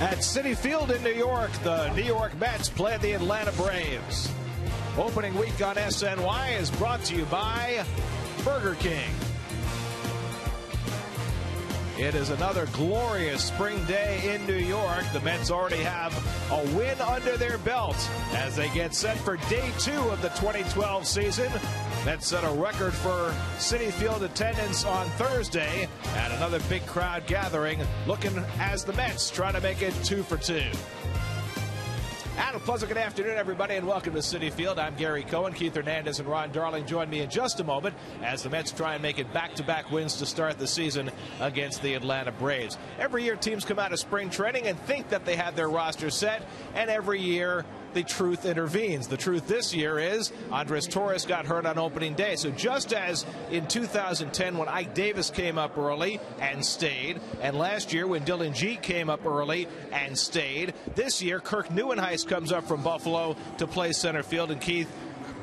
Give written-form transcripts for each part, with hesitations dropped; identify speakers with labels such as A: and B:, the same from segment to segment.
A: At Citi Field in New York, the New York Mets play the Atlanta Braves. Opening week on SNY is brought to you by Burger King. It is another glorious spring day in New York. The Mets already have a win under their belt as they get set for day 2 of the 2012 season. Mets set a record for Citi Field attendance on Thursday at another big crowd gathering, looking as the Mets try to make it 2 for 2. And a pleasant good afternoon, everybody, and welcome to Citi Field. I'm Gary Cohen. Keith Hernandez and Ron Darling join me in just a moment as the Mets try and make it back-to-back wins to start the season against the Atlanta Braves. Every year, teams come out of spring training and think that they have their roster set, and every year, the truth intervenes. The truth this year is Andres Torres got hurt on opening day. So just as in 2010 when Ike Davis came up early and stayed, and last year when Dylan G came up early and stayed, this year Kirk Nieuwenhuis comes up from Buffalo to play center field. And Keith,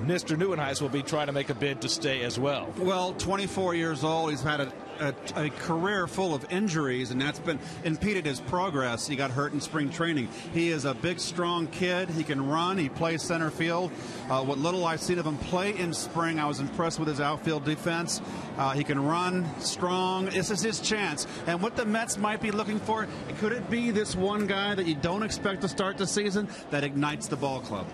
A: Mr. Nieuwenhuis will be trying to make a bid to stay as well.
B: Well, 24 years old, he's had a career full of injuries, and that's been impeded his progress. He got hurt in spring training. He is a big, strong kid. He can run. He plays center field. What little I've seen of him play in spring, I was impressed with his outfield defense. He can run, strong. This is his chance. And what the Mets might be looking for, could it be this one guy that you don't expect to start the season that ignites the ball club?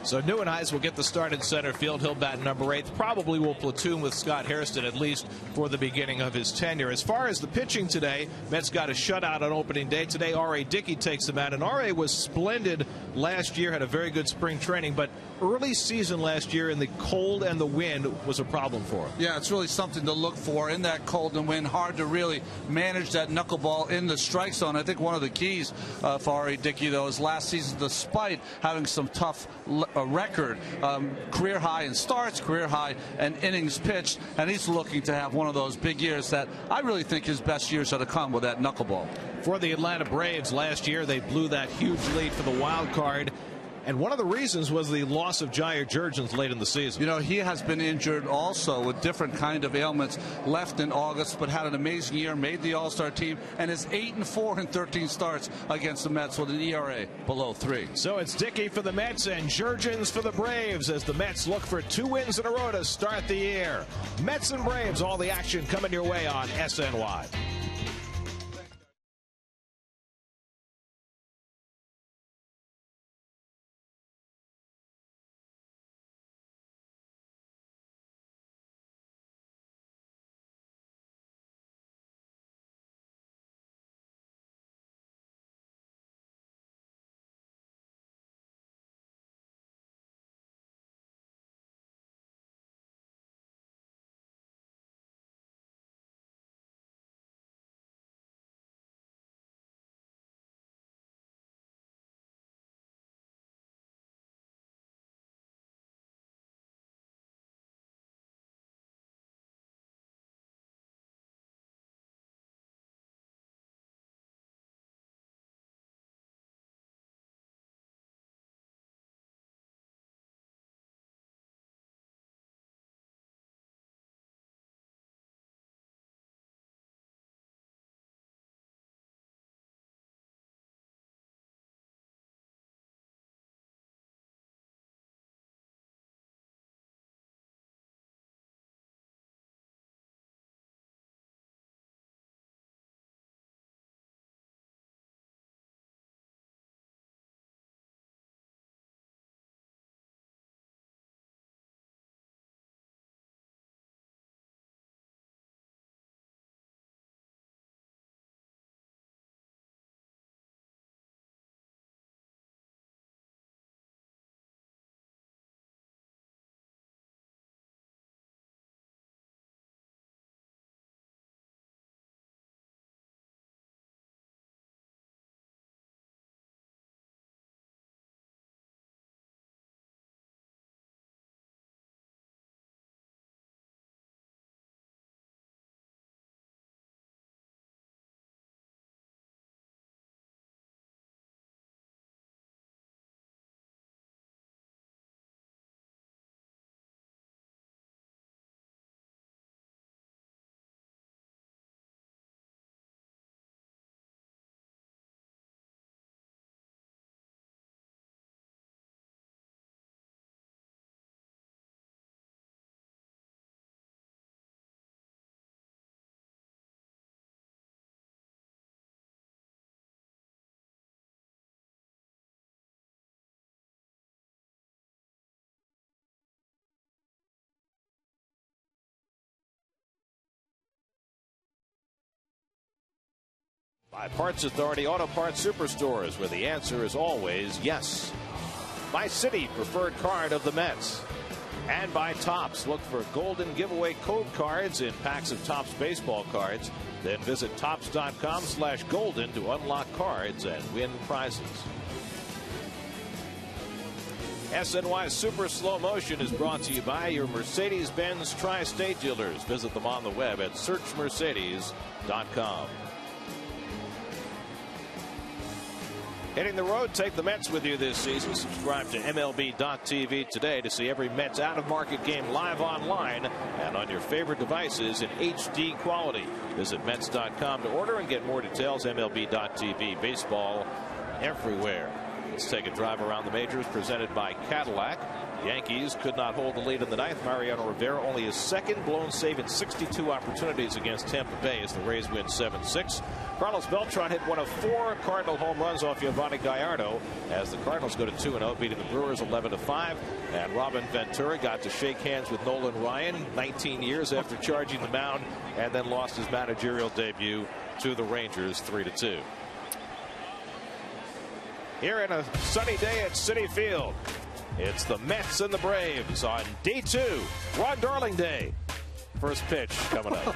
A: So Nieuwenhuis will get the start in center field. He'll bat number 8. Probably will platoon with Scott Hairston at least for the beginning of his tenure. As far as the pitching today, Mets got a shutout on opening day. Today, R.A. Dickey takes them out. And R.A. was splendid last year, had a very good spring training. But early season last year in the cold and the wind was a problem for him.
C: Yeah, it's really something to look for in that cold and wind. Hard to really manage that knuckleball in the strike zone. I think one of the keys for R.A. Dickey, though, is last season, despite having some tough record, career high in starts, career high in innings pitched, and he's looking to have one of those big years that I really think his best years are to come with that knuckleball.
A: For the Atlanta Braves last year, they blew that huge lead for the wild card. And one of the reasons was the loss of Jair Jurgens late in the season.
C: You know, he has been injured also with different kind of ailments. Left in August, but had an amazing year, made the All-Star team, and is 8-4 in 13 starts against the Mets with an ERA below 3.
A: So it's Dickey for the Mets and Jurgens for the Braves as the Mets look for 2 wins in a row to start the year. Mets and Braves, all the action coming your way on SNY. By Parts Authority Auto Parts Superstores, where the answer is always yes. By Citi, preferred card of the Mets. And by Topps, look for golden giveaway code cards in packs of Topps baseball cards. Then visit topps.com/golden to unlock cards and win prizes. SNY Super Slow Motion is brought to you by your Mercedes-Benz Tri-State dealers. Visit them on the web at searchmercedes.com. Hitting the road, take the Mets with you this season. Subscribe to MLB.tv today to see every Mets out-of-market game live online and on your favorite devices in HD quality. Visit Mets.com to order and get more details. MLB.tv, baseball everywhere. Let's take a drive around the majors presented by Cadillac. Yankees could not hold the lead in the ninth. Mariano Rivera only his second blown save in 62 opportunities against Tampa Bay as the Rays win 7-6. Carlos Beltran hit one of 4 Cardinal home runs off Giovanni Gallardo as the Cardinals go to 2-0, beating the Brewers 11-5. And Robin Ventura got to shake hands with Nolan Ryan 19 years after charging the mound, and then lost his managerial debut to the Rangers 3-2. Here in a sunny day at Citi Field, it's the Mets and the Braves on day 2, Ron Darling Day. First pitch coming up.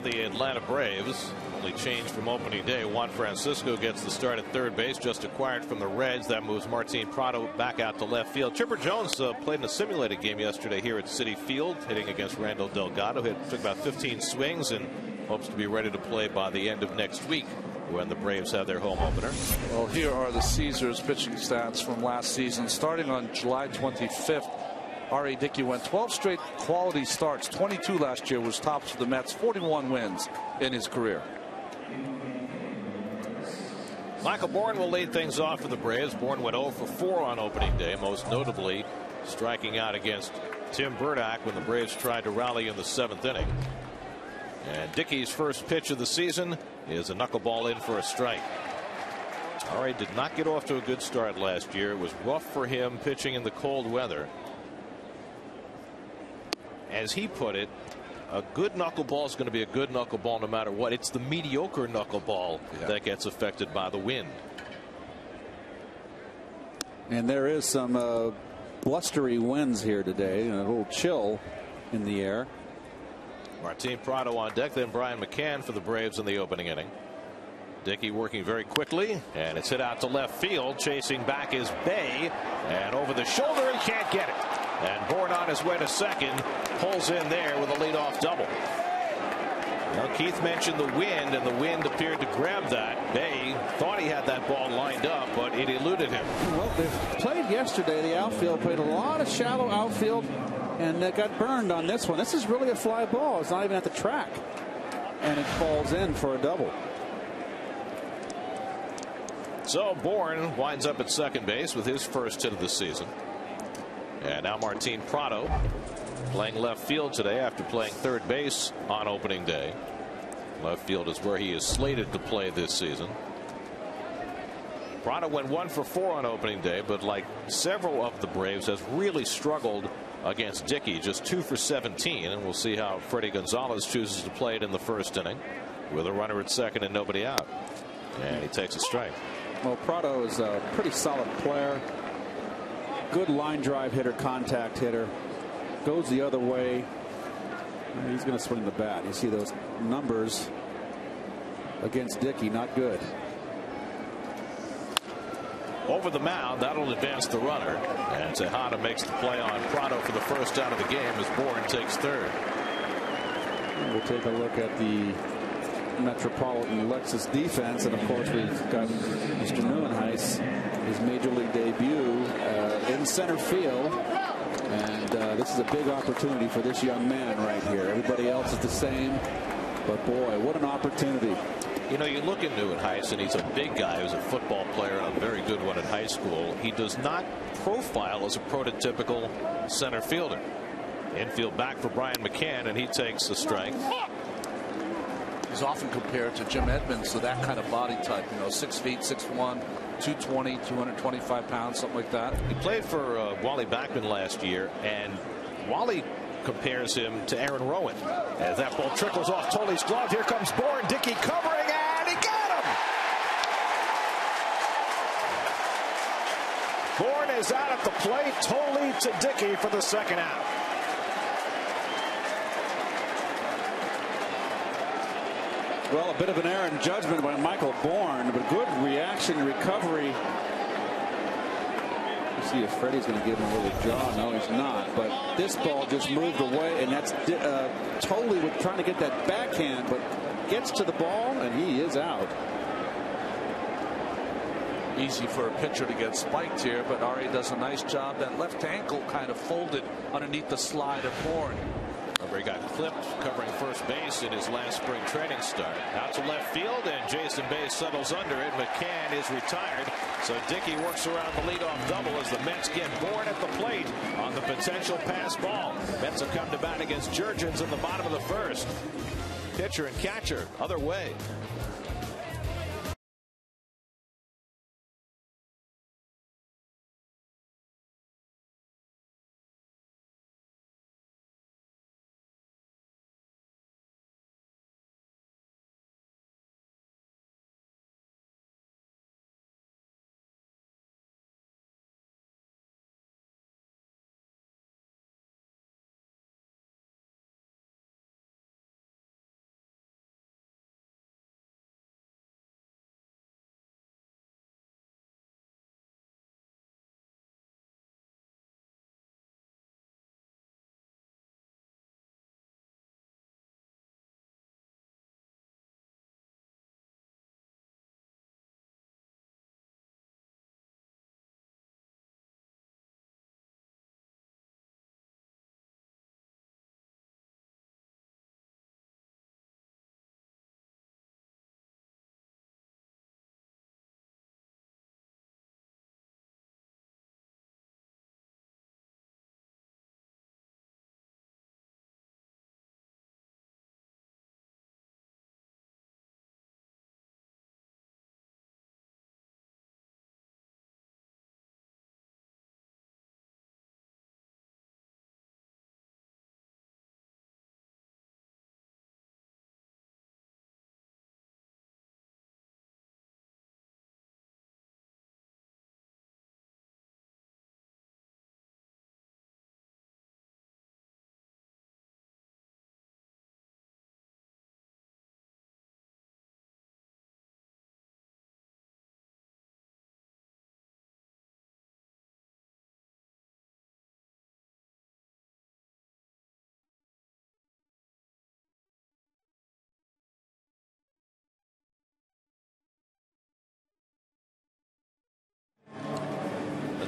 A: The Atlanta Braves only changed from opening day. Juan Francisco gets the start at third base, just acquired from the Reds. That moves Martin Prado back out to left field. Chipper Jones played in a simulated game yesterday here at Citi Field, hitting against Randall Delgado. Took about 15 swings and hopes to be ready to play by the end of next week when the Braves have their home opener.
C: Well, here are the Caesars pitching stats from last season. Starting on July 25th, R.A. Dickey went 12 straight quality starts. 22 last year, was tops for the Mets. 41 wins in his career.
A: Michael Bourne will lead things off for the Braves. Bourne went 0 for 4 on opening day, most notably striking out against Tim Burdack when the Braves tried to rally in the 7th inning. And Dickey's first pitch of the season is a knuckleball in for a strike. R.A. did not get off to a good start last year. It was rough for him pitching in the cold weather. as he put it, a good knuckleball is going to be a good knuckleball no matter what. It's the mediocre knuckleball that gets affected by the wind.
D: And there is some blustery winds here today, and a little chill in the air.
A: Martin Prado on deck, then Brian McCann for the Braves in the opening inning. Dickey working very quickly, and it's hit out to left field. Chasing back is Bay, and over the shoulder, he can't get it. And Bourne on his way to second, pulls in there with a leadoff double. Now, Keith mentioned the wind, and the wind appeared to grab that. Bay thought he had that ball lined up, but it eluded him.
D: Well, they played yesterday. The outfield played a lot of shallow outfield, and they got burned on this one. This is really a fly ball. It's not even at the track, and it falls in for a double.
A: So Bourne winds up at second base with his first hit of the season. And now Martin Prado playing left field today after playing third base on opening day. Left field is where he is slated to play this season. Prado went 1 for 4 on opening day, but like several of the Braves, has really struggled against Dickey. Just 2 for 17, and we'll see how Freddie Gonzalez chooses to play it in the first inning with a runner at second and nobody out. And he takes a strike.
D: Well, Prado is a pretty solid player. Good line drive hitter, contact hitter. Goes the other way. He's going to swing the bat. You see those numbers against Dickey, not good.
A: Over the mound, that'll advance the runner. And Tejada makes the play on Prado for the first out of the game as Bourne takes third.
D: We'll take a look at the Metropolitan Lexus defense, and of course we've got Mr. Neuenhuis, his major league debut in center field, and this is a big opportunity for this young man right here. Everybody else is the same, but boy, what an opportunity.
A: You know, you look at Neuenhuis, and he's a big guy. He was a football player and a very good one in high school. He does not profile as a prototypical center fielder. Infield back for Brian McCann, and he takes a strike.
C: He's often compared to Jim Edmonds, so that kind of body type, you know, 6 feet, 6'1", 220, 225 pounds, something like that.
A: He played for Wally Backman last year, and Wally compares him to Aaron Rowan. As that ball trickles off Tolley's glove, here comes Bourne. Dickey covering, and he got him! Bourne is out at the plate. Tolley to Dickey for the second out.
D: Well, a bit of an error in judgment by Michael Bourne, but good reaction and recovery. You see if Freddie's going to give him a little jaw. No, he's not. But this ball just moved away, and that's Tolley with trying to get that backhand, but gets to the ball, and he is out.
C: Easy for a pitcher to get spiked here, but Ari does a nice job. That left ankle kind of folded underneath the slide of Bourne.
A: He got clipped covering first base in his last spring training start. Out to left field, and Jason Bay settles under it. McCann is retired, so Dickey works around the leadoff double as the Mets get Bourne at the plate on the potential pass ball. Mets have come to bat against Jurgens in the bottom of the first. Pitcher and catcher other way.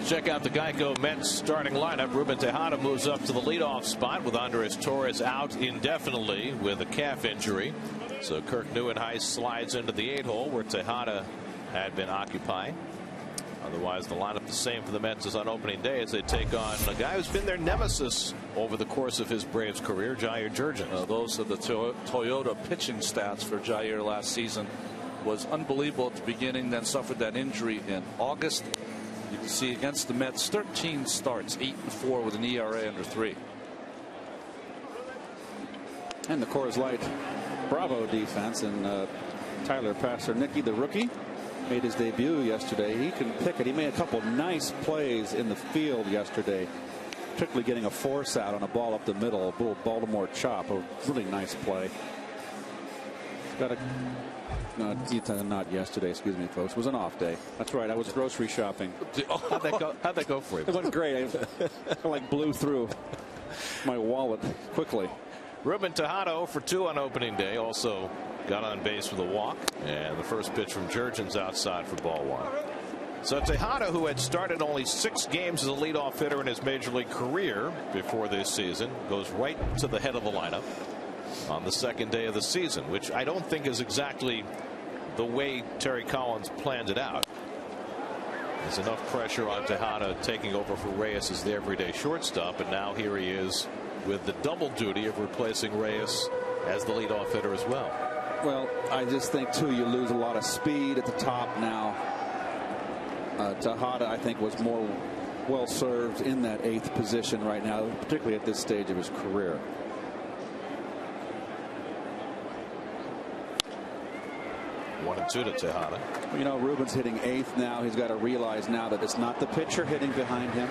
A: Check out the Geico Mets starting lineup. Ruben Tejada moves up to the leadoff spot with Andres Torres out indefinitely with a calf injury. So Kirk Neuenhuis slides into the 8-hole where Tejada had been occupying. Otherwise, the lineup the same for the Mets as on opening day as they take on a guy who's been their nemesis over the course of his Braves career, Jair Jurgens.
C: Those are the Toyota pitching stats for Jair last season. Was unbelievable at the beginning, then suffered that injury in August. You can see against the Mets, 13 starts, 8-4 with an ERA under 3.
D: And the Coors Light Bravo defense, and Tyler Passernicki, the rookie, made his debut yesterday. He can pick it. He made a couple nice plays in the field yesterday, particularly getting a force out on a ball up the middle, a little Baltimore chop, a really nice play. Got a not yesterday, excuse me, folks. It was an off day. That's right. I was grocery shopping.
A: How'd that go for you?
D: It went great. I like blew through my wallet quickly.
A: Ruben Tejada for 2 on opening day. Also got on base with a walk. And the first pitch from Jurgens outside for ball 1. So Tejada, who had started only 6 games as a leadoff hitter in his major league career before this season, goes right to the head of the lineup on the second day of the season, which I don't think is exactly the way Terry Collins planned it out. There's enough pressure on Tejada taking over for Reyes as the everyday shortstop, and now here he is with the double duty of replacing Reyes as the leadoff hitter as well.
D: Well, I just think, too, you lose a lot of speed at the top now. Tejada, I think, was more well served in that 8th position right now, particularly at this stage of his career.
A: 1-2 to Tejada.
D: You know, Ruben's hitting 8th now. He's got to realize now that it's not the pitcher hitting behind him,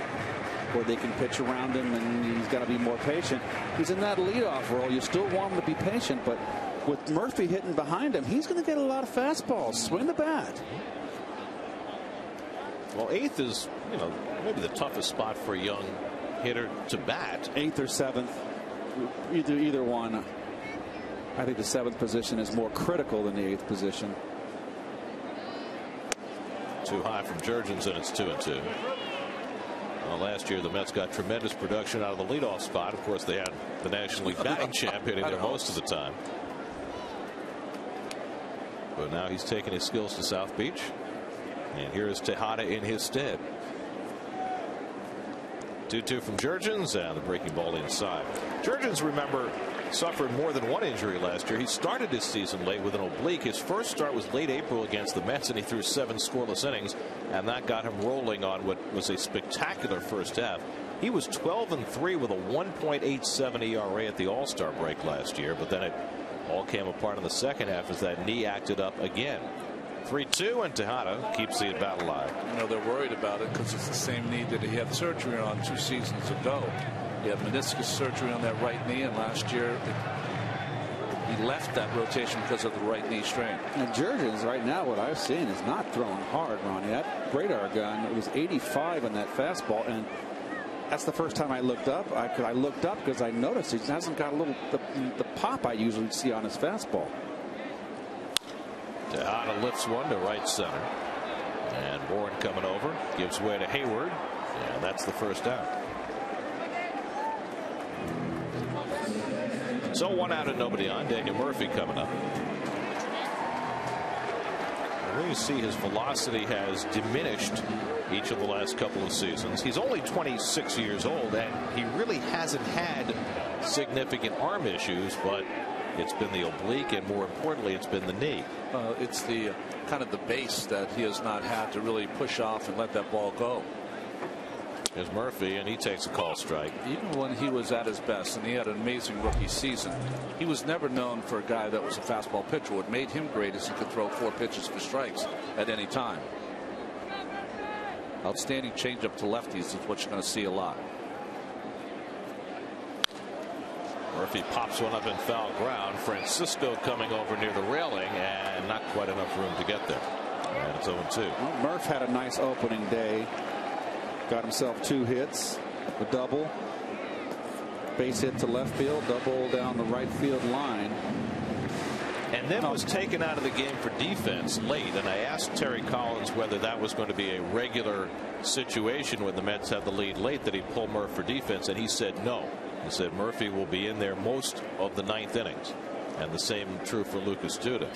D: where they can pitch around him, and he's got to be more patient. He's in that leadoff role. You still want him to be patient, but with Murphy hitting behind him, he's going to get a lot of fastballs. Swing the bat.
A: Well, 8th is, you know, maybe the toughest spot for a young hitter to bat.
D: 8th or 7th, either one. I think the 7th position is more critical than the 8th position.
A: Too high from Jurgens, and it's 2-2. Well, last year the Mets got tremendous production out of the leadoff spot. Of course, they had the National League batting champ hitting there most of the time. But now he's taking his skills to South Beach, and here is Tejada in his stead. 2-2 from Jurgens, and the breaking ball inside. Jurgens, remember, suffered more than one injury last year. He started his season late with an oblique. His first start was late April against the Mets, and he threw 7 scoreless innings, and that got him rolling on what was a spectacular first half. He was 12-3 with a 1.87 ERA at the All-Star break last year, but then it all came apart in the second half as that knee acted up again. 3-2, and Tejada keeps the at-bat alive.
C: You know, they're worried about it because it's the same knee that he had surgery on 2 seasons ago. He had meniscus surgery on that right knee, and last year he left that rotation because of the right knee strain.
D: And Jurgens right now, what I've seen, is not throwing hard, Ronnie. That radar gun was 85 on that fastball, and that's the first time I looked up. I looked up because I noticed he hasn't got a little the pop I usually see on his fastball.
A: Tejada lifts one to right center, and Bourne coming over, gives way to Hayward, and that's the first out. So 1 out and nobody on. Daniel Murphy coming up. And you see his velocity has diminished each of the last couple of seasons. He's only 26 years old, and he really hasn't had significant arm issues, but it's been the oblique, and more importantly, it's been the knee.
C: It's the kind of the base that he has not had to really push off and let that ball go.
A: There's Murphy, and he takes a call strike.
C: Even when he was at his best, and he had an amazing rookie season, he was never known for a guy that was a fastball pitcher. What made him great is he could throw 4 pitches for strikes at any time. Outstanding changeup to lefties is what you're going to see a lot.
A: Murphy pops one up in foul ground. Francisco coming over near the railing, and not quite enough room to get there. And it's 0-2.
D: Well, Murph had a nice opening day. Got himself 2 hits, a double, base hit to left field, double down the right field line.
A: and then was taken out of the game for defense late. And I asked Terry Collins whether that was going to be a regular situation when the Mets had the lead late, that he'd pull Murphy for defense, and he said no. He said Murphy will be in there most of the 9th innings, and the same true for Lucas Duda.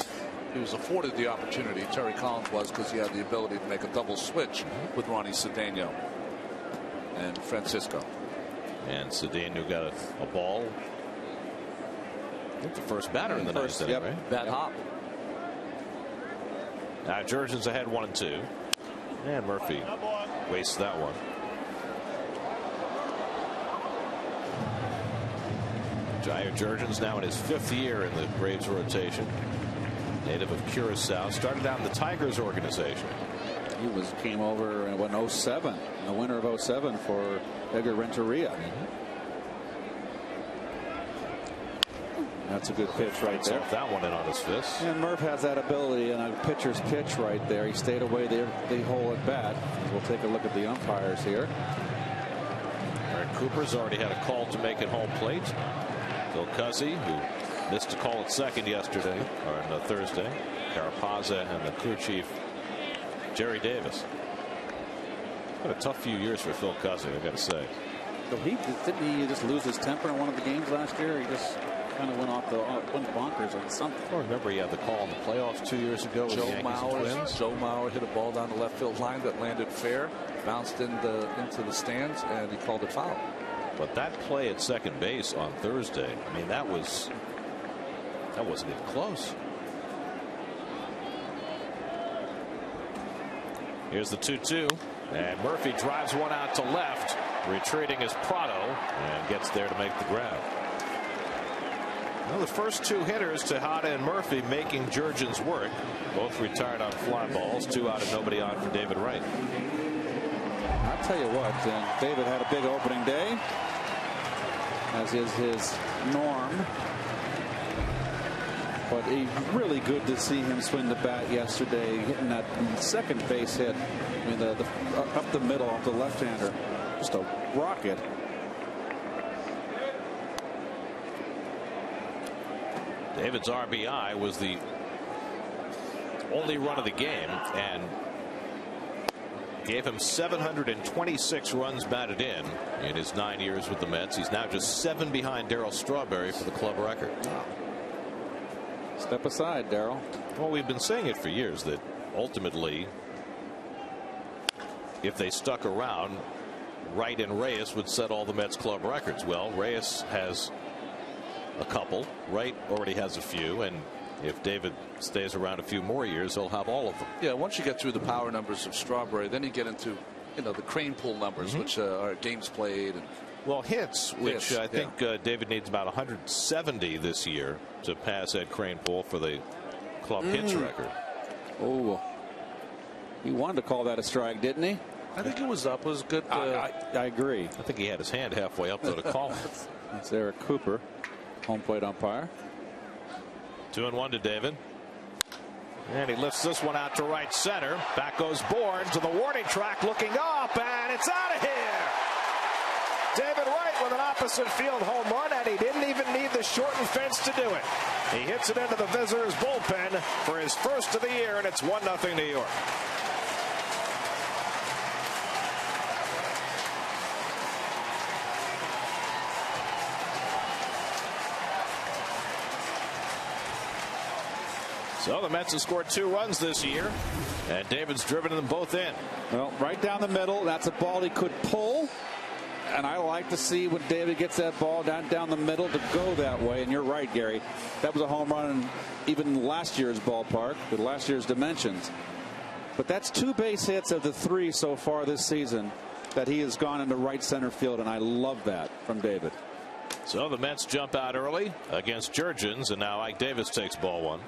C: He was afforded the opportunity, Terry Collins was, because he had the ability to make a double switch with Ronnie Cedeno and Francisco.
A: And Cedeno got a ball. I think the first batter in the 9th inning, right?
C: Bat hop.
A: Now Jurgens ahead 1-2. And Murphy wastes that one. Jair Jurgens now in his 5th year in the Braves rotation. Native of Curacao. Started out in the Tigers organization.
D: He came over in 07, the winter of 07 for Edgar Renteria. That's a good pitch right there.
A: That one in on his fist.
D: And Murph has that ability, and a pitcher's pitch right there. He stayed away there, the hole at bat. We'll take a look at the umpires here.
A: Aaron Cooper's already had a call to make at home plate. Phil Cuzzi, who missed a call at second yesterday, or on Thursday. Carapazza and the crew chief, Jerry Davis. What a tough few years for Phil Cuzzi, I've got to say.
D: So didn't he just lose his temper in one of the games last year? He just kind of went bonkers on something.
A: I remember he had the call in the playoffs 2 years ago with the Yankees Twins.
C: Joe Mauer hit a ball down the left field line that landed fair, bounced into the stands, and he called it foul.
A: But that play at second base on Thursday, I mean, that wasn't even close. Here's the 2-2, and Murphy drives one out to left. Retreating is Prado, and gets there to make the grab. Well, the first 2 hitters, Tejada and Murphy, making Jurgens work. Both retired on fly balls. 2 out and nobody on for David Wright.
D: I'll tell you what, David had a big opening day, as is his norm. But really good to see him swing the bat yesterday, hitting that second base hit. I mean, up the middle off the left-hander. Just a rocket.
A: David's RBI was the only run of the game and gave him 726 runs batted in his 9 years with the Mets. He's now just 7 behind Darryl Strawberry for the club record.
D: Step aside, Darryl.
A: Well, we've been saying it for years that ultimately, if they stuck around, Wright and Reyes would set all the Mets club records. Well, Reyes has a couple. Wright already has a few, and if David stays around a few more years, he'll have all of them.
C: Yeah, once you get through the power numbers of Strawberry, then you get into the crane pool numbers, which are games played and
A: hits, which I think David needs about 170 this year to pass Ed Kranepool for the club hits record.
D: Oh, he wanted to call that a strike, didn't he?
C: I think it was up. It was good.
D: I agree.
A: I think he had his hand halfway up though to call it.
D: That's Eric Cooper, home plate umpire.
A: 2-1 to David. And he lifts this one out to right center. Back goes Bourne to the warning track, looking up, and it's out of here. David Wright with an opposite field home run, and he didn't even need the shortened fence to do it. He hits it into the visitors' bullpen for his first of the year, and it's 1-0 New York. So the Mets have scored 2 runs this year, and David's driven them both in.
D: Well, right down the middle. That's a ball he could pull. And I like to see when David gets that ball down the middle to go that way. And you're right, Gary. That was a home run in even last year's ballpark with last year's dimensions. But that's 2 base hits of the 3 so far this season that he has gone into right center field. And I love that from David.
A: So the Mets jump out early against Jurgens, and now Ike Davis takes ball 1.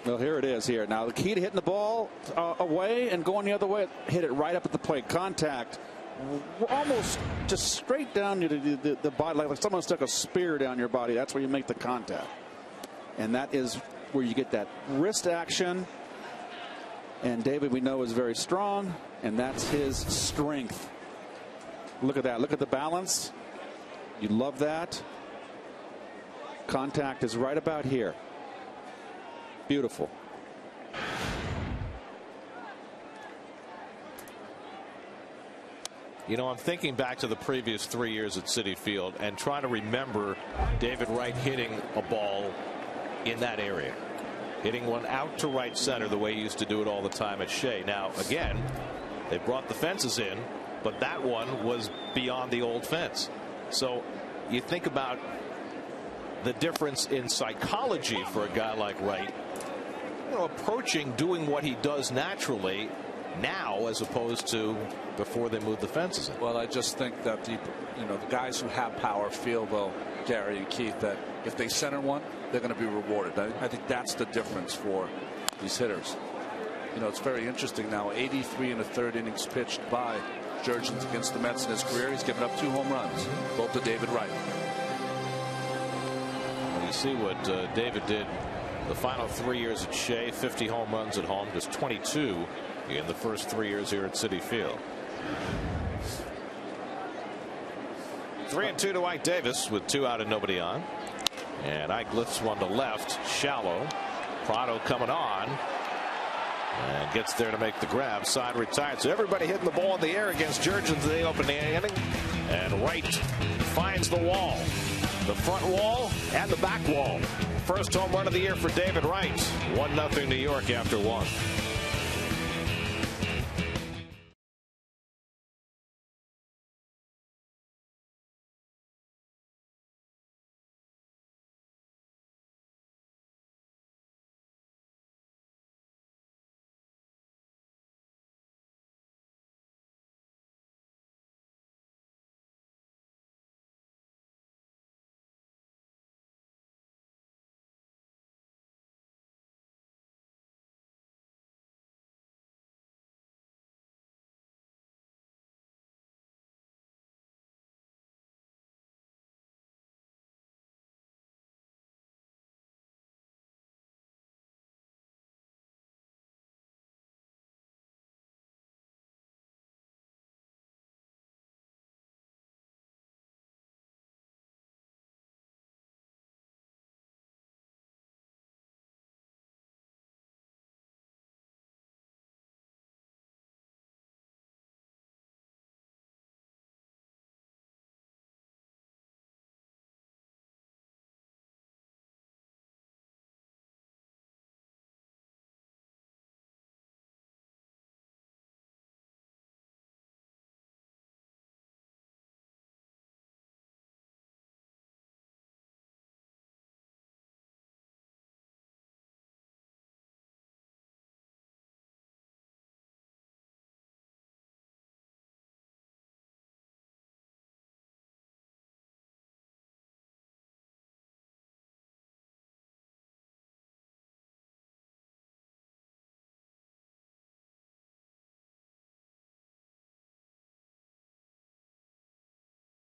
D: Well, here it is here. Now the key to hitting the ball away and going the other way, hit it right up at the plate. Contact almost just straight down to the body, like someone stuck a spear down your body. That's where you make the contact. And that is where you get that wrist action. And David, we know, is very strong, and that's his strength. Look at that. Look at the balance. You love that. Contact is right about here. Beautiful.
A: You know, I'm thinking back to the previous 3 years at Citi Field and trying to remember David Wright hitting a ball in that area, hitting one out to right center the way he used to do it all the time at Shea. Now, again, they brought the fences in, but that one was beyond the old fence. So you think about the difference in psychology for a guy like Wright, you know, approaching doing what he does naturally now as opposed to before they moved the fences in.
C: Well, I just think that the guys who have power feel, though, Gary and Keith, that if they center one, they're going to be rewarded. I think that's the difference for these hitters. You know, it's very interesting now. 83 and a third innings pitched by Jurgens against the Mets in his career. He's given up 2 home runs, both to David Wright.
A: Well, you see what David did the final 3 years at Shea, 50 home runs at home, just 22 in the first 3 years here at Citi Field. 3-2 to Ike Davis with 2 out and nobody on. And Ike lifts one to left, shallow. Prado coming on and gets there to make the grab. Side retired. So everybody hitting the ball in the air against Jurgens. They open the inning, and Wright finds the wall, the front wall and the back wall. First home run of the year for David Wright. 1-0 New York after 1.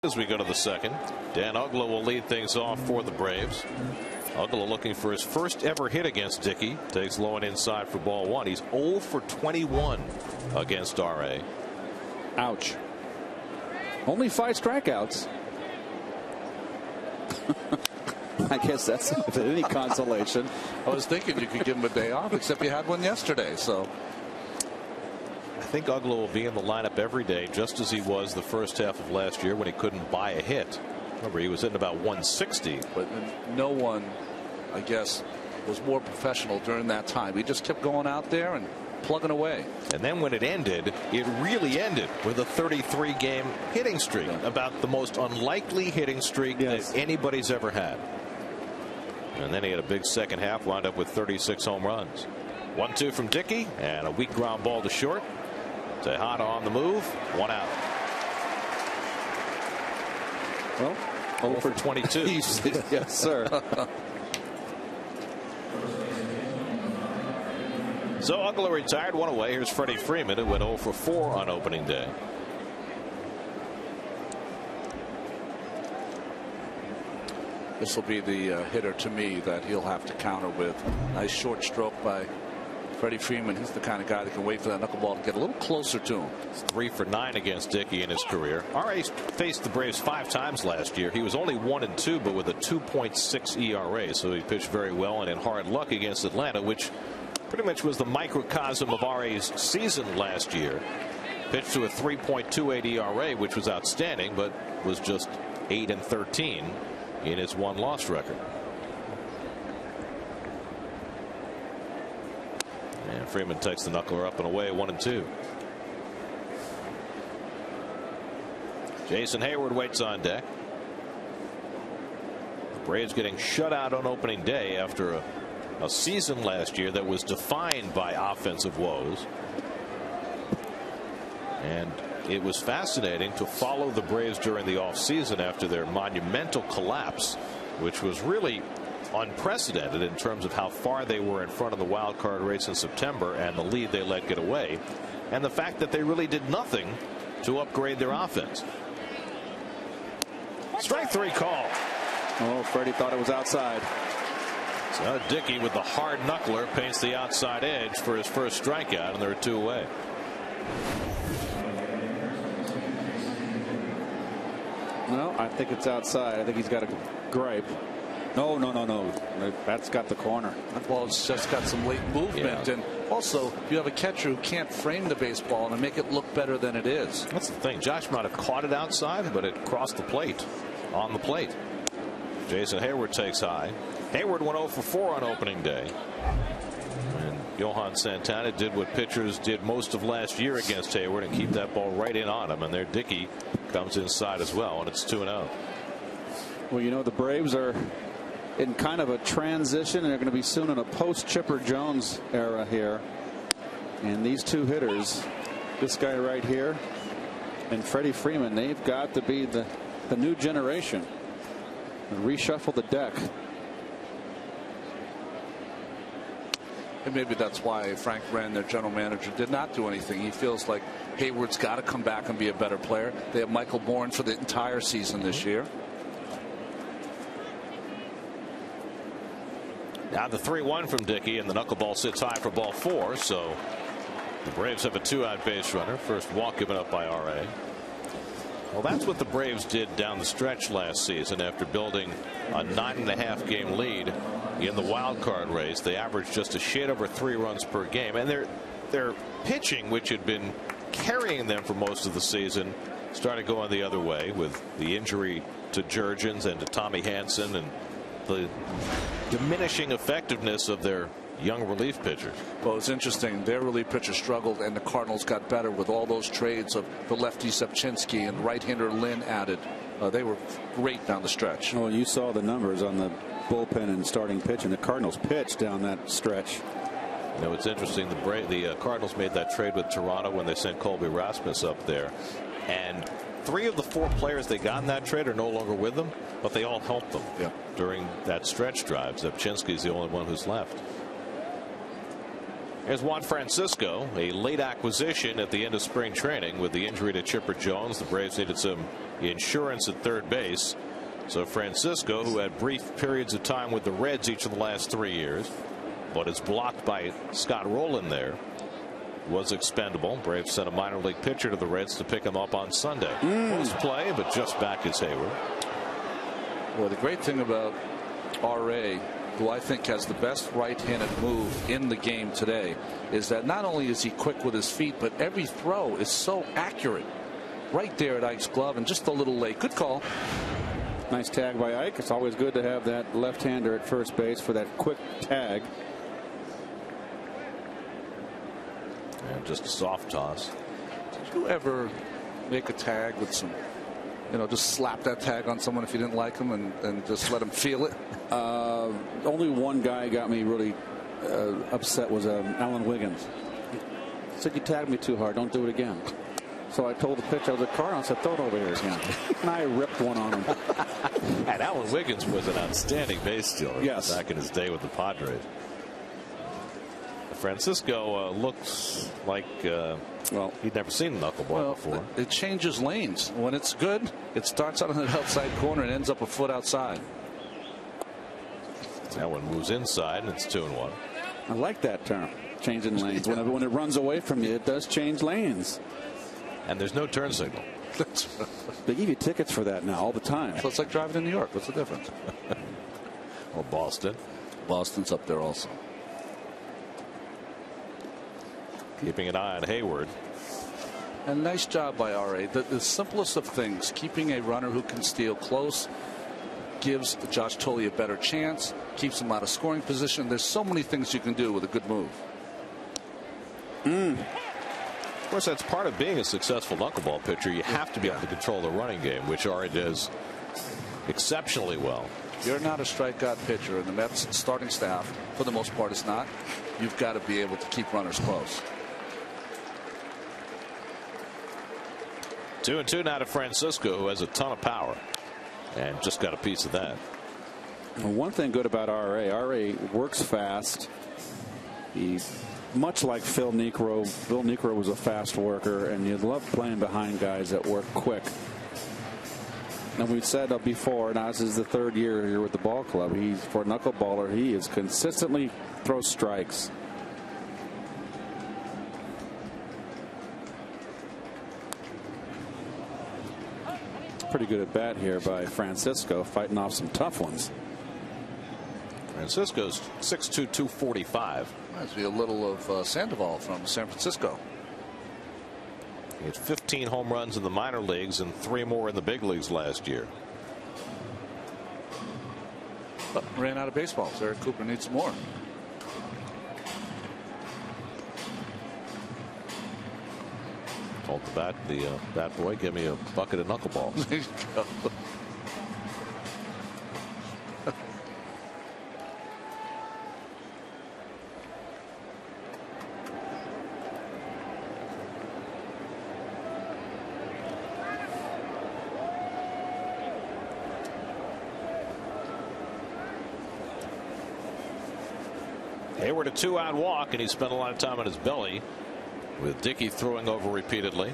A: As we go to the second, Dan Uggla will lead things off for the Braves. Uggla looking for his first ever hit against Dickey. Takes low and inside for ball 1. He's 0 for 21 against RA.
D: Ouch. Only 5 strikeouts. I guess that's any consolation.
C: I was thinking you could give him a day off, except you had one yesterday. So
A: I think Uggla will be in the lineup every day, just as he was the first half of last year when he couldn't buy a hit. Remember, he was hitting about 160.
C: But no one, I guess, was more professional during that time. He just kept going out there and plugging away.
A: And then when it ended, it really ended with a 33-game hitting streak. About the most unlikely hitting streak that anybody's ever had. And then he had a big second half, wound up with 36 home runs. 1-2 from Dickey, and a weak ground ball to short. Tejada on the move, 1 out.
D: Well,
A: 0 for 22.
D: Yes, sir.
A: So Uggla retired, 1 away. Here's Freddie Freeman, who went 0 for 4 on opening day.
C: This will be the hitter to me that he'll have to counter with. Nice short stroke by Freddie Freeman, he's the kind of guy that can wait for that knuckleball to get a little closer to him.
A: It's 3 for 9 against Dickey in his career. R.A. faced the Braves 5 times last year. He was only 1-2, but with a 2.6 ERA, so he pitched very well and in hard luck against Atlanta, which pretty much was the microcosm of R.A.'s season last year. Pitched to a 3.28 ERA, which was outstanding, but was just 8-13 in his 1-loss record. And Freeman takes the knuckler up and away, 1-2. Jason Hayward waits on deck. The Braves getting shut out on opening day after a season last year that was defined by offensive woes. And it was fascinating to follow the Braves during the offseason after their monumental collapse, which was really unprecedented in terms of how far they were in front of the wild card race in September and the lead they let get away, and the fact that they really did nothing to upgrade their offense. Strike 3 call.
D: Oh, Freddie thought it was outside.
A: So Dickey with the hard knuckler paints the outside edge for his first strikeout, and there are 2 away.
D: No, I think it's outside. I think he's got a gripe. No. That's got the corner.
C: Well, it's just got some late movement.
A: Yeah.
C: And also, you have a catcher who can't frame the baseball and make it look better than it is.
A: That's the thing. Josh might have caught it outside, but it crossed the plate, on the plate. Jason Hayward takes high. Hayward went 0 for 4 on opening day. And Johan Santana did what pitchers did most of last year against Hayward and keep that ball right in on him. And there Dickey comes inside as well, and it's 2-0.
D: Well, you know, the Braves are in kind of a transition, and they're going to be soon in a post-Chipper Jones era here. And these 2 hitters, this guy right here and Freddie Freeman, they've got to be the new generation and reshuffle the deck.
C: And maybe that's why Frank Wren, their general manager, did not do anything. He feels like Hayward's got to come back and be a better player. They have Michael Bourne for the entire season this year.
A: Now the 3-1 from Dickey, and the knuckleball sits high for ball 4. So the Braves have a 2-out base runner. First walk given up by R.A. Well, that's what the Braves did down the stretch last season after building a 9.5 game lead in the wild card race. They averaged just a shade over 3 runs per game, and their pitching, which had been carrying them for most of the season, started going the other way with the injury to Jurgens and to Tommy Hanson and the diminishing effectiveness of their young relief pitchers.
C: Well, it's interesting. Their relief pitcher struggled, and the Cardinals got better with all those trades of the lefty Sepchinski and right-hander Lynn added. They were great down the stretch.
D: Well, you saw the numbers on the bullpen and starting pitch, and the Cardinals pitched down that stretch.
A: You know, it's interesting. The Cardinals made that trade with Toronto when they sent Colby Rasmus up there, and 3 of the 4 players they got in that trade are no longer with them, but they all helped them during that stretch drive. Sepchinski is the only one who's left. Here's Juan Francisco, a late acquisition at the end of spring training with the injury to Chipper Jones. The Braves needed some insurance at third base. So Francisco, who had brief periods of time with the Reds each of the last 3 years, but is blocked by Scott Rowland there, was expendable. Braves sent a minor league pitcher to the Reds to pick him up on Sunday. Post play, but just back is Hayward.
C: Well, the great thing about R.A., who I think has the best right-handed move in the game today, is that not only is he quick with his feet, but every throw is so accurate. Right there at Ike's glove, and just a little late. Good call.
D: Nice tag by Ike. It's always good to have that left-hander at first base for that quick tag.
A: And just a soft toss.
C: Did you ever make a tag with some, just slap that tag on someone if you didn't like them and just let them feel it?
D: Only one guy got me really upset was Alan Wiggins. He said, "You tagged me too hard. Don't do it again." So I told the pitcher, I was a Cardinal, I said, "Throw it over here again." And I ripped one on him.
A: And Alan Wiggins was an outstanding base stealer back in his day with the Padres. Francisco looks like he'd never seen a knuckleball before.
C: It changes lanes. When it's good, it starts out on the outside corner and ends up a foot outside.
A: That one moves inside, and it's 2-1.
D: I like that term. changing lanes. When it runs away from you, it does change lanes.
A: And there's no turn signal.
D: They give you tickets for that now all the time.
C: So it's like driving in New York. What's the difference?
A: Or Boston.
C: Boston's up there also.
A: Keeping an eye on Hayward.
C: And nice job by R.A. The simplest of things, keeping a runner who can steal close, gives Josh Tully a better chance, keeps him out of scoring position. There's so many things you can do with a good move.
A: Of course, that's part of being a successful knuckleball pitcher. You have to be able to control the running game, which R.A. does exceptionally well.
C: You're not a strikeout pitcher, and the Mets starting staff, for the most part, is not. You've got to be able to keep runners close.
A: 2-2 now to Francisco, who has a ton of power and just got a piece of that.
D: Well, one thing good about R.A. works fast. He's much like Phil Niekro. Phil Niekro was a fast worker, and you love playing behind guys that work quick. And we've said before, now this is the third year here with the ball club. For a knuckleballer, he is consistently throws strikes. Pretty good at bat here by Francisco, fighting off some tough ones.
A: Francisco's 6'2", 245.
C: Reminds me a little of Sandoval from San Francisco.
A: He had 15 home runs in the minor leagues and 3 more in the big leagues last year.
C: But ran out of baseballs. Eric Cooper needs some more.
A: Told the bat boy, give me a bucket of knuckleballs.
C: There you go.
A: Hayward a 2-out walk, and he spent a lot of time on his belly with Dickey throwing over repeatedly.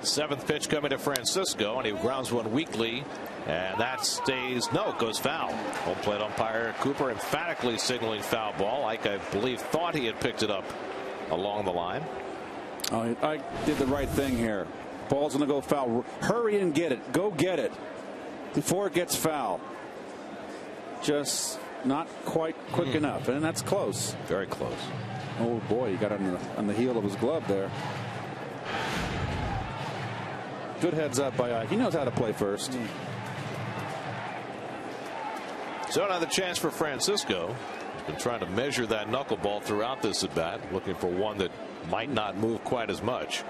A: 7th pitch coming to Francisco, and he grounds one weakly, and that stays. No, it goes foul. Home plate umpire Cooper emphatically signaling foul ball. Ike, I believe, thought he had picked it up along the line.
D: Oh, I did the right thing here. Ball's going to go foul. Hurry and get it. Go get it before it gets foul. Just not quite quick enough, and that's close.
A: Very close.
D: Oh boy, he got on the heel of his glove there. Good heads up by Ike. He knows how to play first.
A: So another chance for Francisco. He's been trying to measure that knuckleball throughout this at bat, looking for one that might not move quite as much.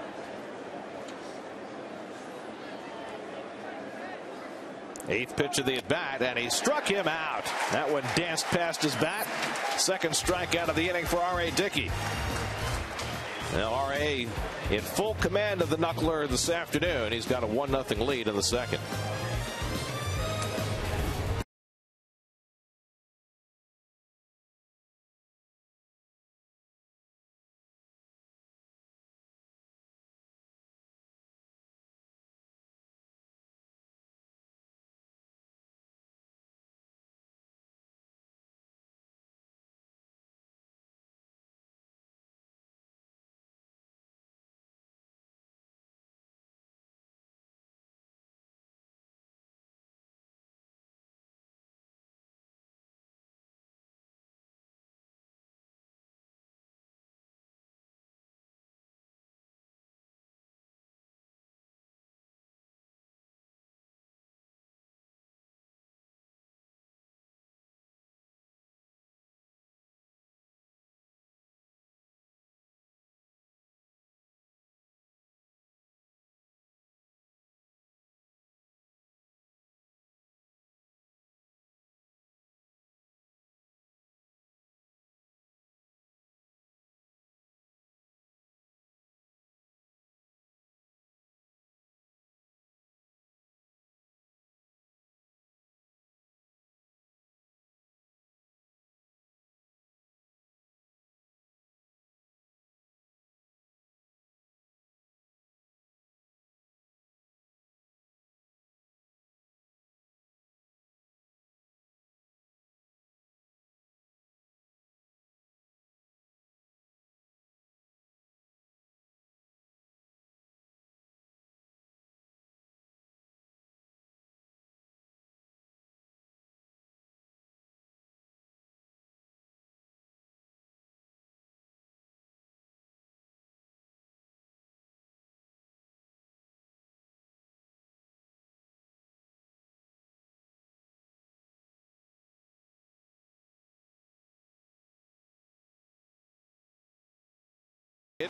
A: Eighth pitch of the at bat, and he struck him out. That one danced past his bat. Second strikeout of the inning for R.A. Dickey. Now R.A. in full command of the knuckler this afternoon. He's got a 1-0 lead in the second.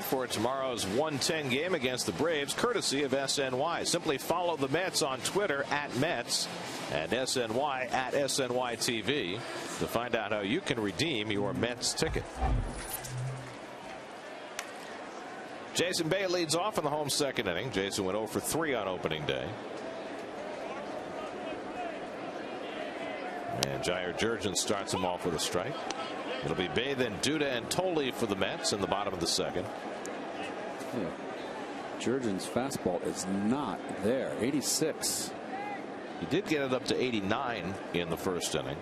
A: For tomorrow's 1:10 game against the Braves, courtesy of SNY. Simply follow the Mets on Twitter @Mets and SNY @SNYTV to find out how you can redeem your Mets ticket. Jason Bay leads off in the home second inning. Jason went 0 for 3 on opening day. And Jair Jurgens starts him off with a strike. It'll be Bay, then Duda and Tolley for the Mets in the bottom of the second.
D: Yeah. Jurgens' fastball is not there. 86.
A: He did get it up to 89 in the first inning.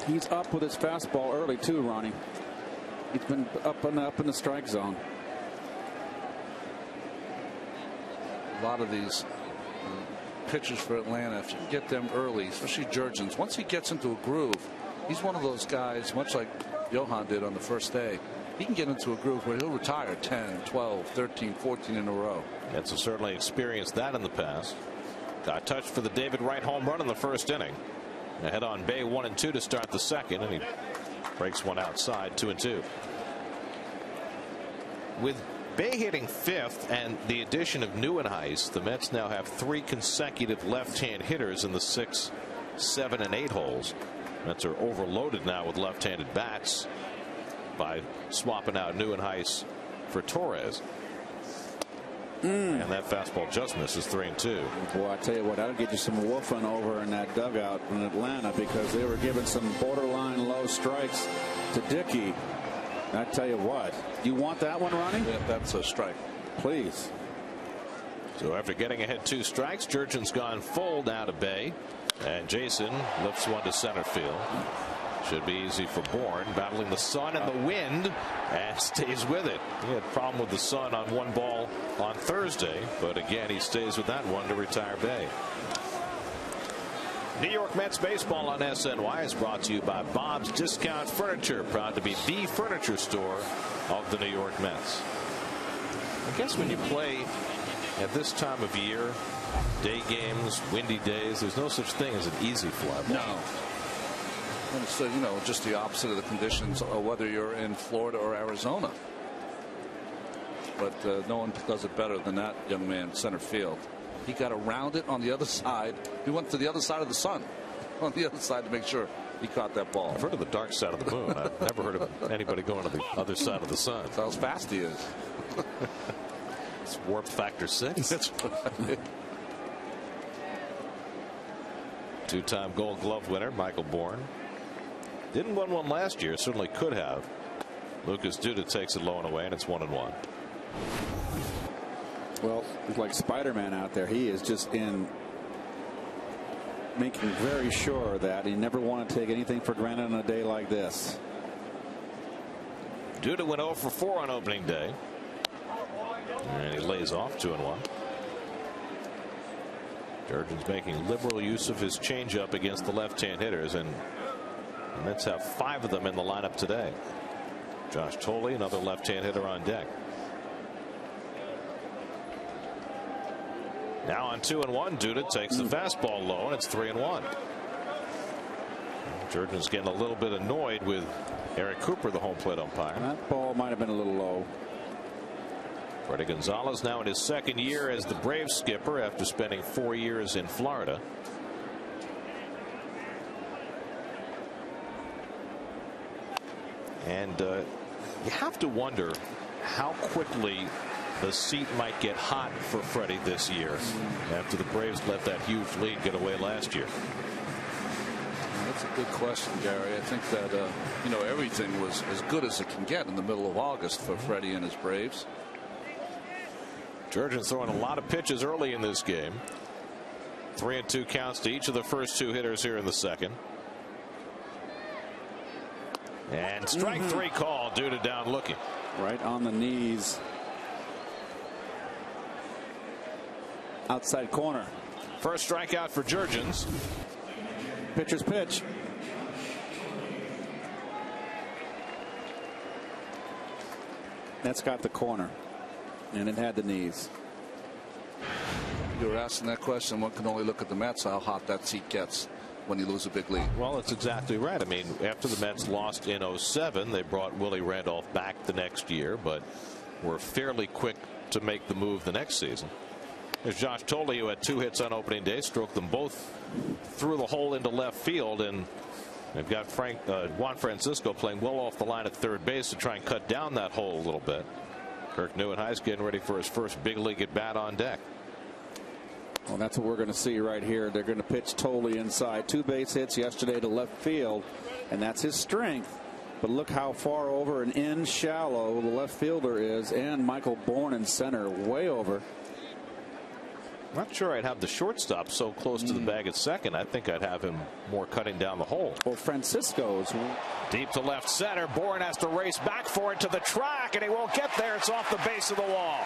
D: He's up with his fastball early too, Ronnie. He's been up in the strike zone.
C: A lot of these pitchers for Atlanta, if you can get them early, especially Jurgens, once he gets into a groove, he's one of those guys, much like Johan did on the first day. He can get into a groove where he'll retire 10, 12, 13, 14 in a row.
A: That's certainly experienced that in the past. Got touched for the David Wright home run in the first inning. Ahead on Bay 1-2 to start the second, and he breaks one outside 2-2. With Bay hitting 5th and the addition of Neuenhuis, the Mets now have 3 consecutive left-hand hitters in the 6, 7, and 8 holes. Mets are overloaded now with left-handed bats by swapping out Neuenhuis for Torres. And that fastball just misses 3-2.
D: Boy, I tell you what, that'll get you some woofing over in that dugout in Atlanta, because they were giving some borderline low strikes to Dickey. I tell you what, you want that one, Ronnie?
C: Yeah, that's a strike.
D: Please.
A: So after getting ahead 2 strikes, Jurgens gone full now to Bay, and Jason lifts one to center field. Should be easy for Bourne, battling the sun and the wind, and stays with it. He had a problem with the sun on 1 ball on Thursday, but again he stays with that one to retire Bay. New York Mets baseball on SNY is brought to you by Bob's Discount Furniture, proud to be the furniture store of the New York Mets. I guess when you play at this time of year, day games, windy days, there's no such thing as an easy fly ball.
C: No. And it's, just the opposite of the conditions, whether you're in Florida or Arizona. But no one does it better than that young man, center field. He got around it on the other side. He went to the other side of the sun, on the other side, to make sure he caught that ball.
A: I've heard of the dark side of the moon. I've never heard of anybody going to the other side of the sun.
C: That's how fast he is.
A: It's warp factor 6.
C: That's right.
A: 2-time Gold Glove winner Michael Bourne. Didn't win one last year. Certainly could have. Lucas Duda takes it low and away, and it's 1-1.
D: Well, it's like Spider-Man out there. He is just in making very sure that he never want to take anything for granted on a day like this.
A: Duda went 0 for 4 on opening day. And he lays off 2-1. Jurgens making liberal use of his changeup against the left-hand hitters, and the Mets have 5 of them in the lineup today. Josh Tolley, another left-hand hitter on deck. Now on 2-1, Duda takes the fastball low, and it's 3-1. Jurgens getting a little bit annoyed with Eric Cooper, the home plate umpire.
D: That ball might have been a little low.
A: Freddie Gonzalez now in his 2nd year as the Braves skipper after spending 4 years in Florida. And you have to wonder how quickly the seat might get hot for Freddie this year after the Braves let that huge lead get away last year.
C: That's a good question, Gary. I think that everything was as good as it can get in the middle of August for Freddie and his Braves.
A: Jurgens throwing a lot of pitches early in this game. 3-2 counts to each of the first 2 hitters here in the second. And strike 3 call, Duda down looking.
D: Right on the knees. Outside corner.
A: First strikeout for Jurgens.
D: Pitcher's pitch. That's got the corner, and it had the knees.
C: You were asking that question. One can only look at the Mets, how hot that seat gets when you lose a big lead.
A: Well, that's exactly right. I mean, after the Mets lost in 07, they brought Willie Randolph back the next year, but were fairly quick to make the move the next season. There's Josh Thole, who had 2 hits on opening day, stroked them both through the hole into left field, and they've got Juan Francisco playing well off the line at third base to try and cut down that hole a little bit. Kirk Neuenhuis getting ready for his first big league at bat on deck.
D: Well, that's what we're going to see right here. They're going to pitch Thole inside. 2 base hits yesterday to left field, and that's his strength. But look how far over and in shallow the left fielder is, and Michael Bourne in center, way over.
A: Not sure I'd have the shortstop so close to the bag at second. I think I'd have him more cutting down the hole.
D: Well, Francisco's
A: deep to left center. Bourne has to race back for it to the track, and he won't get there. It's off the base of the wall.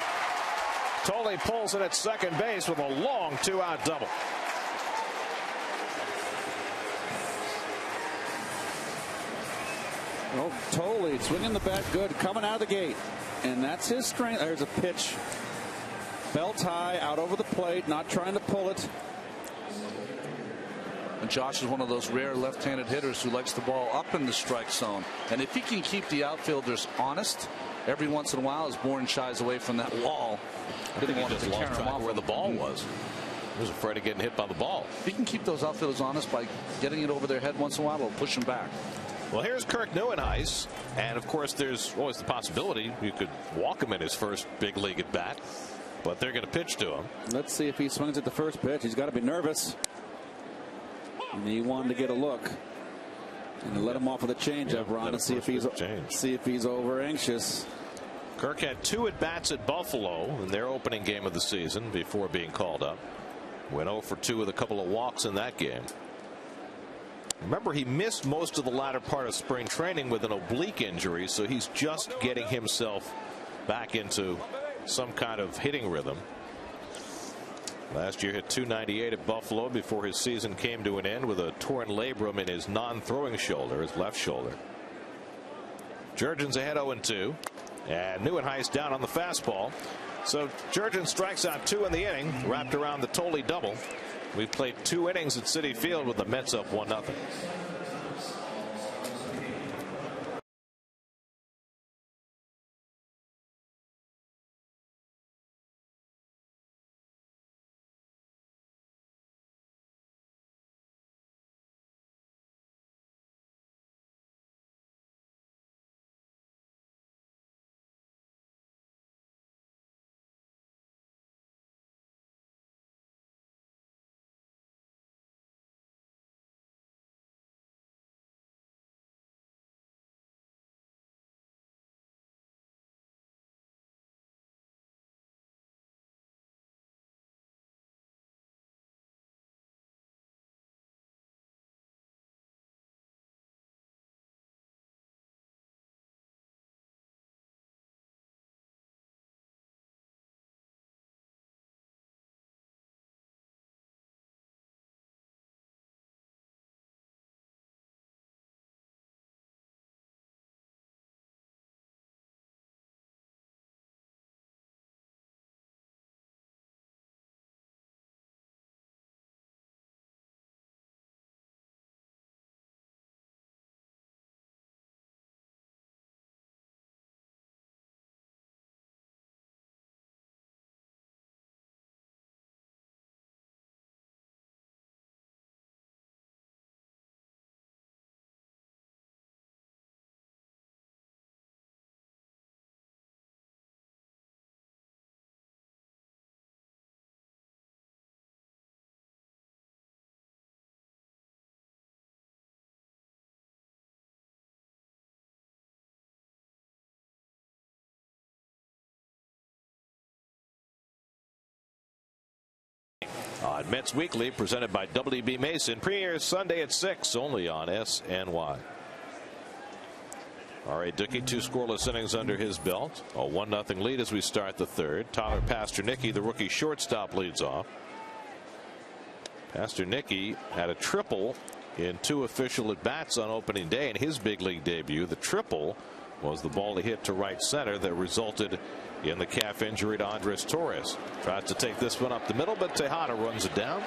A: Thole pulls it at second base with a long 2-out double.
D: Well, Thole swinging the bat good, coming out of the gate, and that's his strength. There's a pitch. Belt high, out over the plate, not trying to pull it.
C: And Josh is one of those rare left-handed hitters who likes the ball up in the strike zone. And if he can keep the outfielders honest, every once in a while, as Bourne shies away from that wall,
A: I think he just lost track of where the ball was. He was afraid of getting hit by the ball.
C: If he can keep those outfielders honest by getting it over their head once in a while, it'll push them back.
A: Well, here's Kirk Neuenhuis, and of course, there's always the possibility you could walk him in his first big league at bat. But they're going to pitch to him.
D: Let's see if he swings at the first pitch. He's got to be nervous. And he wanted to get a look. And let him off with a changeup, Ron, to see if he's over anxious.
A: Kirk had 2 at bats at Buffalo in their opening game of the season before being called up. Went 0 for 2 with a couple of walks in that game. Remember, he missed most of the latter part of spring training with an oblique injury, so he's just getting himself back into some kind of hitting rhythm. Last year hit .298 at Buffalo before his season came to an end with a torn labrum in his non-throwing shoulder, his left shoulder. Jurgens ahead 0-2, and Neuenhuis down on the fastball. So Jurgens strikes out 2 in the inning, wrapped around the Thole double. We've played 2 innings at Citi Field with the Mets up 1-0. On Mets Weekly, presented by WB Mason, premieres Sunday at 6 only on SNY. R.A. Dickey, 2 scoreless innings under his belt. A 1-0 lead as we start the third. Tyler Pasternicki, the rookie shortstop, leads off. Pasternicki had a triple in 2 official at bats on opening day in his big league debut. The triple was the ball he hit to right center that resulted in the calf injury to Andres Torres. Tries to take this one up the middle, but Tejada runs it down.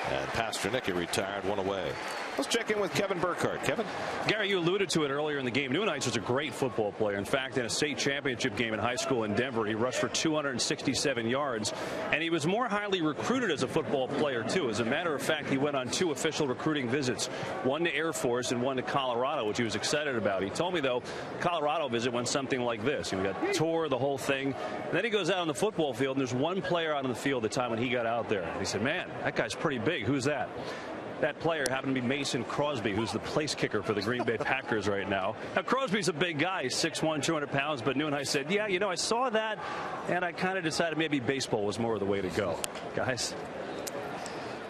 A: And Pasternicki retired, one away. Let's check in with Kevin Burkhardt. Kevin?
E: Gary, you alluded to it earlier in the game. Newman Heights was a great football player. In fact, in a state championship game in high school in Denver, he rushed for 267 yards. And he was more highly recruited as a football player, too. As a matter of fact, he went on 2 official recruiting visits, one to Air Force and one to Colorado, which he was excited about. He told me, though, Colorado visit went something like this. He got tour, the whole thing. And then he goes out on the football field, and there's one player out on the field the time when he got out there. And he said, man, that guy's pretty big. Who's that? That player happened to be Mason Crosby, who's the place kicker for the Green Bay Packers right now. Now, Crosby's a big guy. He's 6'1", 200 pounds. But Newman Heights said, yeah, you know, I saw that, and I kind of decided maybe baseball was more of the way to go. Guys.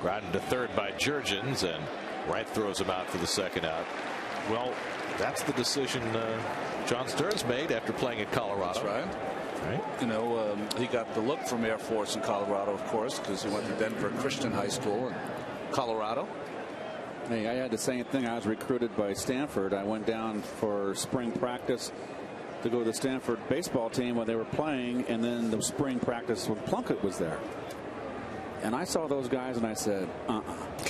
A: Grounded to third by Jurgens, and Wright throws him out for the second out. Well, that's the decision John Stearns made after playing at Colorado.
C: That's right. You know, he got the look from Air Force in Colorado, of course, because he went to Denver Christian High School in Colorado.
D: Hey, I had the same thing. I was recruited by Stanford. I went down for spring practice to go to the Stanford baseball team when they were playing, and then the spring practice when Plunkett was there. And I saw those guys, and I said,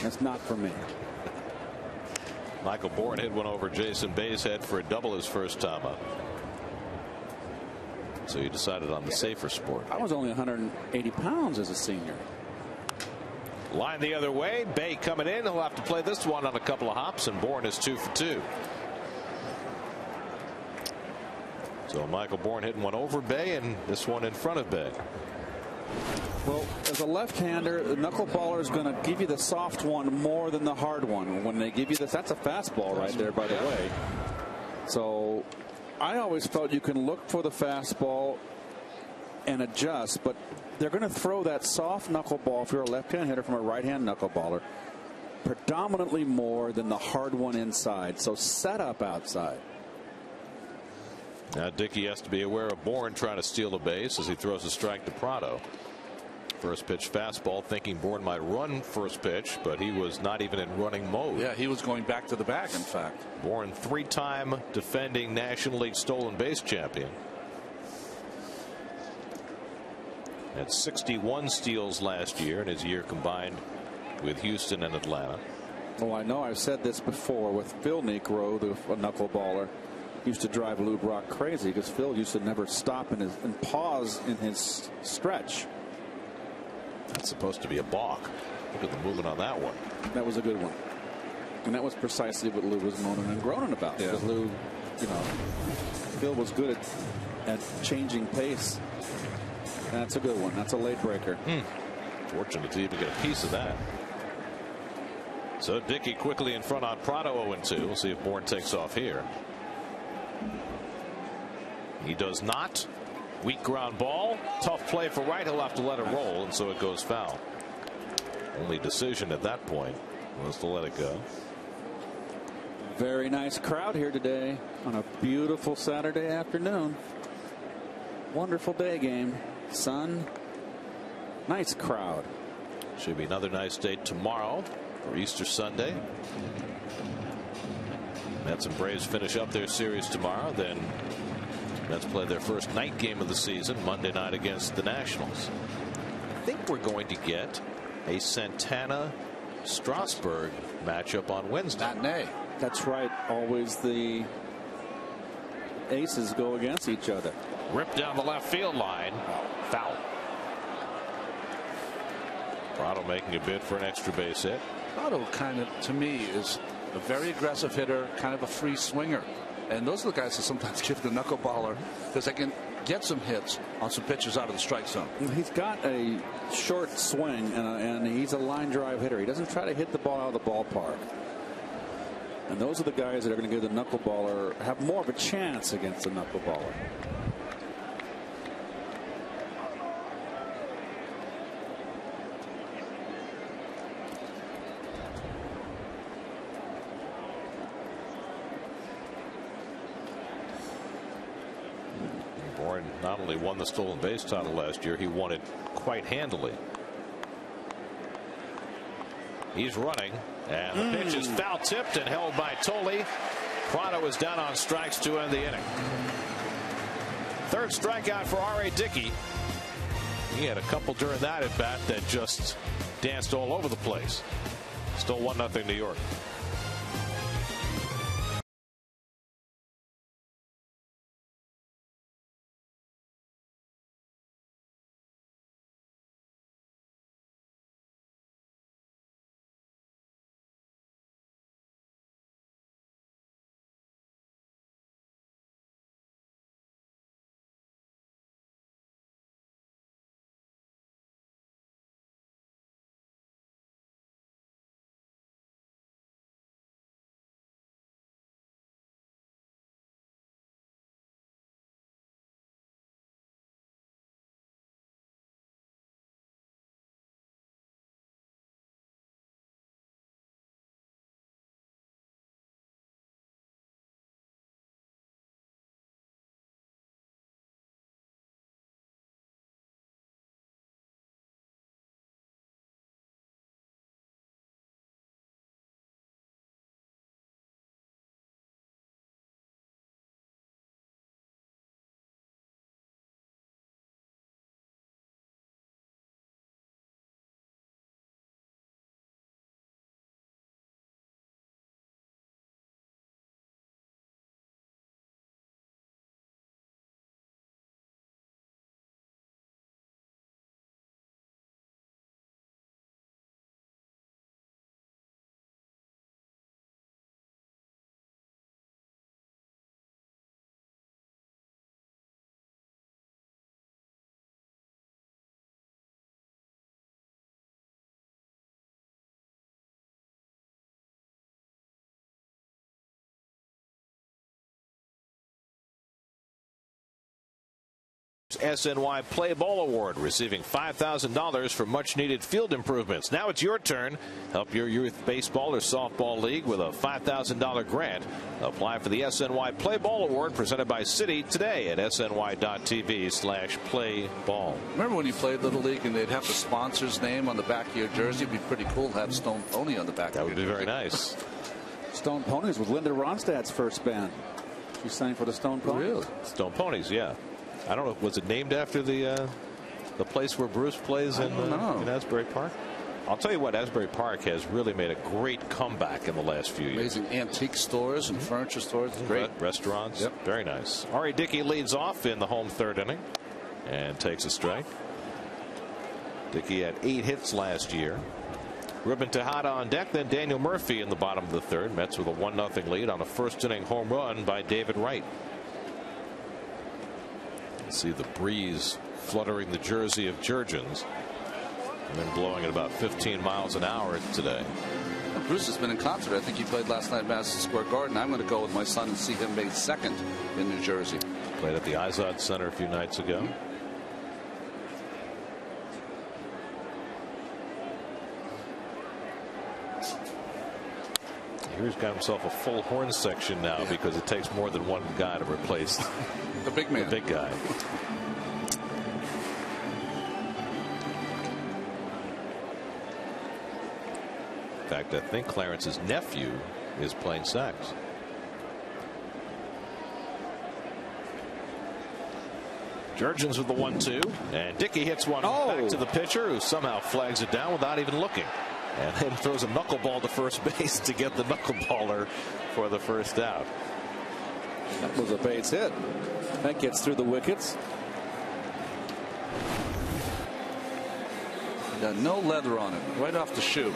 D: that's not for me.
A: Michael Bourne hit one over Jason Bay's head for a double his first time up. So you decided on the safer sport.
D: I was only 180 pounds as a senior.
A: Line the other way. Bay coming in. He'll have to play this one on a couple of hops, and Bourne is 2 for 2. So Michael Bourne hitting one over Bay, and this one in front of Bay.
D: Well, as a left-hander, the knuckleballer is going to give you the soft one more than the hard one. When they give you this, that's a fastball right there, by the way. So I always felt you can look for the fastball and adjust, but they're going to throw that soft knuckleball if you're a left-hand hitter from a right-hand knuckleballer predominantly more than the hard one inside. So set up outside.
A: Now Dickey has to be aware of Bourne trying to steal the base as he throws a strike to Prado. First pitch fastball, thinking Bourne might run first pitch, but he was not even in running mode.
C: Yeah, he was going back to the bag, in fact.
A: Bourne, 3-time defending National League stolen base champion. Had 61 steals last year in his year combined with Houston and Atlanta.
D: Well, I know I've said this before with Phil Niekro, the knuckleballer. Used to drive Lou Brock crazy because Phil used to never stop and pause in his stretch.
A: That's supposed to be a balk. Look at the movement on that one.
D: That was a good one. And that was precisely what Lou was moaning and groaning about. Because Lou, you know, Phil was good at changing pace. That's a good one. That's a late breaker.
A: Fortunate to even get a piece of that. So Dickey quickly in front on Prado 0-2. We'll see if Bourne takes off here. He does not. Weak ground ball. Tough play for Wright. He'll have to let it roll, and so it goes foul. Only decision at that point was to let it go.
D: Very nice crowd here today on a beautiful Saturday afternoon. Wonderful day game. Sun. Nice crowd.
A: Should be another nice day tomorrow for Easter Sunday. Mets and Braves finish up their series tomorrow. Then Mets play their first night game of the season Monday night against the Nationals. I think we're going to get a Santana Strasburg matchup on Wednesday.
C: Matinee.
D: That's right. Always the aces go against each other.
A: Ripped down the left field line. Foul. Prado making a bid for an extra base hit.
C: Prado kind of, to me, is a very aggressive hitter, kind of a free swinger. And those are the guys that sometimes give the knuckleballer because they can get some hits on some pitches out of the strike zone.
D: He's got a short swing and he's a line drive hitter. He doesn't try to hit the ball out of the ballpark. And those are the guys that are going to give the knuckleballer, have more of a chance against the knuckleballer.
A: Bourne not only won the stolen base title last year, he won it quite handily. He's running, and the pitch is foul tipped and held by Tolley. Prado is down on strikes to end the inning. Third strikeout for R.A. Dickey. He had a couple during that at bat that just danced all over the place. Still 1-0 New York. SNY Play Ball Award, receiving $5,000 for much-needed field improvements. Now it's your turn. Help your youth baseball or softball league with a $5,000 grant. Apply for the SNY Play Ball Award presented by City today at sny.tv/playball.
C: Remember when you played Little League and they'd have the sponsor's name on the back of your jersey? It'd be pretty cool to have Stone Pony on the back.
A: That would be very nice.
D: Stone Ponies with Linda Ronstadt's first band. She sang for the Stone Ponies.
C: Really?
A: Stone Ponies, yeah. I don't know. Was it named after the place where Bruce plays in Asbury Park? I'll tell you what, Asbury Park has really made a great comeback in the last few years.
C: Amazing antique stores and furniture stores. Great
A: restaurants.
C: Yep.
A: Very nice. R.A. Dickey leads off in the home third inning and takes a strike. Dickey had 8 hits last year. Ruben Tejada on deck, then Daniel Murphy in the bottom of the third. Mets with a 1-0 lead on a first inning home run by David Wright. See the breeze fluttering the jersey of Jurgens and then blowing at about 15 miles an hour today.
C: Bruce has been in concert. I think he played last night at Madison Square Garden. I'm going to go with my son and see him made second in New Jersey.
A: Played at the Izod Center a few nights ago. He's got himself a full horn section now because it takes more than one guy to replace
C: the big man.
A: The big guy. In fact, I think Clarence's nephew is playing sax. Jurgens with the 1-2, and Dickey hits one back to the pitcher, who somehow flags it down without even looking. And then throws a knuckleball to first base to get the knuckleballer for the first out.
D: That was a base hit. That gets through the wickets.
C: Got no leather on it, right off the shoe.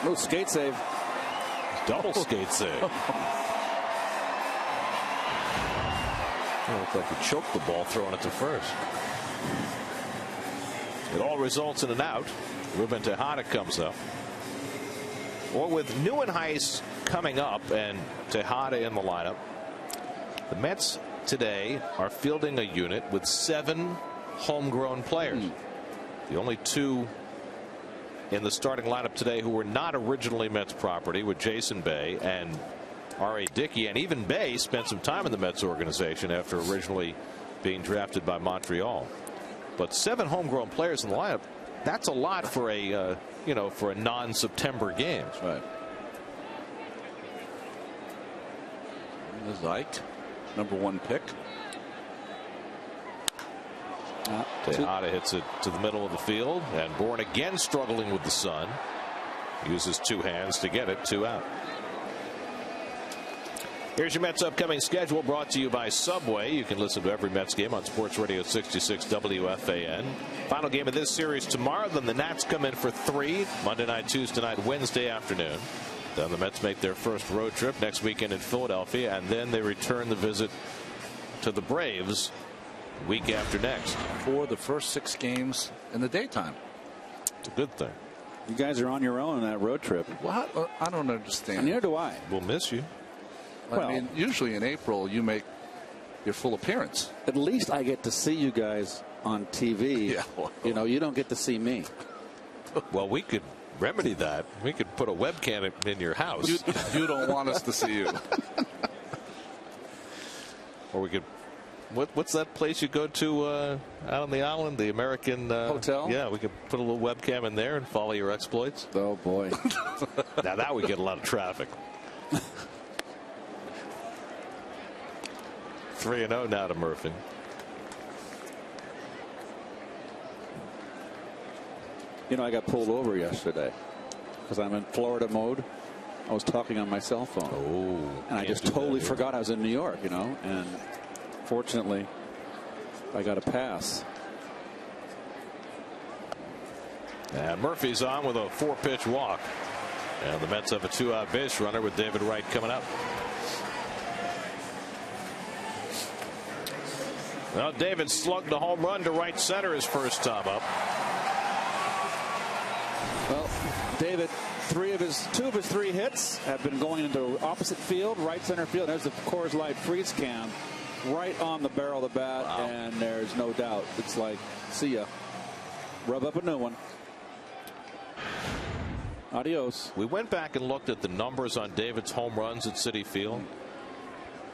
D: No skate save.
A: Double skate save. It looked like he choked the ball throwing it to first. It all results in an out. Ruben Tejada comes up. Well, with Neuenhuis coming up and Tejada in the lineup, the Mets today are fielding a unit with 7 homegrown players. The only 2 in the starting lineup today who were not originally Mets property were Jason Bay and R.A. Dickey. And even Bay spent some time in the Mets organization after originally being drafted by Montreal. But 7 homegrown players in the lineup, that's a lot for a for a non-September game.
C: That's right. There's Ike. #1 pick.
A: Tejada hits it to the middle of the field, and Bourne again struggling with the sun. Uses two hands to get it, 2 out. Here's your Mets upcoming schedule, brought to you by Subway. You can listen to every Mets game on Sports Radio 66 WFAN. Final game of this series tomorrow. Then the Nats come in for 3 Monday night, Tuesday night, Wednesday afternoon. Then the Mets make their first road trip next weekend in Philadelphia, and then they return the visit to the Braves week after next.
C: For the first 6 games in the daytime.
A: It's a good thing.
D: You guys are on your own on that road trip.
C: What? I don't understand.
D: Neither do I.
A: We'll miss you.
C: I mean, usually in April you make your full appearance.
D: At least I get to see you guys on TV.
C: Yeah, well.
D: You know, you don't get to see me.
A: Well, we could remedy that. We could put a webcam in your house.
C: You don't want us to see you.
A: Or we could. What's that place you go to out on the island? The American
D: Hotel?
A: Yeah, we could put a little webcam in there and follow your exploits.
D: Oh, boy.
A: Now that would get a lot of traffic. 3-0 now to Murphy.
D: You know, I got pulled over yesterday because I'm in Florida mode. I was talking on my cell phone.
A: Oh,
D: and I just totally forgot I was in New York, you know, and fortunately I got a pass.
A: And Murphy's on with a 4-pitch walk. And the Mets have a 2-out base runner with David Wright coming up. Well, David slugged a home run to right center his first time up.
D: Well, David, 2 of his 3 hits have been going into opposite field, right center field. There's the Coors Light freeze cam right on the barrel of the bat, wow. And there's no doubt. It's like, see ya. Rub up a new one. Adios.
A: We went back and looked at the numbers on David's home runs at Citi Field.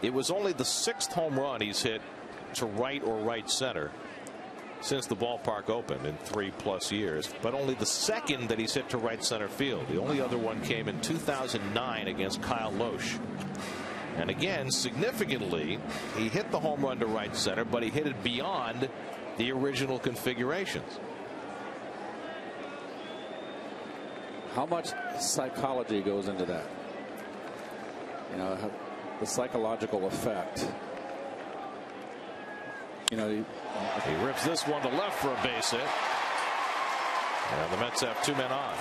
A: It was only the 6th home run he's hit to right or right center since the ballpark opened in 3+ years, but only the 2nd that he's hit to right center field. The only other one came in 2009 against Kyle Loesch. And again, significantly, he hit the home run to right center, but he hit it beyond the original configurations.
D: How much psychology goes into that? You know, the psychological effect. You know,
A: he rips this one to left for a base hit. And the Mets have 2 men on.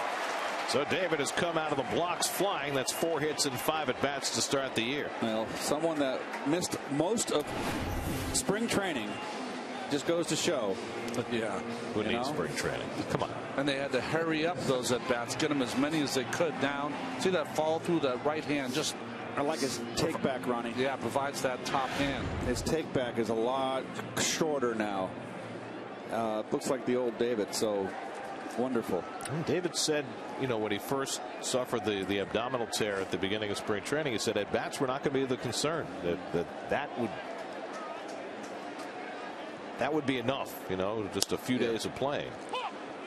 A: So David has come out of the blocks flying. That's 4 hits and 5 at-bats to start the year.
D: Well, someone that missed most of spring training just goes to show.
C: Yeah.
A: Who needs spring training? Come on.
C: And they had to hurry up those at-bats, get them as many as they could down. See that fall through that right hand, just
D: I like his take back, Ronnie.
C: Yeah, provides that top hand.
D: His take back is a lot shorter now. Looks like the old David, so wonderful.
A: David said, you know, when he first suffered the abdominal tear at the beginning of spring training, he said at bats were not going to be the concern. That would be enough, you know, just a few days of playing.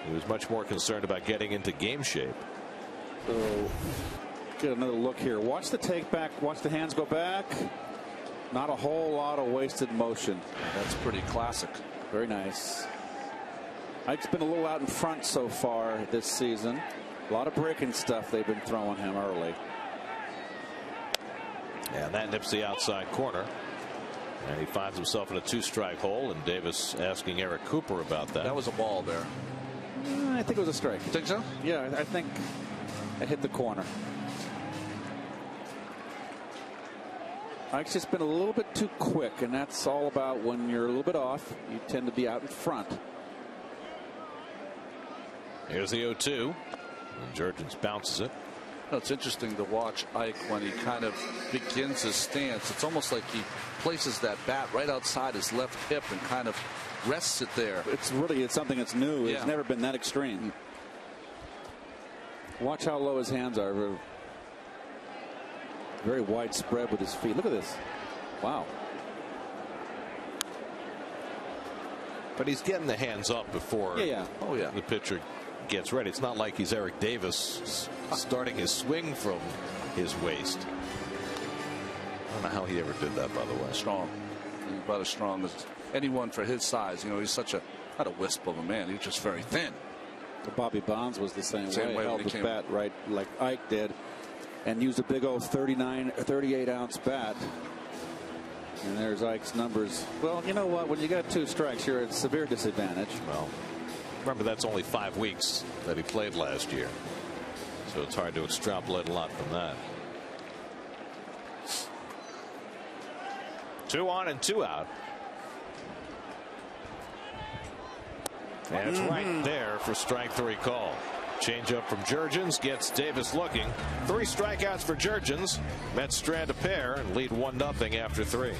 A: He was much more concerned about getting into game shape.
D: So get another look here. Watch the take back. Watch the hands go back. Not a whole lot of wasted motion.
C: That's pretty classic.
D: Very nice. Ike's been a little out in front so far this season. A lot of breaking stuff they've been throwing him early.
A: And that nips the outside corner. And he finds himself in a 2-strike hole, and Davis asking Eric Cooper about that.
C: That was a ball there.
D: I think it was a strike.
C: You think so?
D: Yeah, I think it hit the corner. Ike's just been a little bit too quick, and that's all about when you're a little bit off. You tend to be out in front.
A: Here's the 0-2. And Jurgens bounces it.
C: No, it's interesting to watch Ike when he kind of begins his stance. It's almost like he places that bat right outside his left hip and kind of rests it there.
D: It's something that's new.
C: Yeah.
D: It's never been that extreme. Watch how low his hands are. Very widespread with his feet. Look at this. Wow.
A: But he's getting the hands up before
C: the
A: pitcher gets ready. It's not like he's Eric Davis starting his swing from his waist.
F: don't know how he ever did that, by the way.
C: Strong. He's about as strong as anyone for his size. You know, he's such a, not a wisp of a man. He's just very thin.
D: Bobby Bonds was the same way. Held his
C: came.
D: bat right like Ike did, and used a big old 38-ounce bat. And there's Ike's numbers. Well, you know what? When you got 2 strikes, you're at a severe disadvantage.
F: Well, remember, that's only 5 weeks that he played last year, so it's hard to extrapolate a lot from that.
A: 2 on and 2 out. And it's right there for strike 3 call. Change up from Jurgens gets Davis looking. 3 strikeouts for Jurgens. Mets strand a pair and lead 1-0 after 3.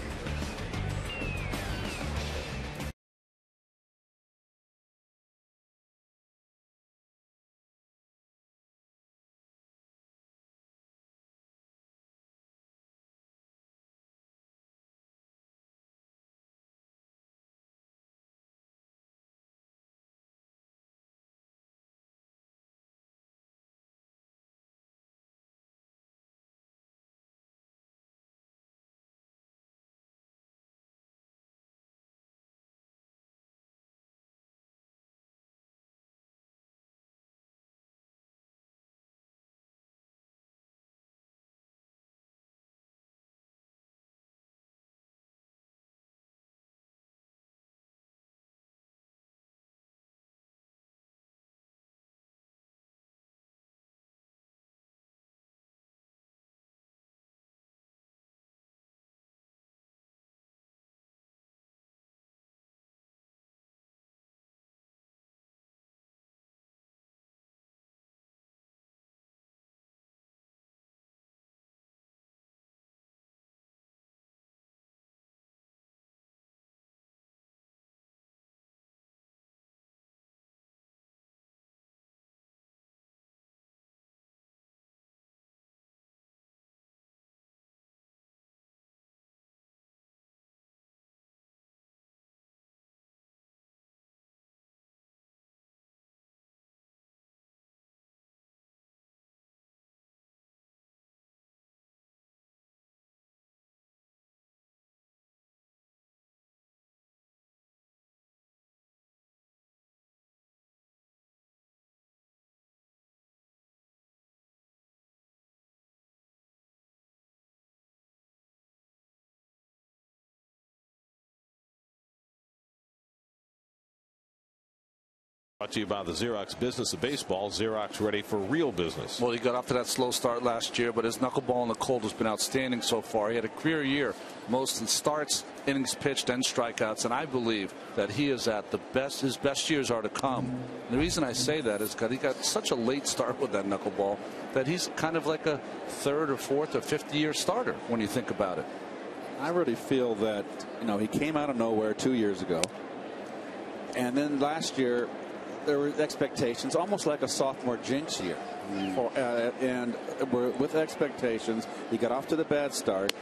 A: Brought to you by the Xerox Business of Baseball. Xerox, ready for real business.
C: Well, he got off to that slow start last year, but his knuckleball in the cold has been outstanding so far. He had a career year, most in starts, innings pitched, and strikeouts, and I believe that he is at the best. His best years are to come. And the reason I say that is because he got such a late start with that knuckleball that he's kind of like a 3rd or 4th or 5th year starter when you think about it.
D: I really feel that, you know, he came out of nowhere 2 years ago, and then last year there were expectations, almost like a sophomore jinx year. And with expectations, he got off to the bad start.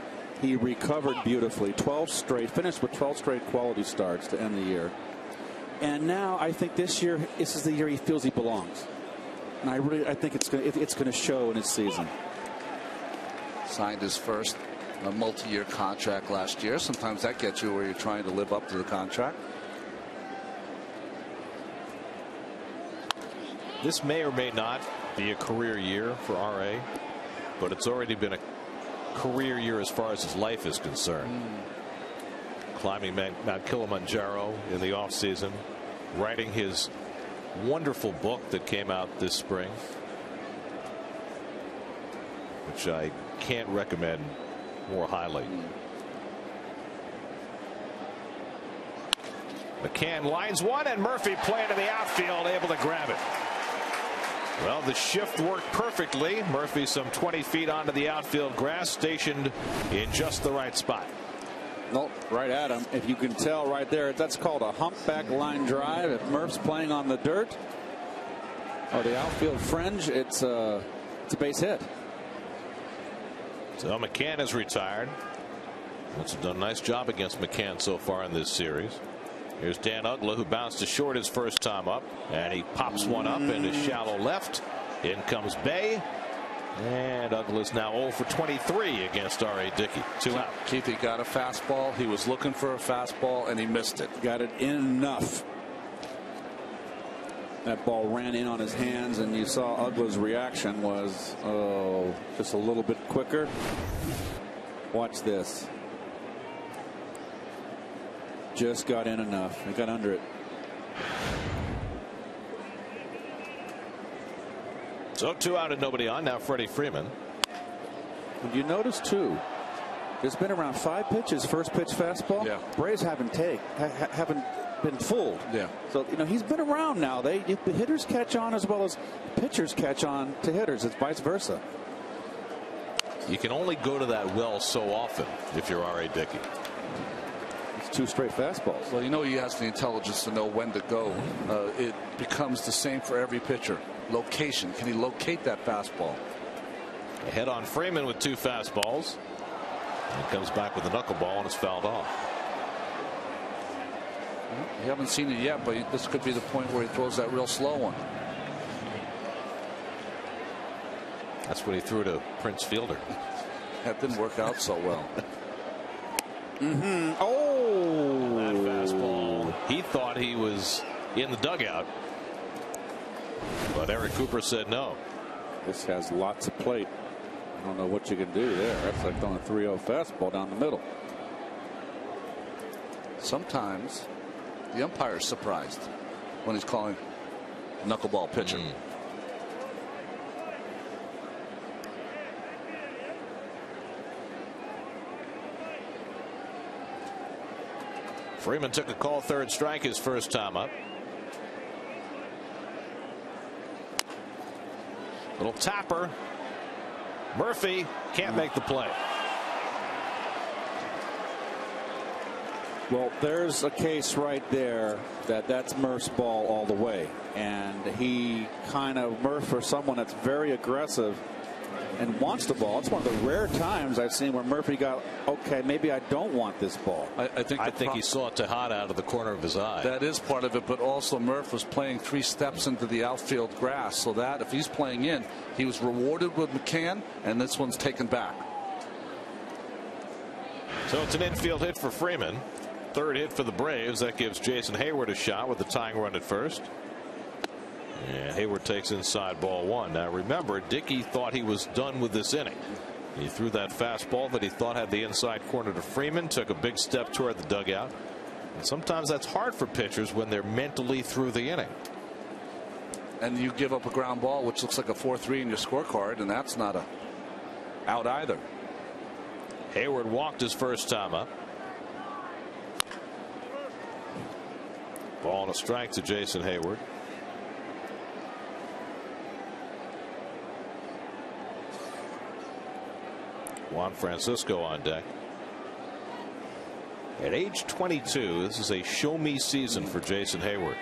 D: He recovered beautifully, 12 straight, finished with 12 straight quality starts to end the year. And now I think this year, this is the year he feels he belongs. And I think it's going to show in his season.
C: Signed his first multi-year contract last year. Sometimes that gets you where you're trying to live up to the contract.
A: This may or may not be a career year for R.A., but it's already been a career year as far as his life is concerned. Climbing Mount Kilimanjaro in the offseason, writing his wonderful book that came out this spring, which I can't recommend more highly. McCann lines one, and Murphy playing to the outfield, able to grab it. Well, the shift worked perfectly. Murphy some 20 feet onto the outfield grass, stationed in just the right spot.
D: Nope, right at him. If you can tell right there, that's called a humpback line drive. If Murph's playing on the dirt or the outfield fringe, it's a base hit.
A: So McCann is retired. That's done a nice job against McCann so far in this series. Here's Dan Uggla, who bounced to short his first time up, and he pops one up into shallow left. In comes Bay,
F: And Douglas now 0 for 23 against R.A. Dickey. 2 out.
C: Keith, he got a fastball. He was looking for a fastball, and he missed it.
D: Got it in enough. That ball ran in on his hands, and you saw Uggla's reaction was just a little bit quicker. Watch this. Just got in enough. He got under it.
F: So 2 out and nobody on. Now Freddie Freeman.
D: Did you notice too? There's been around 5 pitches. First pitch fastball.
C: Yeah.
D: Braves haven't been fooled.
C: Yeah.
D: So he's been around now. The hitters catch on as well as pitchers catch on to hitters. It's vice versa.
F: You can only go to that well so often if you're R.A. Dickey.
D: It's 2 straight fastballs.
C: Well, he has the intelligence to know when to go. It becomes the same for every pitcher. Location. Can he locate that fastball?
F: Ahead on Freeman with 2 fastballs. And he comes back with a knuckleball and it's fouled off.
C: You haven't seen it yet, but this could be the point where he throws that real slow one.
F: That's what he threw to Prince Fielder.
C: That didn't work out so well.
D: Oh,
F: that fastball. He thought he was in the dugout, but Eric Cooper said no.
D: This has lots of plate. I don't know what you can do there. That's like throwing a 3-0 fastball down the middle.
C: Sometimes the umpire's surprised when he's calling knuckleball pitcher.
F: Freeman took a call, 3rd strike, his first time up. Little tapper. Murphy can't make the play.
D: Well, there's a case right there that's Murph's ball all the way. And he Murph, for someone that's very aggressive and wants the ball. It's one of the rare times I've seen where Murphy got, okay, maybe I don't want this ball.
C: I think
F: he saw Tejada out of the corner of his eye.
C: That is part of it, but also Murph was playing 3 steps into the outfield grass, so that if he's playing in, he was rewarded with McCann, and this one's taken back.
F: So it's an infield hit for Freeman. 3rd hit for the Braves. That gives Jason Hayward a shot with the tying run at first. And Hayward takes inside ball 1. Now remember, Dickey thought he was done with this inning. He threw that fastball that he thought had the inside corner to Freeman, took a big step toward the dugout. And sometimes that's hard for pitchers when they're mentally through the inning.
C: And you give up a ground ball, which looks like a 4-3 in your scorecard, and that's not out either.
F: Hayward walked his first time up. Ball and a strike to Jason Hayward. Juan Francisco on deck. At age 22, this is a show-me season for Jason Hayward.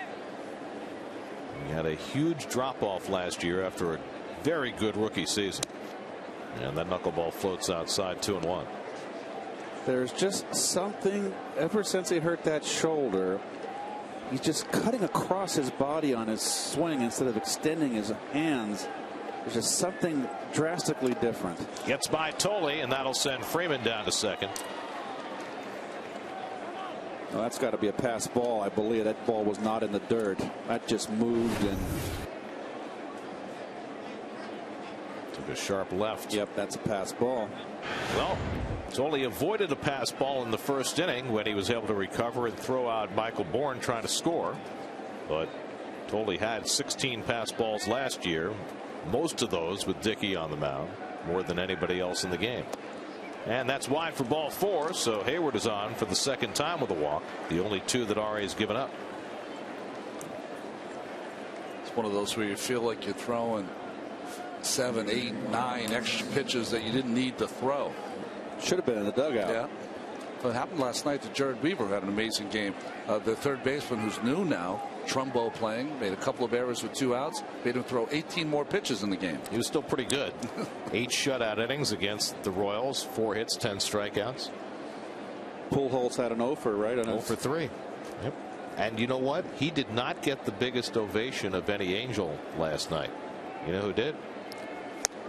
F: He had a huge drop-off last year after a very good rookie season. And that knuckleball floats outside 2-1.
D: There's just something, ever since he hurt that shoulder, he's just cutting across his body on his swing instead of extending his hands. There's just something drastically different.
F: Gets by Tolle, and that'll send Freeman down to second.
D: Well, that's got to be a pass ball. I believe that ball was not in the dirt. That just moved and
F: took a sharp left.
D: Yep, that's a pass ball.
F: Well, Tolle avoided a pass ball in the first inning when he was able to recover and throw out Michael Bourne trying to score. But Tolle had 16 pass balls last year. Most of those with Dickey on the mound, more than anybody else in the game. And that's wide for ball 4, so Hayward is on for the 2nd time with a walk, the only 2 that RA's given up.
C: It's one of those where you feel like you're throwing 7, 8, 9 extra pitches that you didn't need to throw.
D: Should have been in the dugout.
C: Yeah. Well, it happened last night to Jared Weaver, had an amazing game. The 3rd baseman, who's new now, Trumbo playing, made a couple of errors with 2 outs, made him throw 18 more pitches in the game.
F: He was still pretty good. 8 shutout innings against the Royals, 4 hits, 10 strikeouts.
D: Pujols had an 0 for, right?
F: 0 for 3. Yep. And you know what? He did not get the biggest ovation of any Angel last night. You know who did?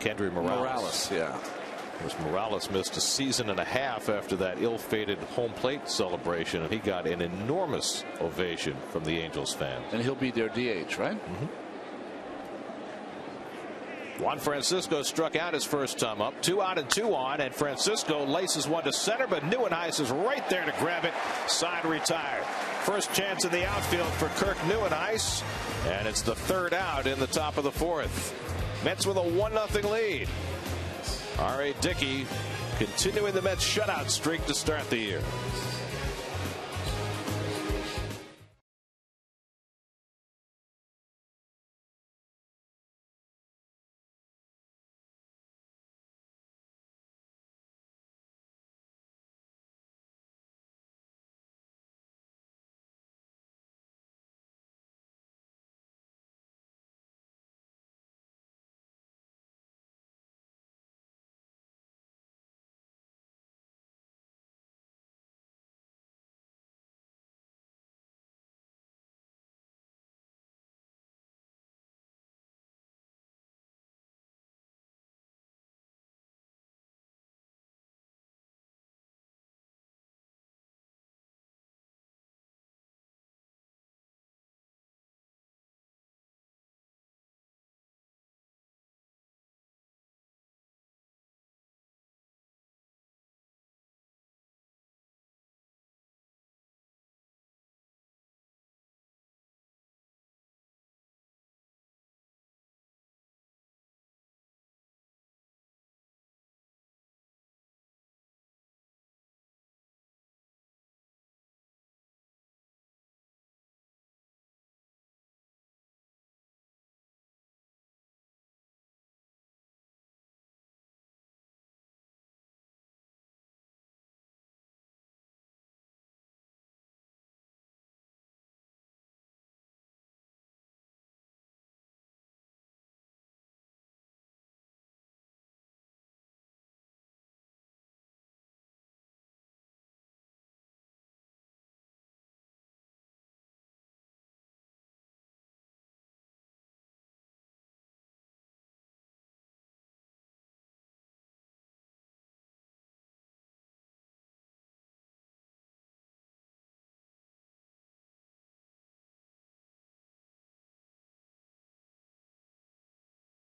F: Kendry Morales.
C: Yeah.
F: Of course, Morales missed a season and a half after that ill-fated home plate celebration, and he got an enormous ovation from the Angels fans.
C: And he'll be their DH, right?
F: Juan Francisco struck out his first time up. 2 out and 2 on, and Francisco laces one to center, but Nieuwenhuis is right there to grab it. Side retired. First chance in the outfield for Kirk Nieuwenhuis, and it's the 3rd out in the top of the 4th. Mets with a 1-0 lead. R.A. Dickey continuing the Mets shutout streak to start the year.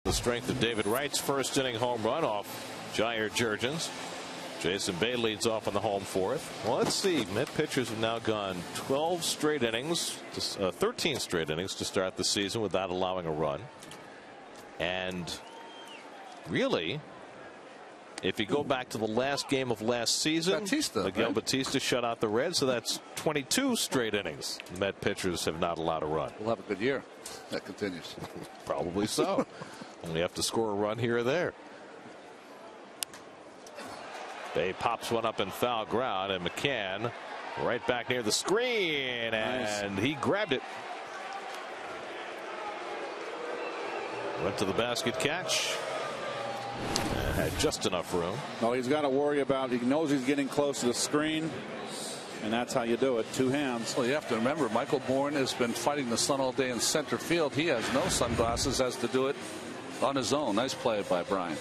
F: The strength of David Wright's first inning home run off Jair Jurgens. Jason Bay leads off on the home 4th. Well, let's see. Met pitchers have now gone 12 straight innings, 13 straight innings to start the season without allowing a run. And really, if you go back to the last game of last season, Miguel Batista shut out the Reds, so that's 22 straight innings. Met pitchers have not allowed a run.
C: We'll have a good year. That continues.
F: Probably so. Only have to score a run here or there. Bay pops one up in foul ground, and McCann right back near the screen, and he grabbed it. Went to the basket catch. And had just enough room.
D: Well, he's got to worry about, he knows he's getting close to the screen, and that's how you do it. 2 hands.
C: Well, you have to remember, Michael Bourne has been fighting the sun all day in center field. He has no sunglasses, has to do it on his own. Nice play by Brian.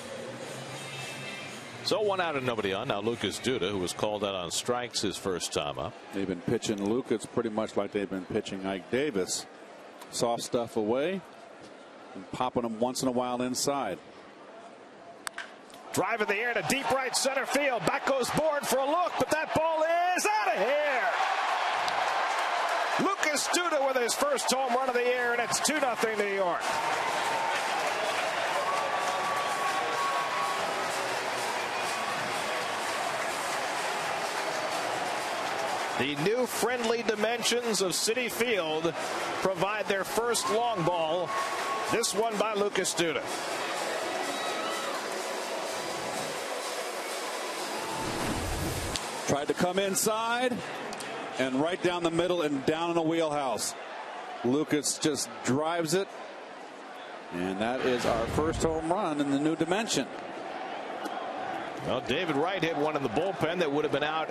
F: So 1 out and nobody on. Now Lucas Duda, who was called out on strikes his first time up.
D: They've been pitching Lucas pretty much like they've been pitching Ike Davis. Soft stuff away and popping them once in a while inside.
A: Drive in the air to deep right center field. Back goes Bourne for a look, but that ball is out of here. Lucas Duda with his first home run of the year, and it's 2-0 New York. The new friendly dimensions of Citi Field provide their first long ball. This one by Lucas Duda.
D: Tried to come inside and right down the middle and down in the wheelhouse. Lucas just drives it, and that is our first home run in the new dimension.
F: Well, David Wright hit one in the bullpen that would have been out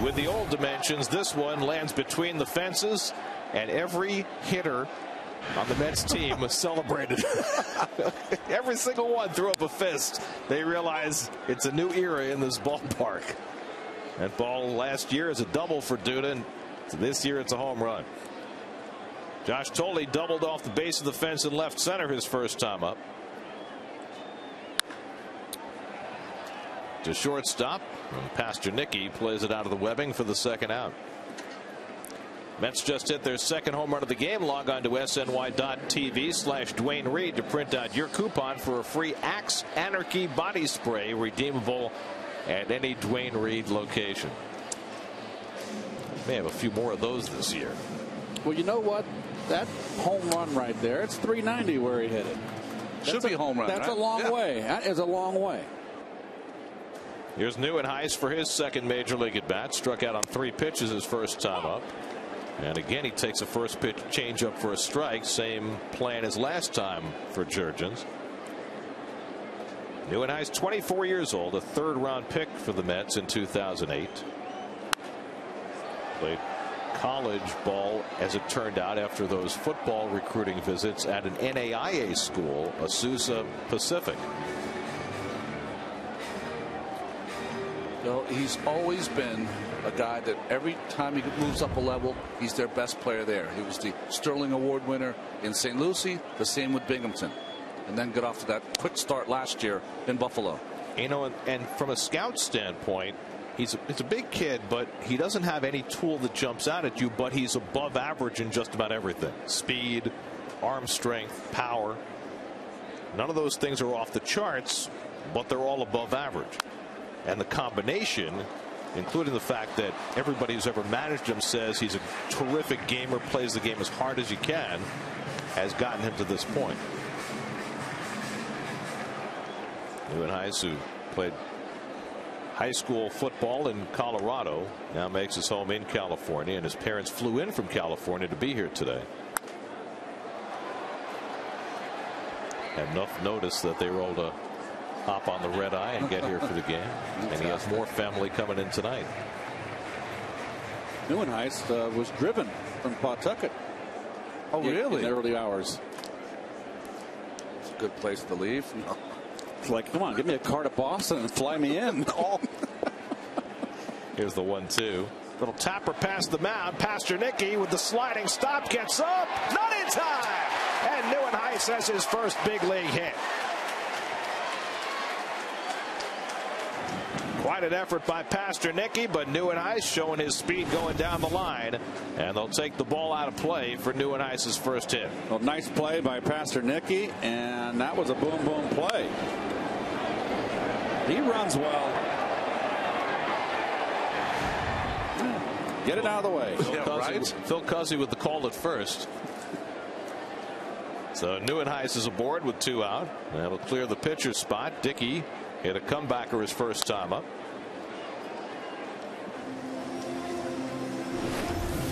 F: with the old dimensions. This one lands between the fences, and every hitter on the Mets team was celebrated. Every single one threw up a fist. They realize it's a new era in this ballpark. That ball last year is a double for Duda, and this year it's a home run. Josh Thole doubled off the base of the fence in left center his first time up. To shortstop, and Pasternicki plays it out of the webbing for the second out. Mets just hit their second home run of the game. Log on to sny.tv/Dwayne Reed to print out your coupon for a free Axe Anarchy body spray, redeemable at any Dwayne Reed location. May have a few more of those this year.
D: Well, you know what? That home run right there, it's 390 where he hit it.
C: Should be a home run.
D: That's
C: right?
D: a long way. That is a long way.
F: Here's Neuenhuis for his second major league at bat. Struck out on 3 pitches his first time up. And again, he takes a first pitch changeup for a strike. Same plan as last time for Jurgens. Neuenhuis, 24 years old, a third-round pick for the Mets in 2008. Played college ball, as it turned out, after those football recruiting visits at an NAIA school, Azusa Pacific.
C: No, he's always been a guy that every time he moves up a level, he's their best player there. He was the Sterling Award winner in St. Lucie, the same with Binghamton, and then got off to that quick start last year in Buffalo.
F: You know, and from a scout standpoint, he's a big kid, but he doesn't have any tool that jumps out at you, but he's above average in just about everything. Speed, arm strength, power. None of those things are off the charts, but they're all above average. And the combination, including the fact that everybody who's ever managed him says he's a terrific gamer, plays the game as hard as he can, has gotten him to this point. Neuenhuis, who played high school football in Colorado, now makes his home in California, and his parents flew in from California to be here today. Had enough notice that they rolled a hop on the red eye and get here for the game. And he has more family coming in tonight.
D: Neuenhuis was driven from Pawtucket.
C: Oh, really?
D: In the early hours.
C: It's a good place to leave. No.
D: It's like, come on, give me a car to Boston and fly me in.
F: Here's the 1-2. Little tapper past the mound. Pasternicki with the sliding stop gets up. Not in time. And Neuenhuis has his first big league hit. Quite an effort by Pasternicki, but Neuenhuis showing his speed going down the line, and they'll take the ball out of play for Neuenhuis' first hit.
D: Well, nice play by Pasternicki, and that was a boom boom play. He runs well. Get it out of the way.
F: Phil Cuzzi with the call at first. So Neuenhuis is aboard with 2 out. That'll clear the pitcher's spot. Dickey hit a comebacker his first time up.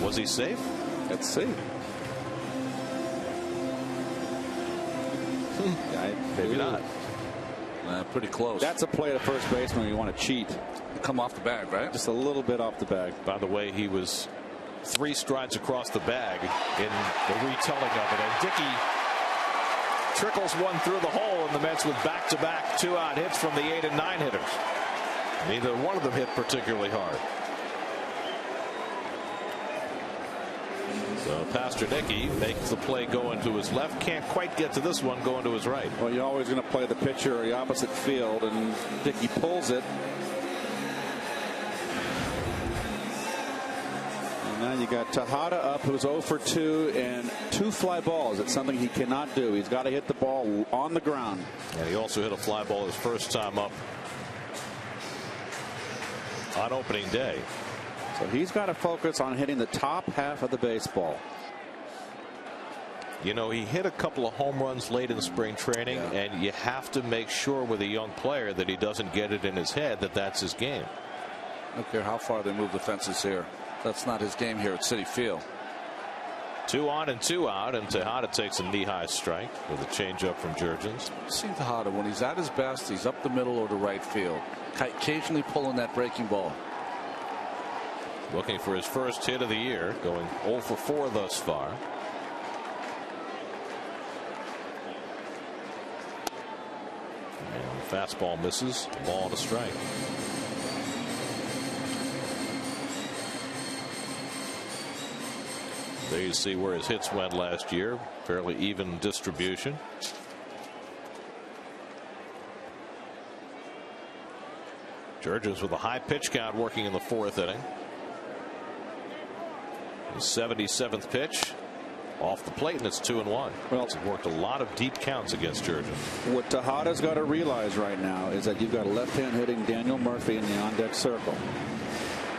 F: Was he safe?
D: Let's see.
F: Maybe not.
C: Pretty close.
D: That's a play to first baseman when you want to cheat.
C: Come off the bag, right?
D: Just a little bit off the bag.
F: By the way, he was 3 strides across the bag in the retelling of it. And Dickey trickles one through the hole, and the Mets with back-to-back 2-out hits from the 8 and 9 hitters. Neither one of them hit particularly hard. So Pasternicki makes the play going to his left. Can't quite get to this one going to his right.
D: Well, you're always going to play the pitcher or the opposite field, and Dickey pulls it. And now you got Tejada up, who's 0 for 2, and 2 fly balls. It's something he cannot do. He's got to hit the ball on the ground.
F: And he also hit a fly ball his first time up on opening day.
D: So he's got to focus on hitting the top half of the baseball.
F: You know, he hit a couple of home runs late in spring training, and you have to make sure with a young player that he doesn't get it in his head that that's his game.
C: I don't care how far they move the fences here. That's not his game here at Citi Field.
F: 2 on and 2 out, and Tejada takes a knee-high strike with a changeup from Jurgens.
C: See Tejada, when he's at his best, he's up the middle or the right field, occasionally pulling that breaking ball.
F: Looking for his first hit of the year, going 0 for 4 thus far. Fastball misses. Ball and a strike. There you see where his hits went last year. Fairly even distribution. Jurgens with a high pitch count working in the 4th inning. His 77th pitch off the plate, and it's 2-1. Well, it's worked a lot of deep counts against Jurgens.
D: What Tejada's got to realize right now is that you've got a left-hand hitting Daniel Murphy in the on-deck circle.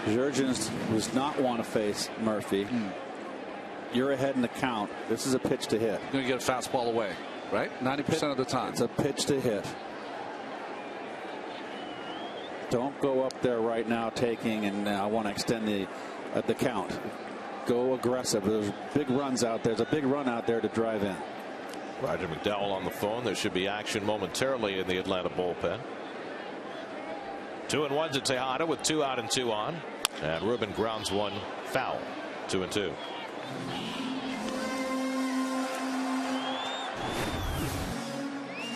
D: Jurgens does not want to face Murphy. You're ahead in the count. This is a pitch to hit.
C: You're going to get a fastball away, right? 90% of the time.
D: It's a pitch to hit. Don't go up there right now taking, and I want to extend the count. Go aggressive. There's big runs out there. There's a big run out there to drive in.
F: Roger McDowell on the phone. There should be action momentarily in the Atlanta bullpen. 2-1 to Tejada with 2 out and 2 on. And Ruben grounds one foul. 2-2.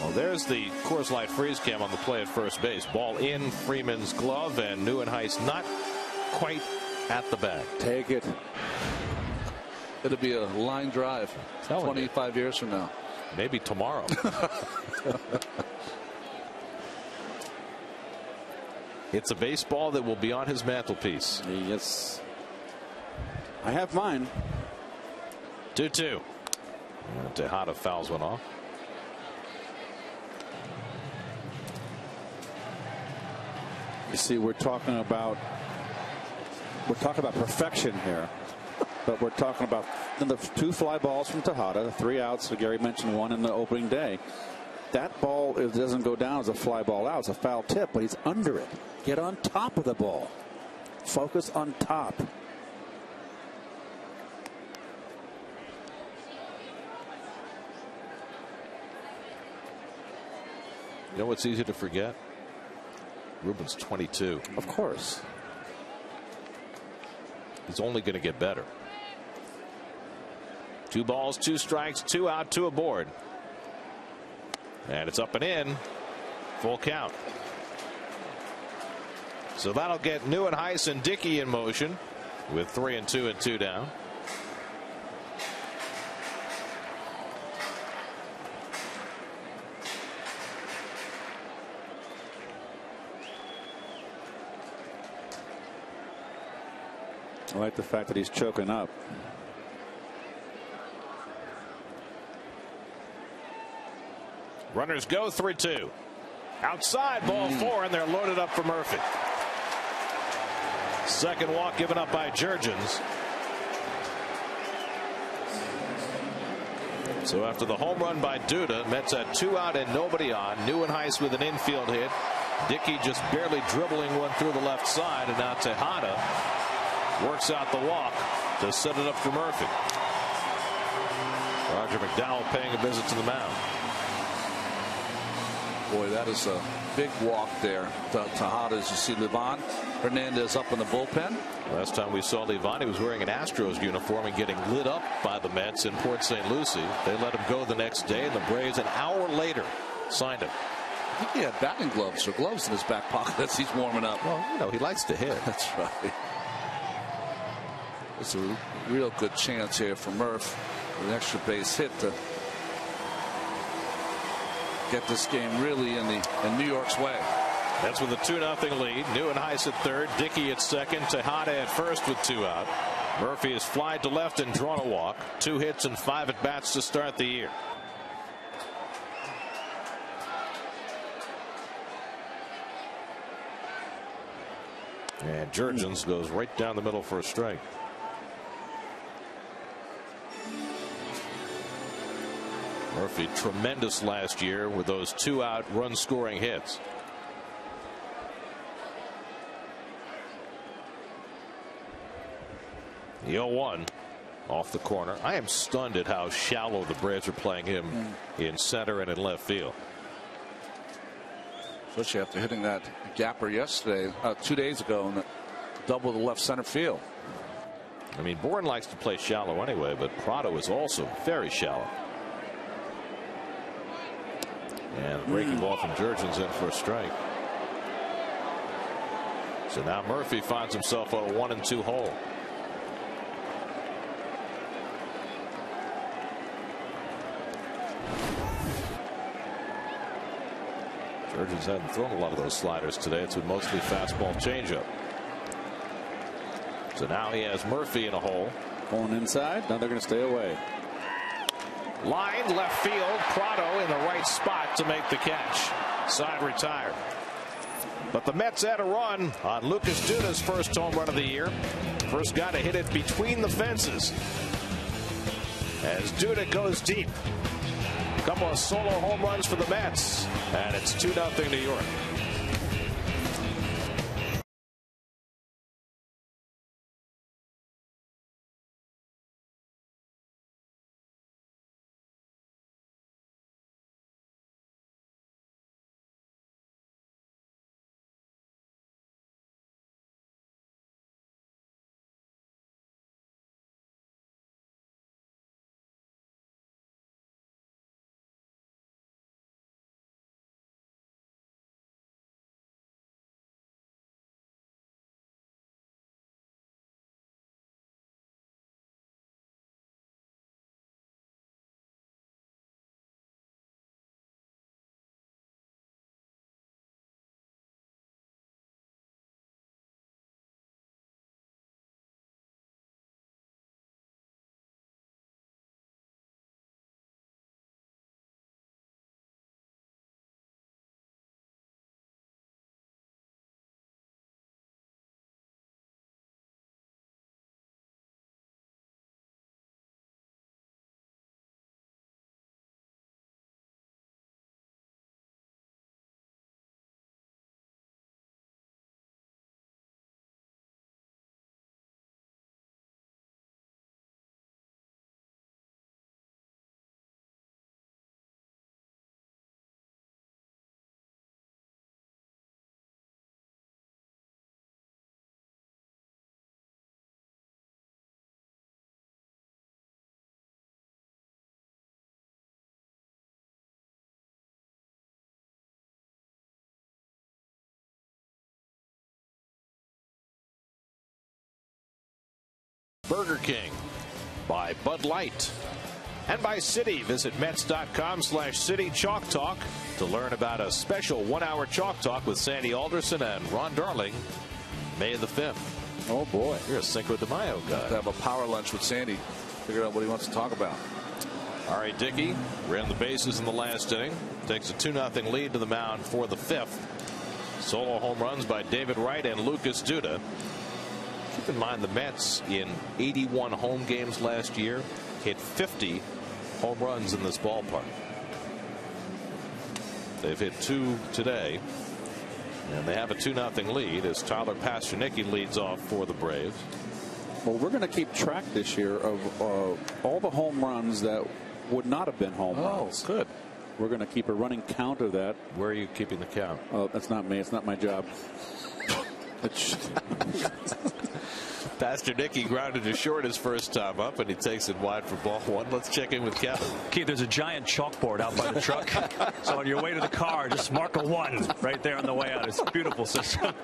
F: Well, there's the Coors Light freeze cam on the play at first base. Ball in Freeman's glove, and Neuenhuis not quite at the bag.
D: Take it.
C: It'll be a line drive 25 years from now.
F: Maybe tomorrow. It's a baseball that will be on his mantelpiece.
D: Yes. I have mine.
F: 2-2. Tejada fouls one off.
D: You see, we're talking about perfection here, but we're talking about the 2 fly balls from Tejada, 3 outs. So Gary mentioned 1 in the opening day. That ball doesn't go down as a fly ball out. It's a foul tip, but he's under it. Get on top of the ball. Focus on top.
F: You know what's easy to forget? Ruben's 22.
D: Of course.
F: He's only going to get better. 2 balls, 2 strikes, 2 out, 2 aboard. And it's up and in. Full count. So that'll get Neuenhuis and Dickey in motion with 3-2 and 2 down.
D: I like the fact that he's choking up.
F: Runners go. 3-2. Outside, ball 4, and they're loaded up for Murphy. Second walk given up by Jurgens. So after the home run by Duda, Mets had 2 out and nobody on. Neuenhuis with an infield hit. Dickey just barely dribbling one through the left side, and now Tejada works out the walk to set it up for Murphy. Roger McDowell paying a visit to the mound.
C: Boy, that is a big walk there. Tejada, as you see Livan Hernandez up in the bullpen.
F: Last time we saw Livan, he was wearing an Astros uniform and getting lit up by the Mets in Port St. Lucie. They let him go the next day, and the Braves an hour later signed him.
C: I think he had batting gloves or gloves in his back pocket as he's warming up.
F: Well, you know, he likes to hit.
C: That's right. It's a real good chance here for Murph. An extra base hit to get this game really in New York's way.
F: That's with a 2-0 lead. Neuenhuis at third, Dickey at second, Tejada at first with 2 out. Murphy has flied to left and drawn a walk. 2 hits and 5 at bats to start the year. And Jurgens goes right down the middle for a strike. Murphy tremendous last year with those 2 out run scoring hits. The 0-1 off the corner. I am stunned at how shallow the Braves are playing him in center and in left field.
C: Especially after hitting that gapper yesterday, 2 days ago, and double the left center field.
F: I mean, Bourne likes to play shallow anyway, but Prado is also very shallow. And breaking ball from Jurgens in for a strike. So now Murphy finds himself on a 1-2 hole. Jurgens hadn't thrown a lot of those sliders today. It's been mostly fastball changeup. So now he has Murphy in a hole.
D: Going inside. Now they're going to stay away.
F: Line left field. Prado in the right spot to make the catch. Side retired. But the Mets had a run on Lucas Duda's first home run of the year. First guy to hit it between the fences. As Duda goes deep. A couple of solo home runs for the Mets. And it's 2-0 New York. Burger King, by Bud Light, and by Citi. Visit Mets.com/Citi Chalk Talk to learn about a special 1-hour Chalk Talk with Sandy Alderson and Ron Darling, May the 5th.
D: Oh boy,
F: you're a Cinco de Mayo guy.
C: Have to have a power lunch with Sandy. Figure out what he wants to talk about.
F: All right, Dickey ran the bases in the last inning. Takes a 2-0 lead to the mound for the 5th. Solo home runs by David Wright and Lucas Duda. Keep in mind the Mets in 81 home games last year hit 50 home runs in this ballpark. They've hit 2 today, and they have a 2-0 lead as Tyler Pastornicky leads off for the Braves.
D: Well, we're going to keep track this year of all the home runs that would not have been home runs.
F: Oh, good.
D: We're going to keep a running count of that.
F: Where are you keeping the count?
D: Oh, that's not me. It's not my job.
F: Pastornicky grounded to short his first time up, and he takes it wide for ball 1. Let's check in with Cal.
E: Keith, there's a giant chalkboard out by the truck. So on your way to the car, just mark a 1 right there on the way out. It's a beautiful system.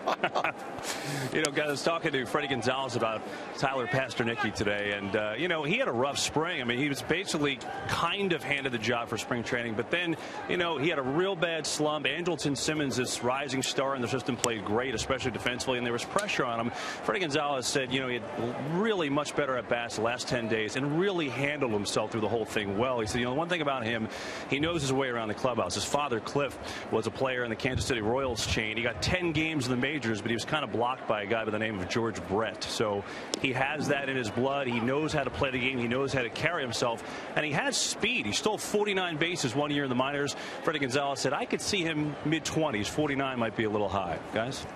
E: You know, guys, I was talking to Freddie Gonzalez about Tyler Pastornicky today, and, you know, he had a rough spring. I mean, he was basically kind of handed the job for spring training, but then, you know, he had a real bad slump. Andrelton Simmons, this rising star in the system, played great, especially defensively, and there was pressure on him. Freddie Gonzalez said, you know, he had really much better at bats the last 10 days and really handled himself through the whole thing well. He said, you know, one thing about him, he knows his way around the clubhouse. His father, Cliff, was a player in the Kansas City Royals chain. He got 10 games in the majors, but he was kind of blocked by a guy by the name of George Brett. So he has that in his blood. He knows how to play the game. He knows how to carry himself. And he has speed. He stole 49 bases one year in the minors. Freddie Gonzalez said, I could see him mid-20s. 49 might be a little high. Guys?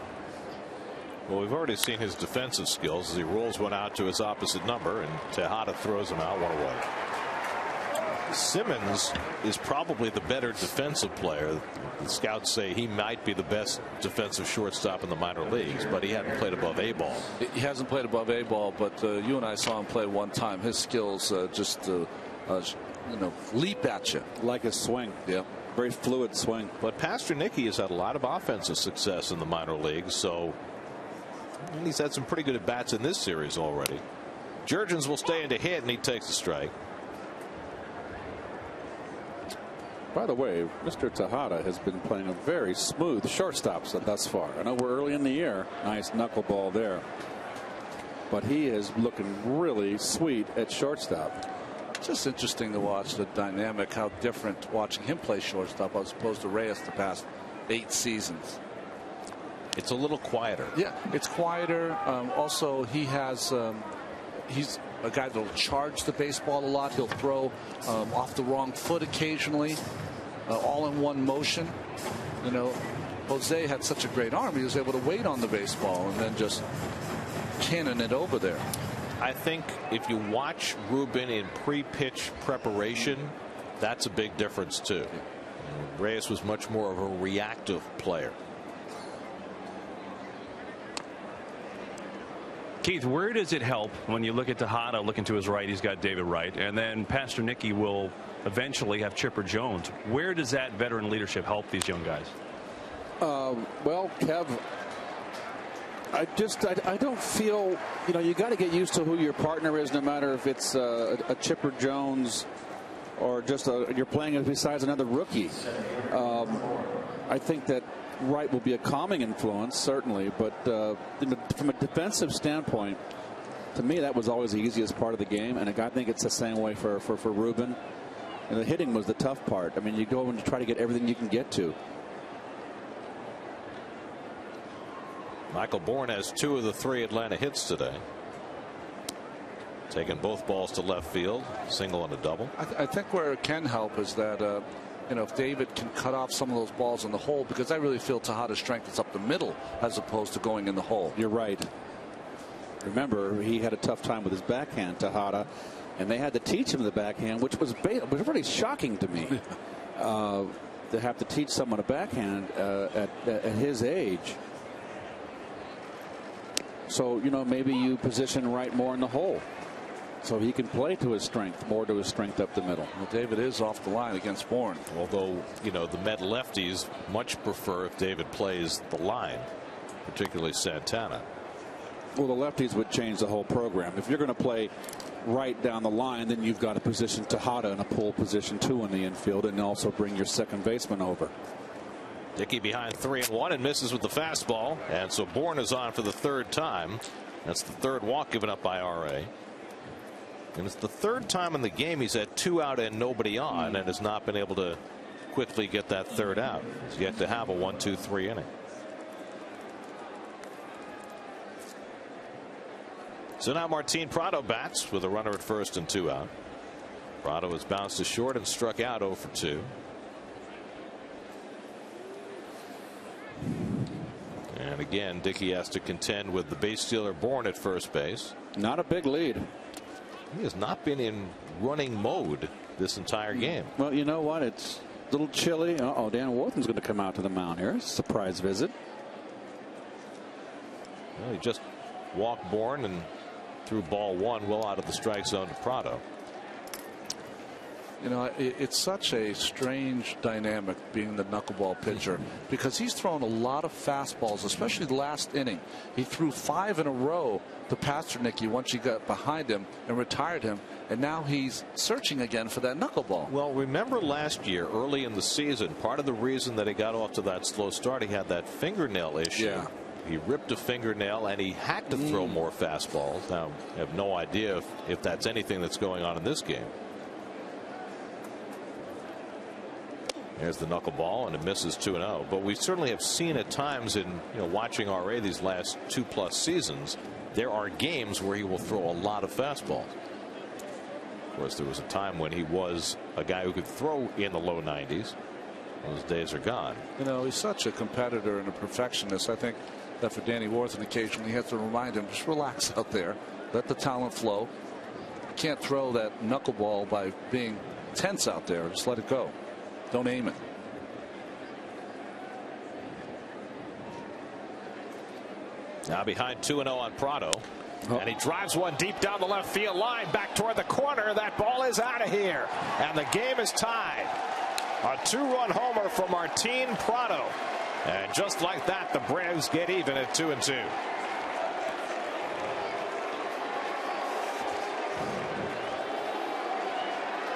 F: Well, we've already seen his defensive skills as he rolls one out to his opposite number, and Tejada throws him out 1 away. Simmons is probably the better defensive player. The scouts say he might be the best defensive shortstop in the minor leagues, but he hadn't played above A ball.
C: He hasn't played above A ball, but you and I saw him play one time. His skills just you know, leap at you
D: like his swing.
C: Yeah.
D: Very fluid swing.
F: But Pasternicki has had a lot of offensive success in the minor leagues, so and he's had some pretty good at-bats in this series already. Jurgens will stay into hit, and he takes a strike.
D: By the way, Mr. Tejada has been playing a very smooth shortstop thus far. I know we're early in the year. Nice knuckleball there. But he is looking really sweet at shortstop.
C: Just interesting to watch the dynamic, how different watching him play shortstop as opposed to Reyes the past 8 seasons.
F: It's a little quieter.
C: Yeah, it's quieter. Also, he has he's a guy that'll charge the baseball a lot. He'll throw off the wrong foot occasionally, all in one motion. You know, Jose had such a great arm. He was able to wait on the baseball and then just cannon it over there.
F: I think if you watch Ruben in pre-pitch preparation, that's a big difference too. Reyes was much more of a reactive player.
E: Keith, where does it help when you look at Tejada looking to his right? He's got David Wright, and then Pasternicki will eventually have Chipper Jones. Where does that veteran leadership help these young guys?
D: Well, Kev, I don't feel, you know, you got to get used to who your partner is, no matter if it's a Chipper Jones or just you're playing besides another rookie. I think that Wright will be a calming influence, certainly, but from a defensive standpoint, to me, that was always the easiest part of the game, and I think it's the same way for Ruben. And the hitting was the tough part. I mean, you go and try to get everything you can get to.
F: Michael Bourne has 2 of the 3 Atlanta hits today. Taking both balls to left field, single and a double.
C: I think where it can help is that you know, if David can cut off some of those balls in the hole, because I really feel Tejada's strength is up the middle as opposed to going in the hole.
D: You're right. Remember, he had a tough time with his backhand, Tejada, and they had to teach him the backhand, which was really shocking to me. To have to teach someone a backhand at his age. So, you know, maybe you position Wright more in the hole so he can play to his strength, more to his strength up the middle.
C: Well, David is off the line against Bourne.
F: Although, you know, the Met lefties much prefer if David plays the line, particularly Santana.
D: Well, the lefties would change the whole program. If you're going to play right down the line, then you've got to position Tejada in a pull position too in the infield, and also bring your second baseman over.
F: Dickey behind 3-1 and misses with the fastball, and so Bourne is on for the 3rd time. That's the 3rd walk given up by RA. And it's the 3rd time in the game he's had 2 out and nobody on, and has not been able to quickly get that 3rd out. He's yet to have a 1-2-3 inning. So now Martin Prado bats with a runner at first and 2 out. Prado has bounced to short and struck out 0 for 2. And again, Dickey has to contend with the base stealer Bourne at first base.
D: Not a big lead.
F: He has not been in running mode this entire game.
D: Well, you know what? It's a little chilly. Uh-oh, Dan Worthen's going to come out to the mound here. Surprise visit.
F: Well, he just walked Bourne and threw ball 1 well out of the strike zone to Prado.
C: You know, it's such a strange dynamic being the knuckleball pitcher, because he's thrown a lot of fastballs, especially the last inning. He threw 5 in a row to Pasternicki once he got behind him and retired him, and now he's searching again for that knuckleball.
F: Well, remember last year, early in the season, part of the reason that he got off to that slow start, he had that fingernail issue.
C: Yeah.
F: He ripped a fingernail, and he had to throw more fastballs. Now, I have no idea if that's anything that's going on in this game. There's the knuckleball, and it misses 2-0. But we certainly have seen at times in watching RA these last 2+ seasons, there are games where he will throw a lot of fastballs. Of course, there was a time when he was a guy who could throw in the low 90s. Those days are gone.
C: You know, he's such a competitor and a perfectionist. I think that for Danny Worthen, occasionally he has to remind him, just relax out there, let the talent flow. You can't throw that knuckleball by being tense out there. Just let it go. Don't aim it.
F: Now behind 2-0 on Prado. And he drives one deep down the left field line, back toward the corner. That ball is out of here, and the game is tied. A 2-run homer from Martin Prado. And just like that, the Braves get even at 2-2.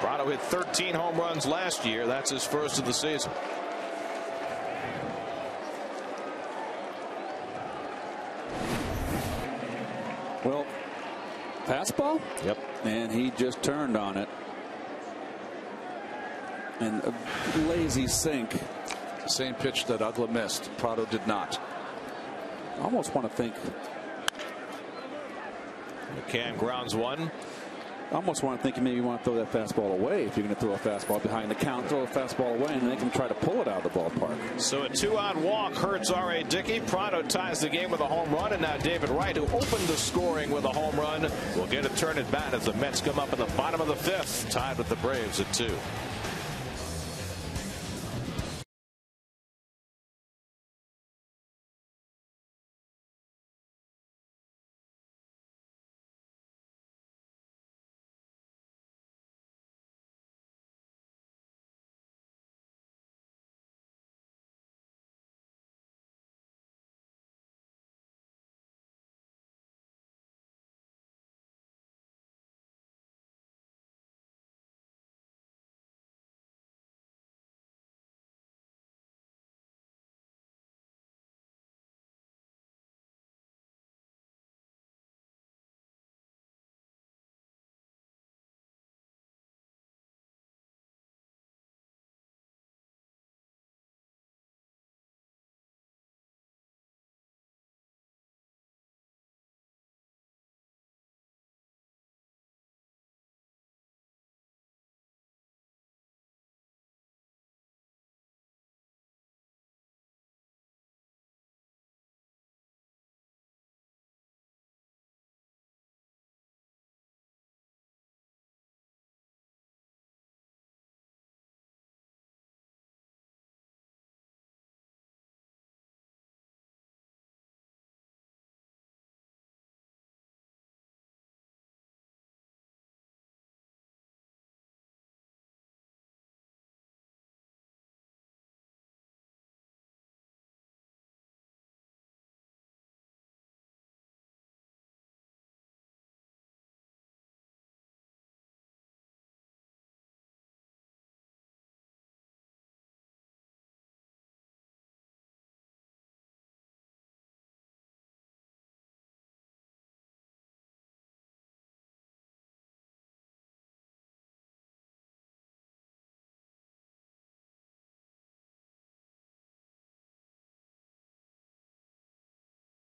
F: Prado hit 13 home runs last year. That's his first of the season.
D: Well, fastball?
F: Yep.
D: And he just turned on it. And a lazy sink.
C: The same pitch that Ugla missed. Prado did not.
D: I almost want to think.
F: McCann grounds one.
D: I almost want to think maybe you want to throw that fastball away. If you're going to throw a fastball behind the count, throw a fastball away, and they can try to pull it out of the ballpark.
F: So a 2-out walk hurts R.A. Dickey. Prado ties the game with a home run, and now David Wright, who opened the scoring with a home run, will get a turn at bat as the Mets come up in the bottom of the 5th, tied with the Braves at 2.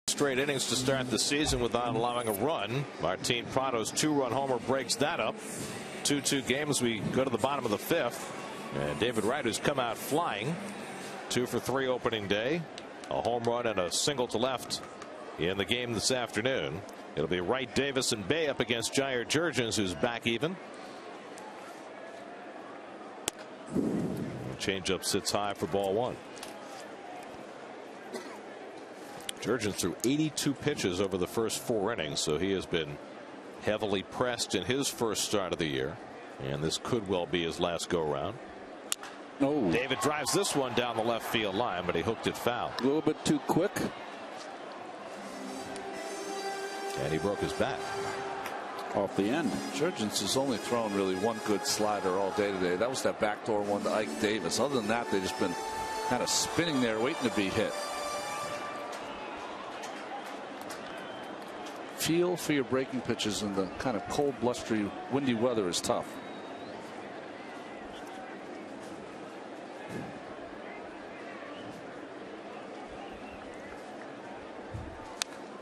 F: Straight innings to start the season without allowing a run. Martin Prado's 2-run homer breaks that up. 2-2 games. We go to the bottom of the 5th. And David Wright, who's come out flying. 2 for 3 opening day. A home run and a single to left in the game this afternoon. It'll be Wright, Davis, and Bay up against Jair Jurgens, who's back even. Changeup sits high for ball 1. Jurgens threw 82 pitches over the first 4 innings, so he has been heavily pressed in his first start of the year, and this could well be his last go around.
D: Oh.
F: David drives this one down the left field line, but he hooked it foul.
D: A little bit too quick.
F: And he broke his bat
D: off the end.
C: Jurgens has only thrown really one good slider all day today. That was that backdoor one to Ike Davis. Other than that, they've just been kind of spinning there waiting to be hit. Feel for your breaking pitches in the kind of cold, blustery, windy weather is tough.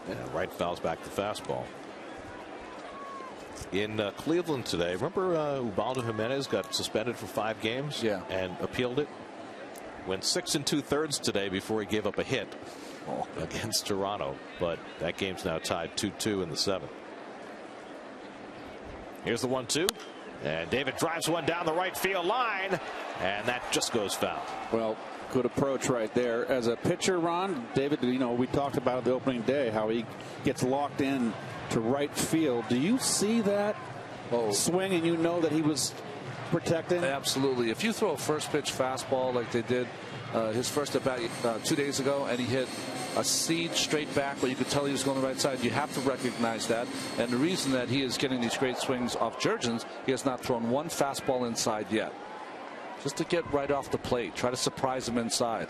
F: Yeah, Wright fouls back the fastball. In Cleveland today, remember Ubaldo Jimenez got suspended for 5 games?
C: Yeah.
F: And appealed it? Went 6 2/3 today before he gave up a hit against Toronto, but that game's now tied 2-2 in the 7th. Here's the 1-2, and David drives one down the right field line, and that just goes foul.
D: Well, good approach right there. As a pitcher, Ron, David, you know, we talked about it the opening day how he gets locked in to right field. Do you see that swing and you know that he was protecting?
C: Absolutely. If you throw a first pitch fastball like they did his first at bat 2 days ago, and he hit a seed straight back, but you could tell he was going the right side, you have to recognize that. And the reason that he is getting these great swings off Jurgens, he has not thrown one fastball inside yet. Just to get right off the plate, try to surprise him inside.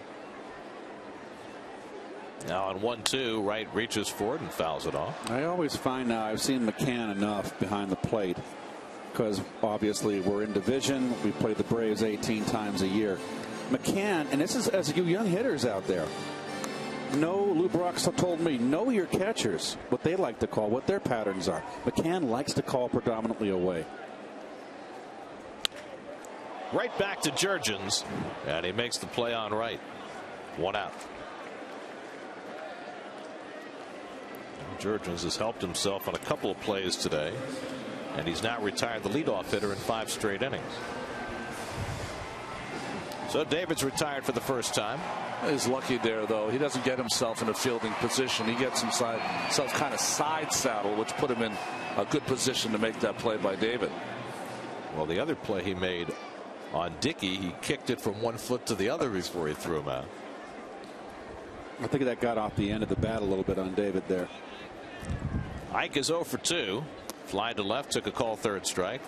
F: Now on 1-2, Wright reaches for it and fouls it off.
D: I always find now I've seen McCann enough behind the plate, because obviously we're in division. We play the Braves 18 times a year. McCann, and this is as you young hitters out there, Lou Brock's told me, know your catchers, what they like to call, what their patterns are. McCann likes to call predominantly away.
F: Right back to Jurgens, and he makes the play on Wright. 1 out. Jurgens has helped himself on a couple of plays today, and he's now retired the leadoff hitter in 5 straight innings. So David's retired for the first time.
C: He's lucky there, though. He doesn't get himself in a fielding position. He gets himself kind of side saddle, which put him in a good position to make that play by David.
F: Well, the other play he made on Dickey, he kicked it from 1 foot to the other before he threw him out.
D: I think that got off the end of the bat a little bit on David there.
F: Ike is 0 for 2. Fly to left, took a call, 3rd strike.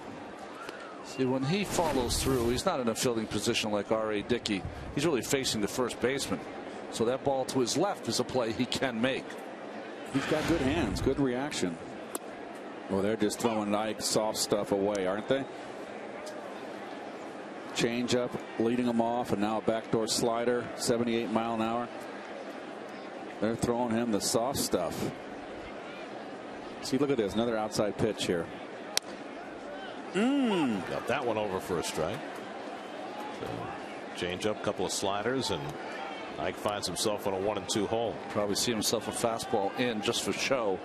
C: See, when he follows through, he's not in a fielding position like R.A. Dickey. He's really facing the first baseman. So that ball to his left is a play he can make.
D: He's got good hands, good reaction. Well, they're just throwing Ike soft stuff away, aren't they? Change up, leading him off, and now a backdoor slider, 78 mile an hour. They're throwing him the soft stuff. See, look at this, another outside pitch here.
F: Got that one over for a strike. So, change up, couple of sliders, and Ike finds himself on a 1-2 hole.
C: Probably see himself a fastball in just for show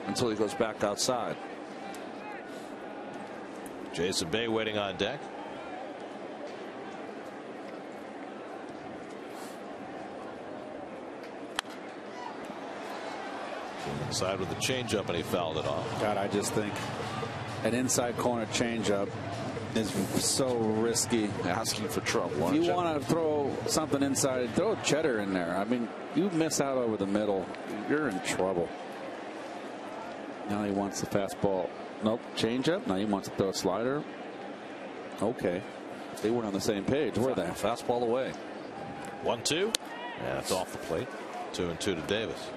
C: until he goes back outside.
F: Jason Bay waiting on deck. Inside with the changeup, and he fouled it off.
D: God, I just think an inside corner changeup is so risky.
C: Asking for trouble.
D: If you want to throw something inside, throw Cheddar in there. I mean, you miss out over the middle, you're in trouble. Now he wants the fastball. Nope, changeup. Now he wants to throw a slider. Okay, they weren't on the same page, were they?
C: Fastball away.
F: 1-2, and it's off the plate. 2-2 to Davis.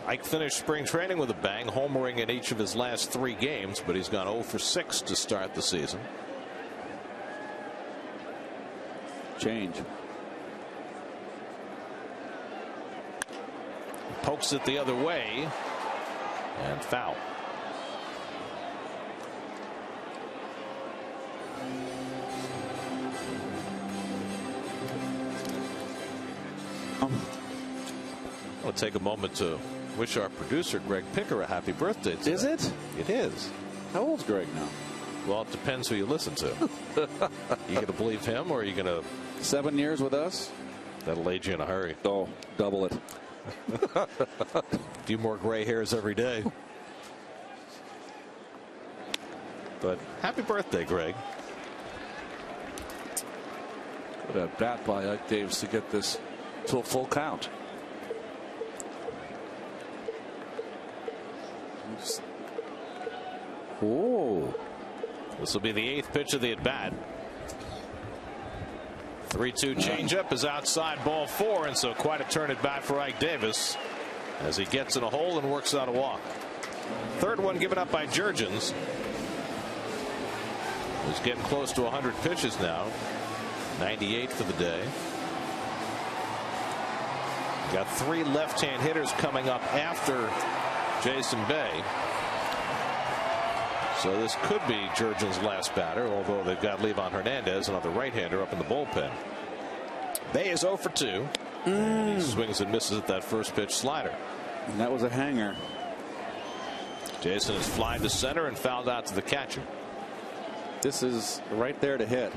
F: Ike finished spring training with a bang, homering in each of his last 3 games, but he's gone 0 for 6 to start the season.
D: Change.
F: Pokes it the other way, and foul. I'll take a moment to wish our producer Greg Picker a happy birthday today.
D: Is it?
F: It is.
D: How old's Greg now?
F: Well, it depends who you listen to. You going to believe him, or are you going to?
D: 7 years with us?
F: That'll age you in a hurry.
D: Oh, double it.
F: A few more gray hairs every day. But happy birthday, Greg.
C: Good at bat by Ike Davis to get this to a full count.
D: Oh,
F: this will be the 8th pitch of the at bat. 3-2 changeup is outside, ball 4, and so quite a turn at bat for Ike Davis as he gets in a hole and works out a walk. 3rd one given up by Jurgens. He's getting close to 100 pitches now. 98 for the day. Got 3 left-hand hitters coming up after Jason Bay. So this could be Jurgens' last batter, although they've got Levon Hernandez, another right-hander, up in the bullpen. Bay is 0 for 2. And he swings and misses at that first pitch slider.
D: and that was a hanger.
F: Jason is flying to center and fouled out to the catcher.
D: This is right there to hit.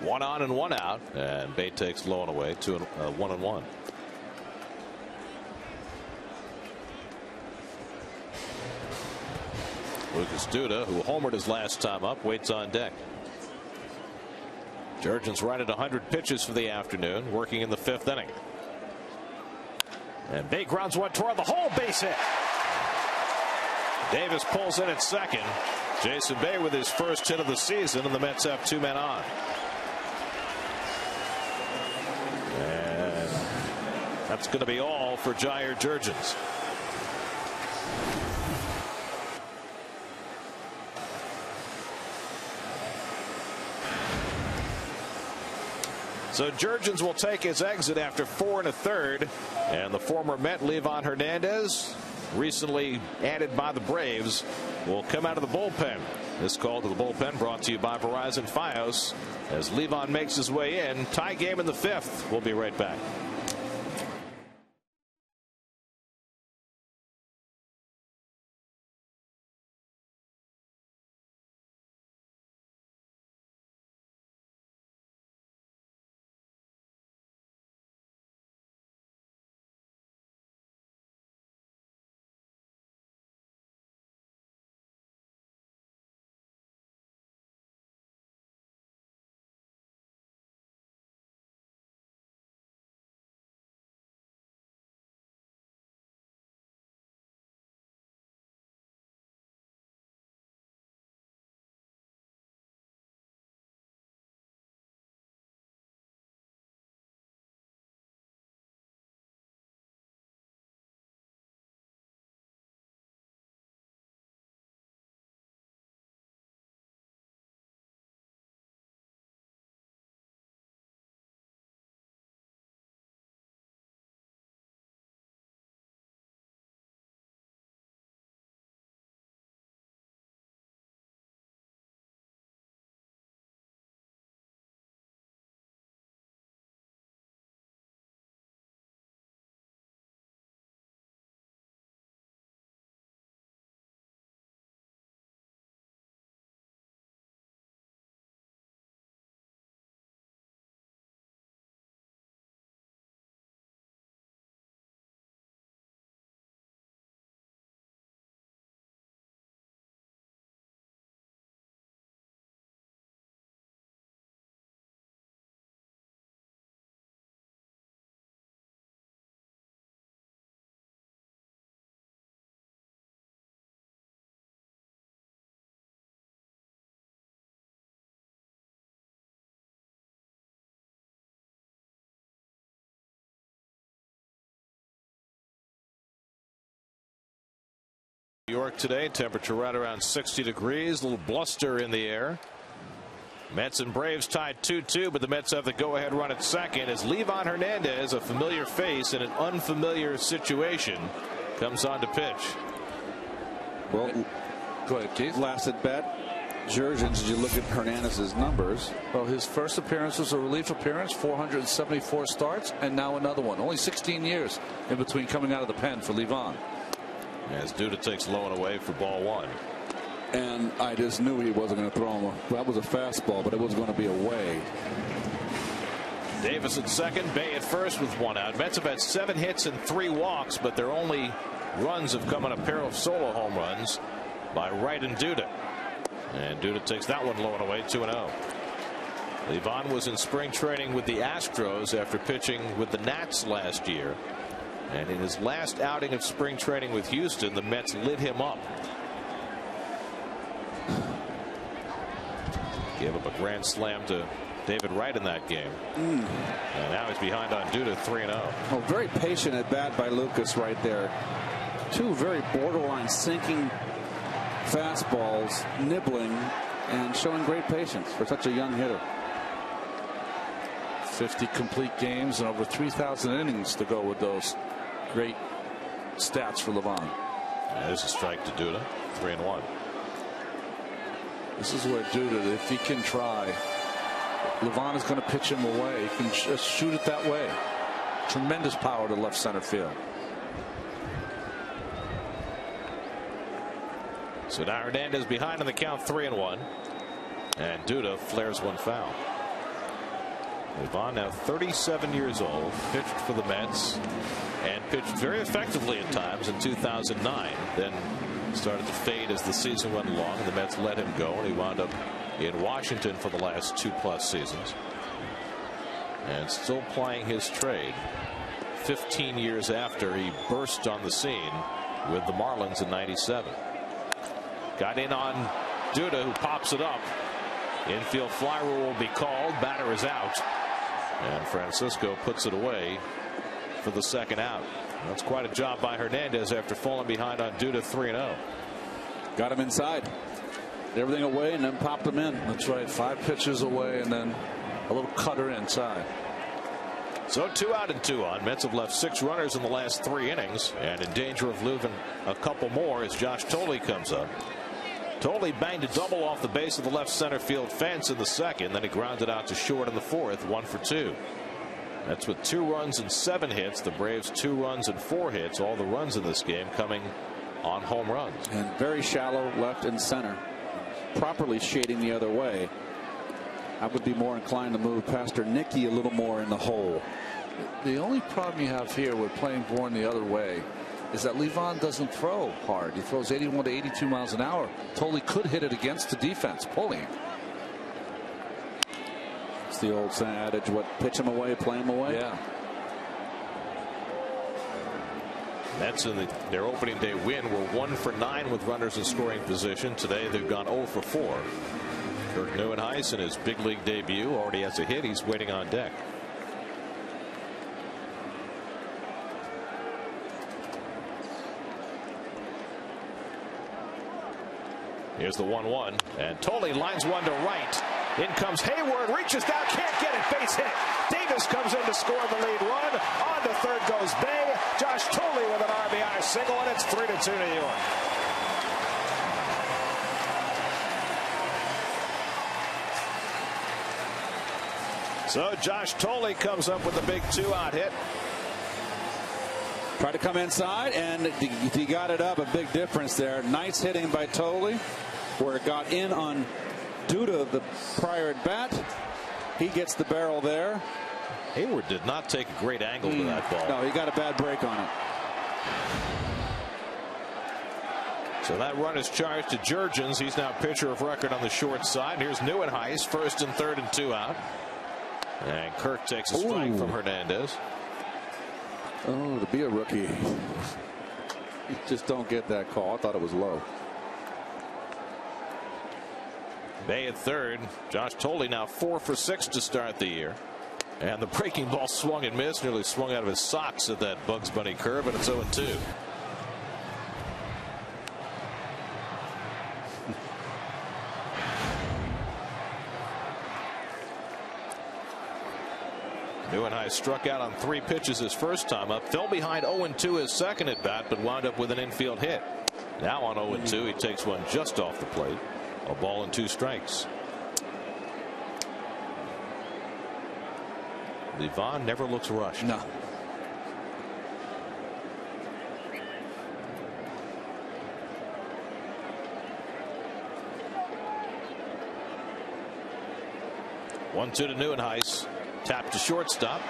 F: One on and one out, and Bay takes low and away, 1-1. Lucas Duda, who homered his last time up, waits on deck. Jurgens right at 100 pitches for the afternoon, working in the 5th inning. And Bay grounds one toward the hole, base hit. Davis pulls in at second. Jason Bay with his first hit of the season, and the Mets have 2 men on. And that's going to be all for Jair Jurgens. So Jurgens will take his exit after 4 1/3, and the former Met Livan Hernandez, recently added by the Braves, will come out of the bullpen. This call to the bullpen brought to you by Verizon Fios as Livan makes his way in. Tie game in the 5th. We'll be right back. New York today, temperature right around 60 degrees, a little bluster in the air. Mets and Braves tied 2-2, but the Mets have the go-ahead run at second as Livan Hernandez, a familiar face in an unfamiliar situation, comes on to pitch.
D: Well,
C: go ahead, Keith.
D: Last at bat, Jurgens, did you look at Hernandez's numbers?
C: Well, his first appearance was a relief appearance, 474 starts, and now another one. Only 16 years in between coming out of the pen for Livan.
F: As Duda takes low and away for ball 1.
D: And I just knew he wasn't going to throw him. That was a fastball, but it was going to be away.
F: Davis at second, Bay at first with 1 out. Mets have had 7 hits and 3 walks, but their only runs have come on a pair of solo home runs by Wright and Duda. And Duda takes that one low and away, 2-0. Livan was in spring training with the Astros after pitching with the Nats last year. And in his last outing of spring training with Houston, the Mets lit him up. Gave up a grand slam to David Wright in that game. And now he's behind on Duda, 3-0.
D: Oh, very patient at bat by Lucas right there. 2 very borderline sinking fastballs, nibbling, and showing great patience for such a young hitter.
C: 50 complete games and over 3,000 innings to go with those great stats for Livan.
F: There's a strike to Duda, 3-1.
C: This is where Duda, if he can try, Livan is going to pitch him away. He can just shoot it that way. Tremendous power to left center field.
F: So now Hernandez behind in the count, 3-1. And Duda flares one foul. Livan, now 37 years old, pitched for the Mets and pitched very effectively at times in 2009. Then started to fade as the season went along, and the Mets let him go, and he wound up in Washington for the last 2+ seasons, and still plying his trade 15 years after he burst on the scene with the Marlins in '97. Got in on Duda, who pops it up. Infield fly rule will be called. Batter is out, and Francisco puts it away for the second out. That's quite a job by Hernandez after falling behind on Duda 3-0.
D: Got him inside. Everything away and then popped him in.
C: That's right. 5 pitches away and then a little cutter inside.
F: So 2 out and 2 on. Mets have left 6 runners in the last 3 innings, and in danger of losing a couple more as Josh Thole comes up. Thole banged a double off the base of the left center field fence in the second. Then he grounded out to short in the fourth, 1 for 2. That's with 2 runs and 7 hits. The Braves 2 runs and 4 hits. All the runs in this game coming on home runs.
D: And very shallow left and center. Properly shading the other way. I would be more inclined to move Pastor Nicky a little more in the hole.
C: The only problem you have here with playing Bourne the other way is that Livan doesn't throw hard. He throws 81 to 82 miles an hour. Thole could hit it against the defense, pulling.
D: It's the old adage, what, pitch him away, play him away?
C: Yeah.
F: Mets in their opening day win were 1 for 9 with runners in scoring position. Today they've gone 0 for 4. Kirk Neuenhuis in his big league debut already has a hit. He's waiting on deck. Here's the 1-1, and Thole lines one to right. In comes Hayward, reaches down, can't get it, base hit. Davis comes in to score the lead run. On to third goes Bay. Josh Thole with an RBI single, and it's 3-2 New York. So Josh Thole comes up with a big 2-out hit.
D: Tried to come inside, and he got it up. A big difference there. Nice hitting by Thole, where it got in on Duda the prior at bat. He gets the barrel there.
F: Hayward did not take a great angle to that ball.
D: No, he got a bad break on it.
F: So that run is charged to Jurgens. He's now pitcher of record on the short side. Here's Neuenhuis, first and third and 2 out. And Kirk takes a strike from Hernandez.
D: Oh, to be a rookie. You just don't get that call. I thought it was low.
F: Bay at third. Josh Thole now 4 for 6 to start the year. And the breaking ball swung and missed. Nearly swung out of his socks at that Bugs Bunny curve, and it's 0-2. Neuenhuis struck out on 3 pitches his first time up. Fell behind 0-2 his second at bat, but wound up with an infield hit. Now on 0-2, he takes one just off the plate. A ball and 2 strikes. Livan never looks rushed.
C: No.
F: One-two to Neuenhuis. Tap to shortstop.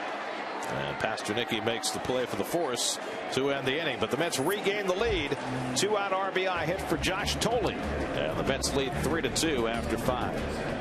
F: And Pasternicki makes the play for the force to end the inning. But the Mets regain the lead. 2-out RBI hit for Josh Thole. And the Mets lead 3-2 after 5.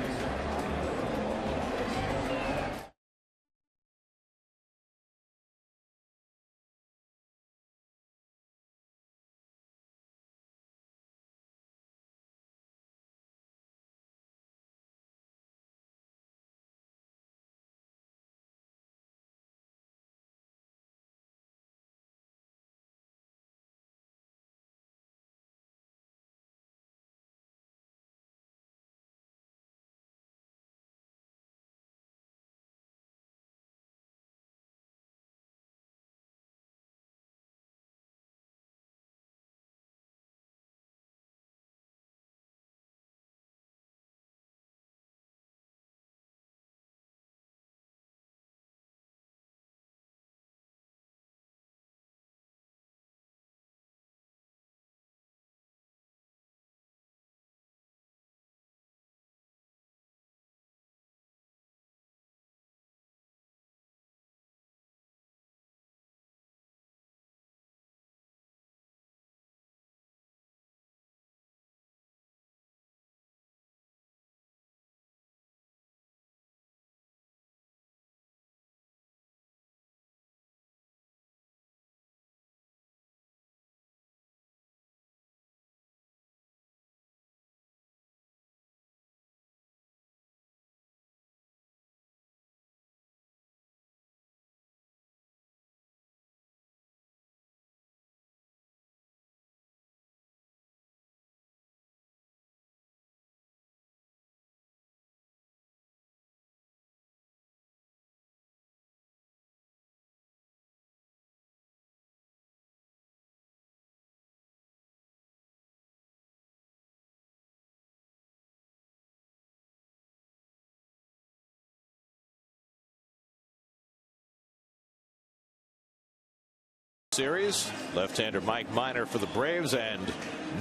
F: Series. Left-hander Mike Minor for the Braves, and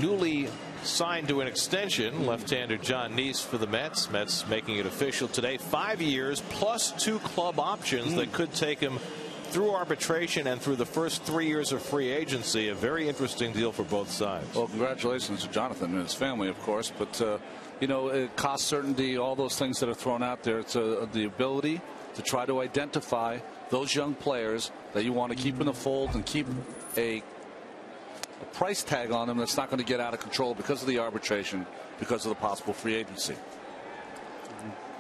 F: newly signed to an extension, left-hander John Neese for the Mets. Mets making it official today. 5 years plus 2 club options that could take him through arbitration and through the first 3 years of free agency. A very interesting deal for both sides.
C: Well, congratulations to Jonathan and his family, of course. But, you know, cost certainty, all those things that are thrown out there. It's the ability to try to identify those young players that you want to keep in the fold and keep a price tag on them that's not going to get out of control because of the arbitration, because of the possible free agency.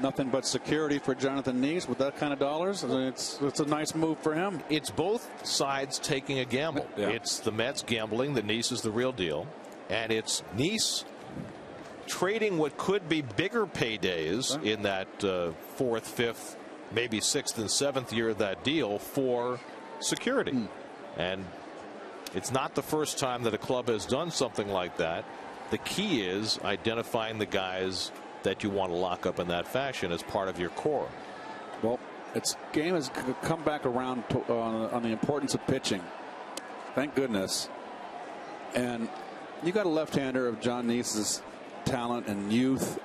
D: Nothing but security for Jonathan Neese with that kind of dollars. It's a nice move for him.
F: It's both sides taking a gamble.
C: Yeah. It's
F: the Mets gambling that Neese is the real deal, and it's Neese trading what could be bigger paydays in that 4th, 5th, maybe 6th and 7th year of that deal for security. And it's not the first time that a club has done something like that. The key is identifying the guys that you want to lock up in that fashion as part of your core.
D: Well, its game has come back around on the importance of pitching. Thank goodness. And you got a left-hander of John Neese's talent and youth,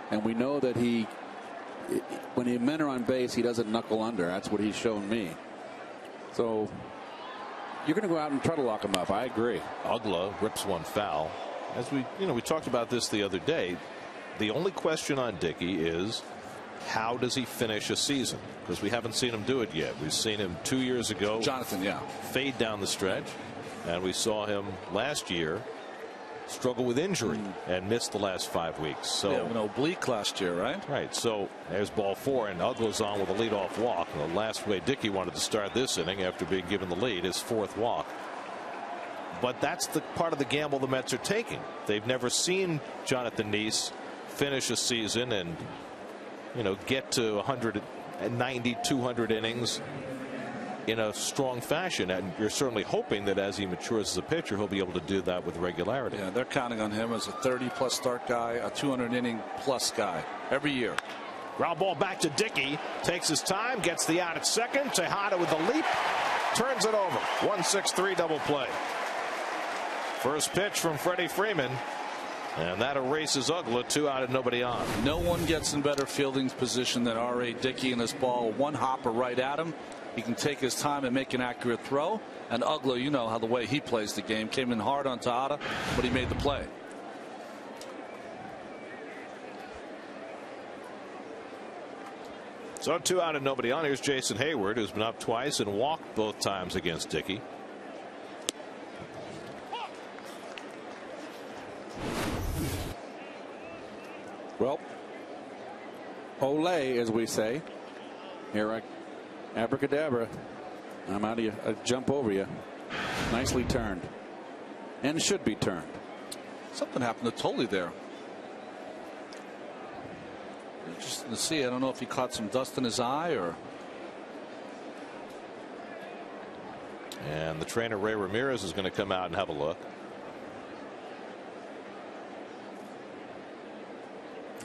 D: and we know that when the men are on base, he doesn't knuckle under. That's what he's shown me. So you're going to go out and try to lock him up. I agree.
F: Ugla rips one foul. As we talked about this the other day. The only question on Dickey is, how does he finish a season? Because we haven't seen him do it yet. We've seen him 2 years ago,
C: Jonathan,
F: fade down the stretch, and we saw him last year struggle with injury and miss the last 5 weeks. So
C: an oblique last year, right?
F: Right. So there's ball 4, and Ugla's on with a leadoff walk. The last way Dickey wanted to start this inning after being given the lead, his 4th walk. But that's the part of the gamble the Mets are taking. They've never seen Jonathan Neese finish a season and get to 190, 200 innings in a strong fashion, and you're certainly hoping that as he matures as a pitcher, he'll be able to do that with regularity.
C: Yeah, they're counting on him as a 30-plus start guy, a 200-inning-plus guy every year.
F: Ground ball back to Dickey. Takes his time, gets the out at second. Tejada with the leap, turns it over. 1-6-3 double play. First pitch from Freddie Freeman. And that erases Ugla. 2 out and nobody on.
C: No one gets in better fielding position than R.A. Dickey in this ball. One hopper right at him. He can take his time and make an accurate throw. And Ugla, you know how the way he plays the game. Came in hard on Tejada, but he made the play.
F: So 2 out and nobody on. Here's Jason Hayward, who's been up twice and walked both times against Dickey.
D: Well, Olay, as we say. Here, abracadabra. I'm out of you. I jump over you. Nicely turned. And should be turned.
C: Something happened to Tolley there. Interesting to see. I don't know if he caught some dust in his eye or.
F: And the trainer, Ray Ramirez, is going to come out and have a look.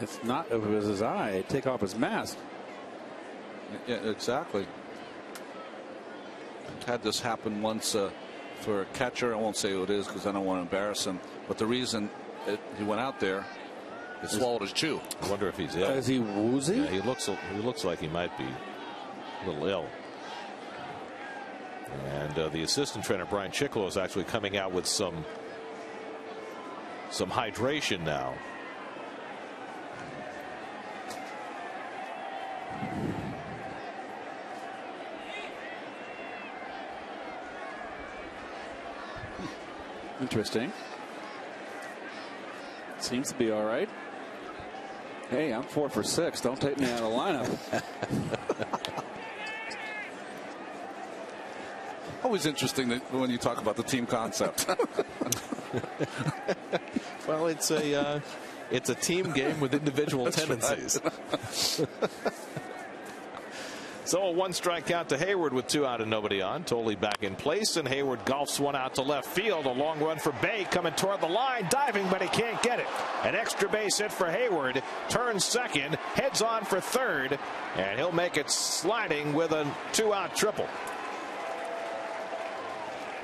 D: It's not, if it was his eye, take off his mask.
C: Yeah, exactly. Had this happen once for a catcher. I won't say who it is because I don't want to embarrass him. But the reason he went out there, he swallowed his chew.
F: I wonder if he's ill.
D: Is he woozy?
F: Yeah, he looks like he might be a little ill. And the assistant trainer, Brian Chicolo, is actually coming out with some hydration now.
D: Interesting. Seems to be all right. Hey, I'm 4 for 6. Don't take me out of the lineup.
C: Always interesting when you talk about the team concept.
F: Well, it's a team game with individual tendencies. Right. So a 1 strike count to Hayward with 2 out and nobody on. Tolley back in place, and Hayward golfs one out to left field. A long run for Bay coming toward the line, diving, but he can't get it. An extra base hit for Hayward. Turns second, heads on for third, and he'll make it sliding with a 2-out triple.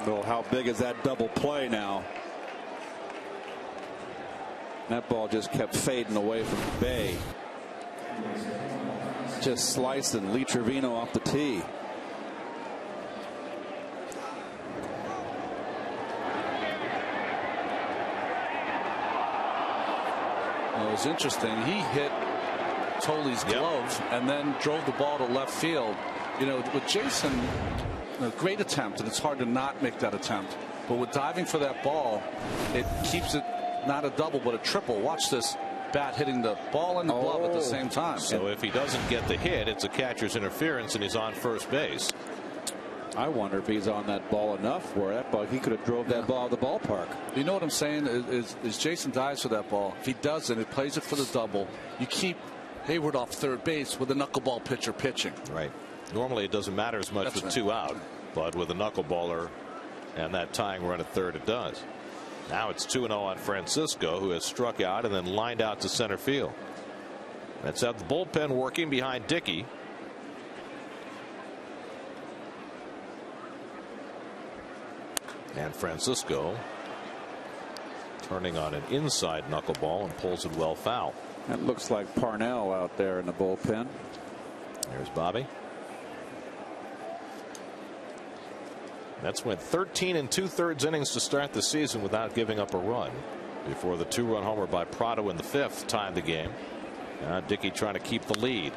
D: Well, how big is that double play now? That ball just kept fading away from Bay. Just slicing Lee Trevino off the tee.
C: Well, it was interesting. He hit Tolley's glove and then drove the ball to left field. You know, with Jason, a great attempt, and it's hard to not make that attempt. But with diving for that ball, it keeps it not a double but a triple. Watch this bat hitting the ball and the glove at the same time.
F: So if he doesn't get the hit, it's a catcher's interference and he's on first base.
D: I wonder if he's on that ball enough where that ball, he could have drove that ball to the ballpark.
C: You know what I'm saying is Jason dives for that ball. If he doesn't, it plays it for the double. You keep Hayward off third base with a knuckleball pitcher pitching.
F: Right. Normally it doesn't matter as much with 2 out, but with a knuckleballer and that tying run at third, it does. Now it's 2-0 on Francisco, who has struck out and then lined out to center field. That's out the bullpen working behind Dickey. And Francisco turning on an inside knuckleball and pulls it well foul.
D: That looks like Parnell out there in the bullpen.
F: There's Bobby. Mets went 13 2/3 innings to start the season without giving up a run before the 2-run homer by Prado in the 5th tied the game. Now Dickey trying to keep the lead.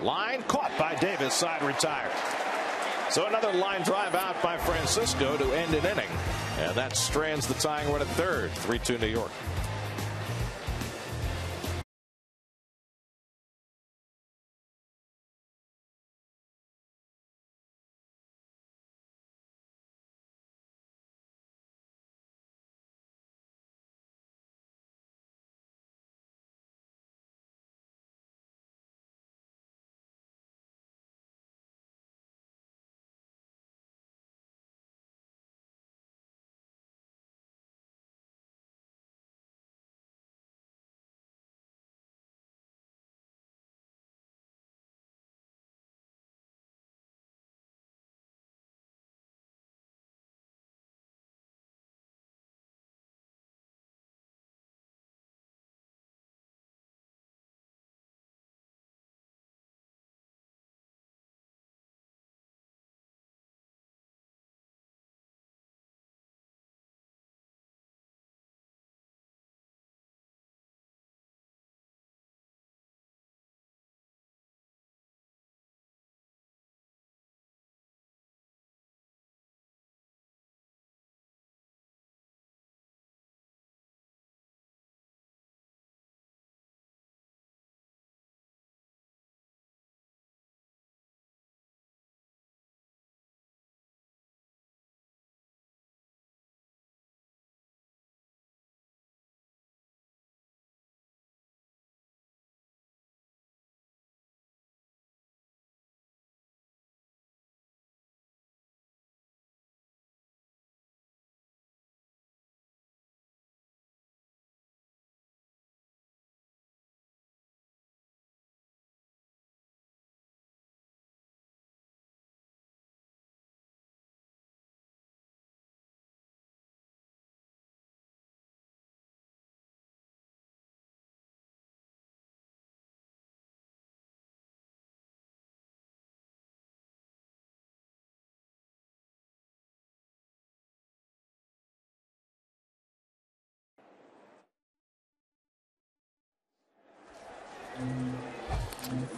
F: Line caught by Davis, side retired. So another line drive out by Francisco to end an inning, and that strands the tying run at third. 3-2 New York.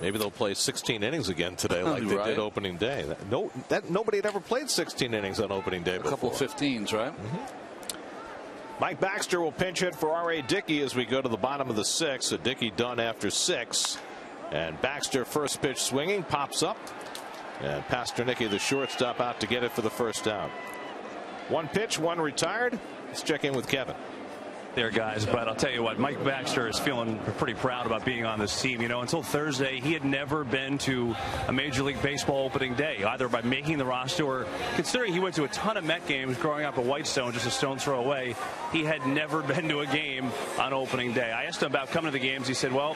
F: Maybe they'll play 16 innings again today like they did opening day. Nobody had ever played 16 innings on opening day before.
C: A couple of 15s, right?
F: Mike Baxter will pinch hit for R.A. Dickey as we go to the bottom of the 6th. So Dickey done after 6. And Baxter, first pitch swinging, pops up. And Pasternicki, the shortstop, out to get it for the first out. 1 pitch, 1 retired. Let's check in with Kevin.
E: there, guys, but I'll tell you what, Mike Baxter is feeling pretty proud about being on this team. You know, until Thursday, he had never been to a Major League Baseball opening day, either by making the roster or considering he went to a ton of Met games growing up at Whitestone, just a stone's throw away. He had never been to a game on opening day. I asked him about coming to the games. He said, well,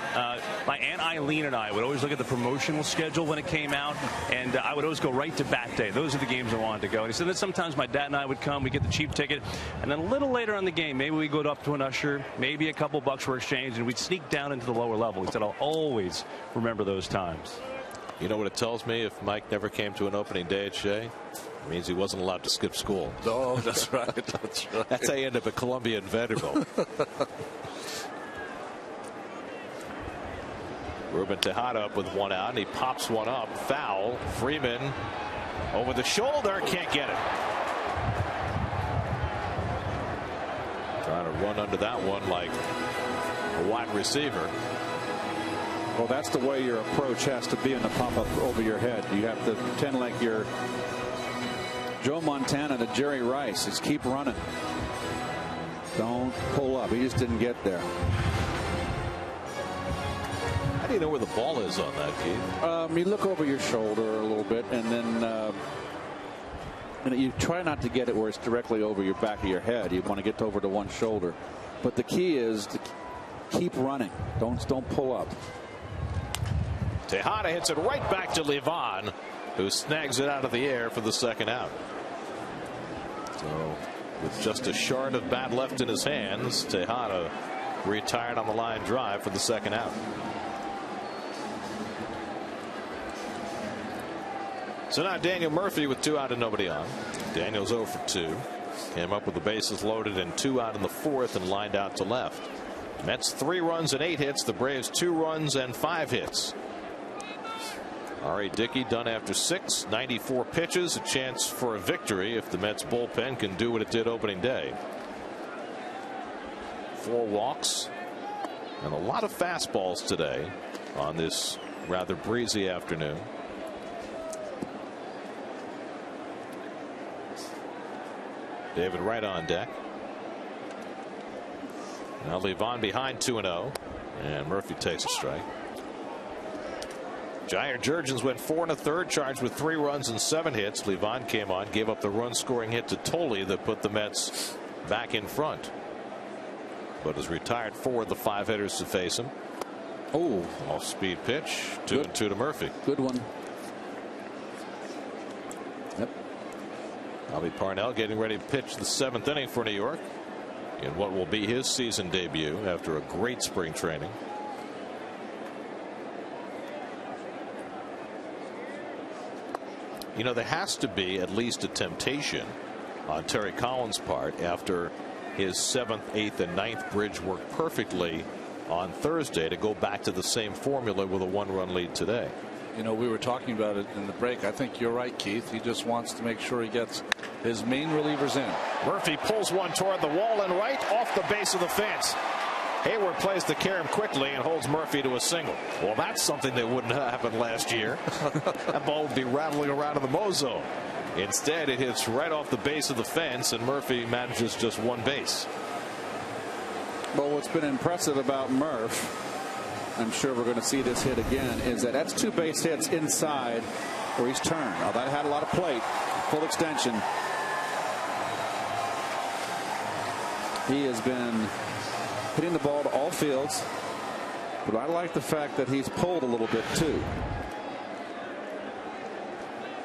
E: my Aunt Eileen and I would always look at the promotional schedule when it came out, and I would always go right to bat day. Those are the games I wanted to go. And he said that sometimes my dad and I would come, we get the cheap ticket, and then a little later on the game, maybe we go up to an usher, maybe a couple bucks were exchanged, and we'd sneak down into the lower level. He said, I'll always remember those times.
F: You know what it tells me? If Mike never came to an opening day at Shea, it means he wasn't allowed to skip school.
C: Oh, that's right. That's right.
F: That's how you end up at Columbia and Vanderbilt. Ruben Tejada up with one out, and he pops one up. Foul. Freeman over the shoulder. Can't get it. Trying to run under that one like a wide receiver.
D: Well, that's the way your approach has to be in the pop up over your head. You have to pretend like you're Joe Montana to Jerry Rice. Just keep running. Don't pull up. He just didn't get there.
F: How do you know where the ball is on that, Keith?
D: You look over your shoulder a little bit, and then you try not to get it where it's directly over your back of your head. You want to get over to one shoulder. But the key is to keep running. Don't pull up.
F: Tejada hits it right back to Levon, who snags it out of the air for the second out. So with just a shard of bat left in his hands, Tejada retired on the line drive for the second out. So now Daniel Murphy with 2 out and nobody on. Daniel's 0 for 2. Came up with the bases loaded and 2 out in the 4th and lined out to left. Mets 3 runs and 8 hits. The Braves 2 runs and 5 hits. R.A. Dickey done after 6, 94 pitches, a chance for a victory if the Mets bullpen can do what it did opening day. 4 walks and a lot of fastballs today on this rather breezy afternoon. David Wright on deck. Now Levon behind 2-0, and Murphy takes a strike. Jair Jurgens went 4 1/3, charged with 3 runs and 7 hits. Levon came on, gave up the run-scoring hit to Tolley that put the Mets back in front, but has retired 4 of the 5 hitters to face him. Oh, off-speed pitch, 2-2 to Murphy.
D: Good one. Yep.
F: Bobby Parnell getting ready to pitch the 7th inning for New York in what will be his season debut after a great spring training. You know, there has to be at least a temptation on Terry Collins' part after his 7th, 8th, and 9th bridge worked perfectly on Thursday to go back to the same formula with a 1-run lead today.
C: You know, we were talking about it in the break. I think you're right, Keith. He just wants to make sure he gets his main relievers in.
F: Murphy pulls one toward the wall and right off the base of the fence. Hayward plays the carom quickly and holds Murphy to a single. Well, that's something that wouldn't happen last year. That ball would be rattling around in the Mo zone. Instead, it hits right off the base of the fence, and Murphy manages just 1 base.
D: Well, what's been impressive about Murph, I'm sure we're going to see this hit again, is that that's 2 base hits inside where he's turned. Now, that had a lot of plate, full extension. He has been hitting the ball to all fields, but I like the fact that he's pulled a little bit too.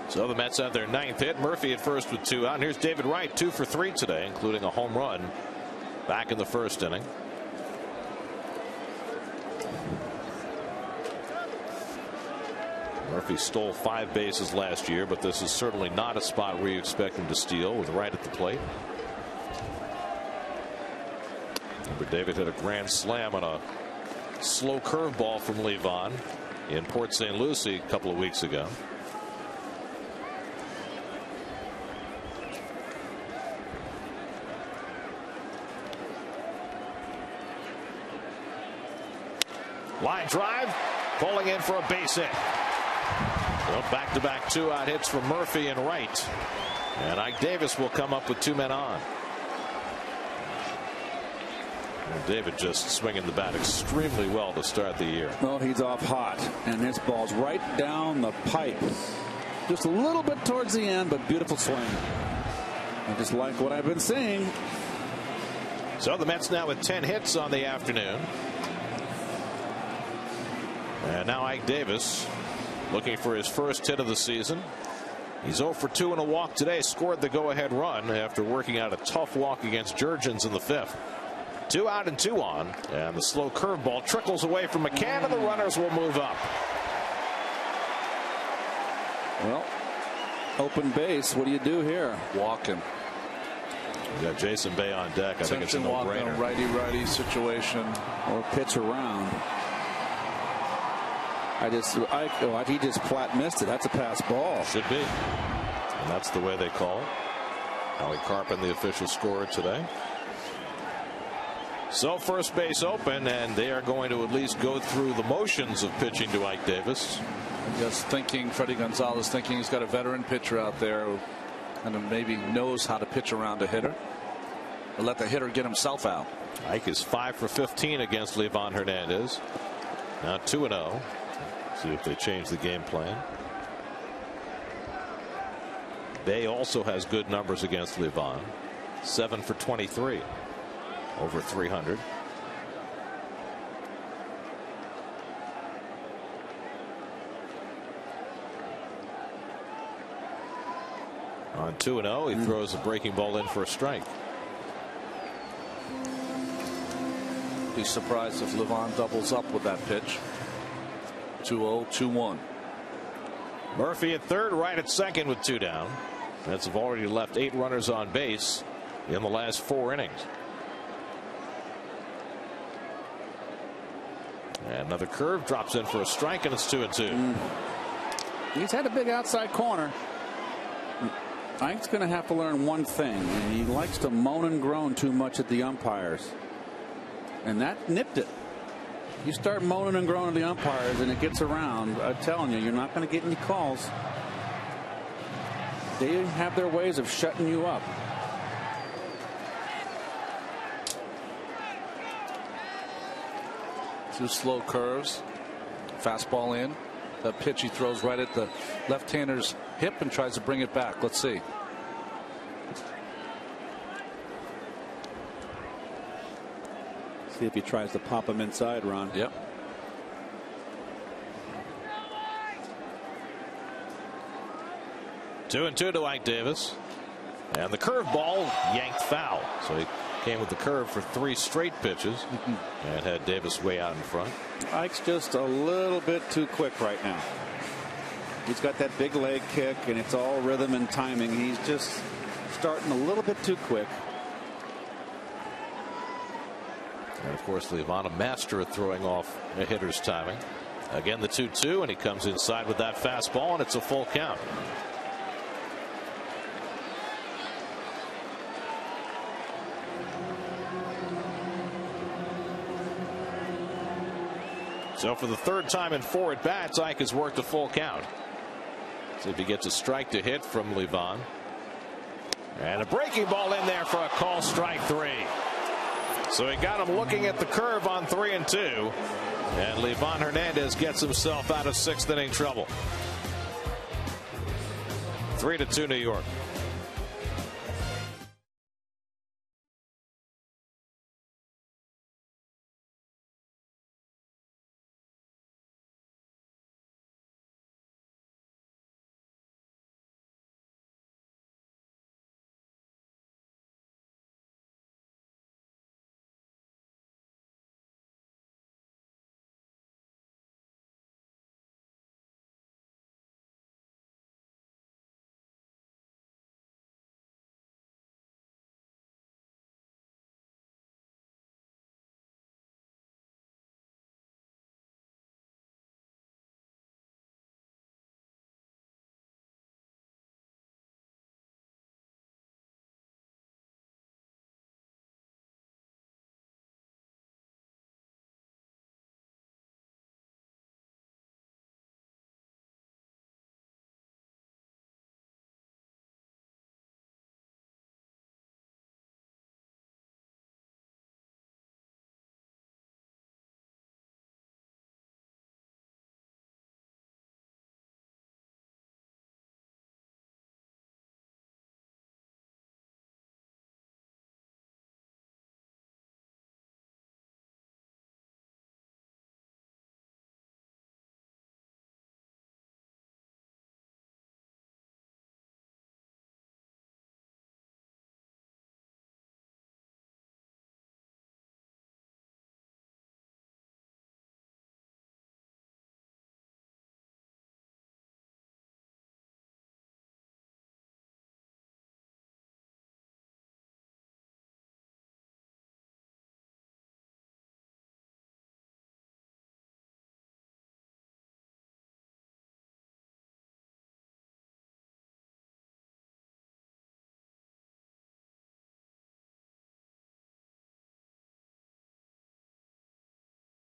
F: So the Mets have their 9th hit. Murphy at first with 2 out. And here's David Wright, 2 for 3 today, including a home run back in the 1st inning. Murphy stole 5 bases last year, but this is certainly not a spot where you expect him to steal with Wright at the plate. Remember, David hit a grand slam on a slow curveball from Levon in Port St. Lucie a couple of weeks ago. Line drive, pulling in for a base hit. So back-to-back 2-out hits for Murphy and Wright. And Ike Davis will come up with 2 men on. David just swinging the bat extremely well to start the year.
D: Well, he's off hot, and this ball's right down the pipe. Just a little bit towards the end, but beautiful swing. I just like what I've been seeing.
F: So the Mets now with 10 hits on the afternoon. And now Ike Davis looking for his first hit of the season. He's 0 for 2 in a walk today. Scored the go-ahead run after working out a tough walk against Jurgens in the 5th. 2 out and 2 on, and the slow curveball trickles away from McCann, and the runners will move up.
D: Well, open base. What do you do here?
C: Walk him.
F: We got Jason Bay on deck. I think it's a no-brainer.
C: Righty-righty situation.
D: Or pitch around. He just flat missed it. That's a pass ball.
F: Should be. And that's the way they call it. Howie Carpin, the official scorer today. So first base open, and they are going to at least go through the motions of pitching to Ike Davis.
C: Just thinking, Freddie Gonzalez thinking he's got a veteran pitcher out there who kind of maybe knows how to pitch around a hitter. Or let the hitter get himself out.
F: Ike is 5 for 15 against Livan Hernandez. Now 2-0. See if they change the game plan. Bay also has good numbers against Livan. 7 for 23. Over 300. On 2-0, he throws a breaking ball in for a strike.
C: Be surprised if Livan doubles up with that pitch. 2-0, 2-1.
F: Murphy at third, right at second with 2 down. Mets have already left 8 runners on base in the last 4 innings. And another curve drops in for a strike, and it's 2-2.
D: He's had a big outside corner. Ike's going to have to learn one thing. He likes to moan and groan too much at the umpires. And that nipped it. You start moaning and groaning at the umpires and it gets around. I'm telling you, you're not going to get any calls. They have their ways of shutting you up.
C: Two slow curves. Fastball in. That pitch he throws right at the left-hander's hip and tries to bring it back. Let's see.
D: See if he tries to pop him inside, Ron.
C: Yep.
F: Two and two to Ike Davis. And the curveball yanked foul. So he came with the curve for 3 straight pitches and had Davis way out in front.
D: Ike's just a little bit too quick right now. He's got that big leg kick and it's all rhythm and timing. He's just starting a little bit too quick.
F: And of course, Livan, a master at throwing off a hitter's timing. Again, the 2-2, and he comes inside with that fastball, and it's a full count. So for the 3rd time in 4 at bats, Ike has worked a full count. See if he gets a strike to hit from Livan. And a breaking ball in there for a call, strike 3. So he got him looking at the curve on 3 and 2. And Livan Hernandez gets himself out of 6th inning trouble. 3-2 New York.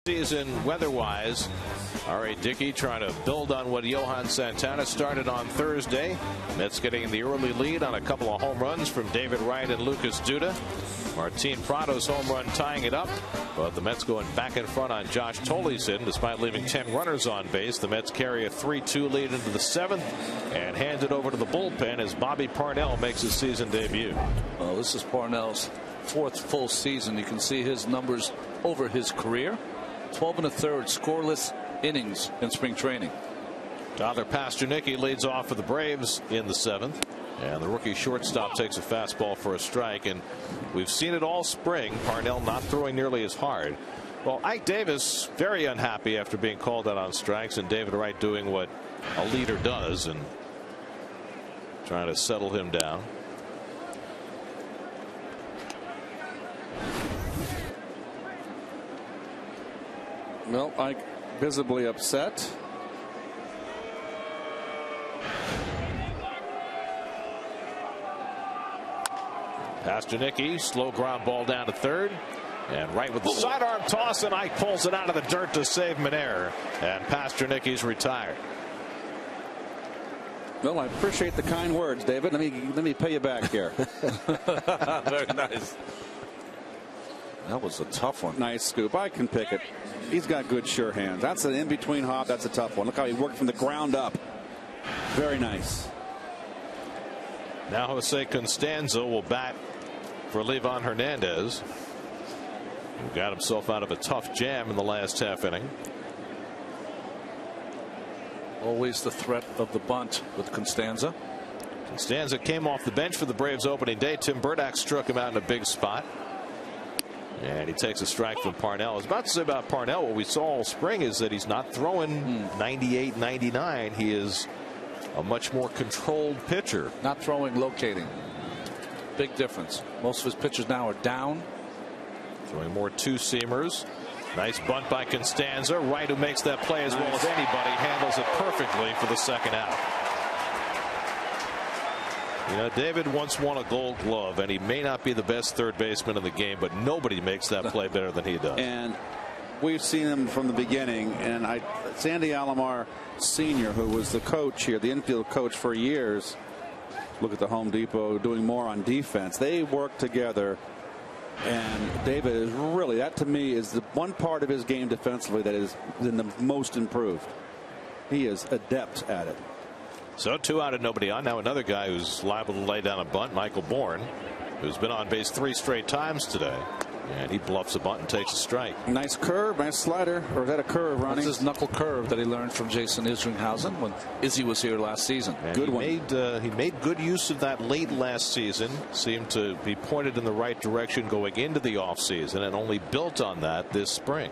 F: Season weather-wise, R.A. Dickey trying to build on what Johan Santana started on Thursday. Mets getting the early lead on a couple of home runs from David Wright and Lucas Duda. Martin Prado's home run tying it up, but the Mets going back in front on Josh Tolleson. Despite leaving 10 runners on base, the Mets carry a 3-2 lead into the 7th and hand it over to the bullpen as Bobby Parnell makes his season debut.
C: Well, this is Parnell's 4th full season. You can see his numbers over his career. 12 1/3 scoreless innings in spring training.
F: Tyler Pastornicky leads off for the Braves in the 7th. And the rookie shortstop takes a fastball for a strike. And we've seen it all spring. Parnell not throwing nearly as hard. Well, Ike Davis very unhappy after being called out on strikes, and David Wright doing what a leader does and trying to settle him down.
D: Well, Ike visibly upset.
F: Pastornicky, slow ground ball down to third. And right with the sidearm toss, and Ike pulls it out of the dirt to save Manera. And Pastornicky's retired.
D: Well, I appreciate the kind words, David. Let me pay you back here.
C: Very nice. That was a tough one.
D: Nice scoop. I can pick it. He's got good sure hands. That's an in-between hop. That's a tough one. Look how he worked from the ground up. Very nice.
F: Now Jose Constanza will bat for Livan Hernandez, who got himself out of a tough jam in the last half inning.
C: Always the threat of the bunt with Constanza.
F: Constanza came off the bench for the Braves opening day. Tim Burdack struck him out in a big spot. And he takes a strike from Parnell. I was about to say about Parnell, what we saw all spring is that he's not throwing 98, 99. He is a much more controlled pitcher.
C: Not throwing, locating. Big difference. Most of his pitches now are down.
F: Throwing more two-seamers. Nice bunt by Constanza. Wright, who makes that play as well as anybody, handles it perfectly for the second out. You know, David once won a Gold Glove, and he may not be the best third baseman in the game, but nobody makes that play better than he does.
D: And we've seen him from the beginning. And Sandy Alomar Sr., who was the coach here, the infield coach for years, look at the Home Depot doing more on defense. They work together. And David is really, that to me is the one part of his game defensively that is the most improved. He is adept at it.
F: So 2 out and nobody on. Now another guy who's liable to lay down a bunt, Michael Bourne, who's been on base 3 straight times today. And he bluffs a bunt and takes a strike.
D: Nice curve, nice slider. Or is that a curve running?
C: That's his knuckle curve that he learned from Jason Isringhausen when Izzy was here last season.
F: And
D: good one.
F: He made good use of that late last season. Seemed to be pointed in the right direction going into the offseason, and only built on that this spring.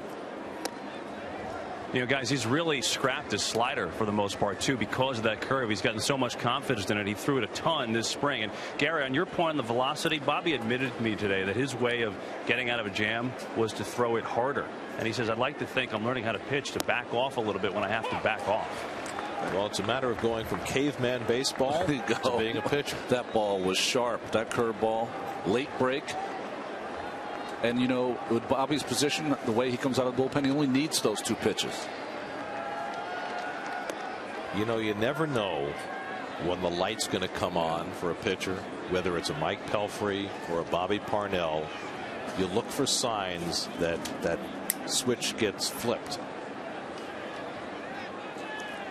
E: You know, guys, he's really scrapped his slider for the most part, too, because of that curve. He's gotten so much confidence in it. He threw it a ton this spring. And, Gary, on your point on the velocity, Bobby admitted to me today that his way of getting out of a jam was to throw it harder. And he says, I'd like to think I'm learning how to pitch to back off a little bit when I have to back off.
F: Well, it's a matter of going from caveman baseball to being a pitcher.
C: That ball was sharp. That curveball, late break. And, you know, with Bobby's position, the way he comes out of the bullpen, he only needs those 2 pitches.
F: You know, you never know when the light's going to come on for a pitcher, whether it's a Mike Pelfrey or a Bobby Parnell. You look for signs that that switch gets flipped.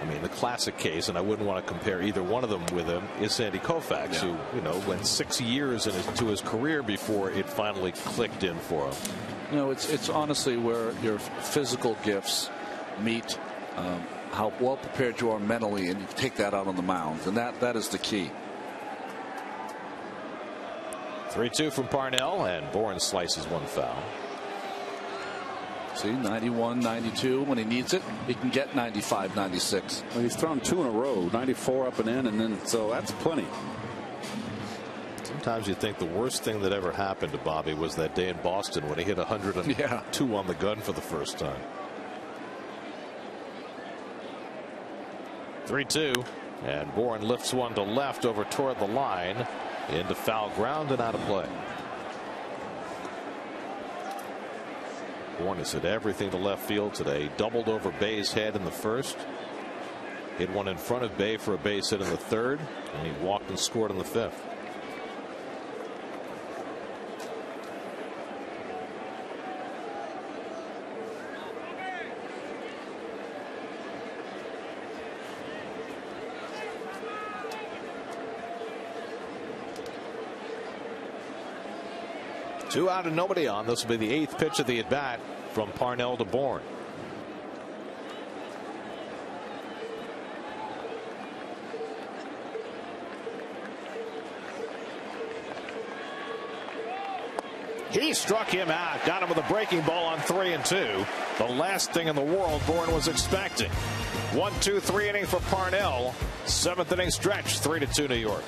F: I mean, the classic case, and I wouldn't want to compare either one of them with him, is Sandy Koufax, who, you know, went 6 years into his career before it finally clicked in for him.
C: You know, it's honestly where your physical gifts meet how well prepared you are mentally, and you take that out on the mound, and that is the key.
F: 3-2 from Parnell, and Bourne slices one foul.
C: See, 91, 92. When he needs it, he can get 95, 96.
D: Well, he's thrown 2 in a row, 94 up and in, and then so that's plenty.
F: Sometimes you think the worst thing that ever happened to Bobby was that day in Boston when he hit 102 on the gun for the first time. 3-2, and Bourne lifts one to left over toward the line into foul ground and out of play. Bourne has hit everything to left field today. Doubled over Bay's head in the first. Hit one in front of Bay for a base hit in the third, and he walked and scored in the fifth. Two out and nobody on. This will be the 8th pitch of the at bat from Parnell to Bourne. He struck him out. Got him with a breaking ball on 3-2. The last thing in the world Bourne was expecting. 1-2-3 inning for Parnell. 7th inning stretch. 3-2 New York.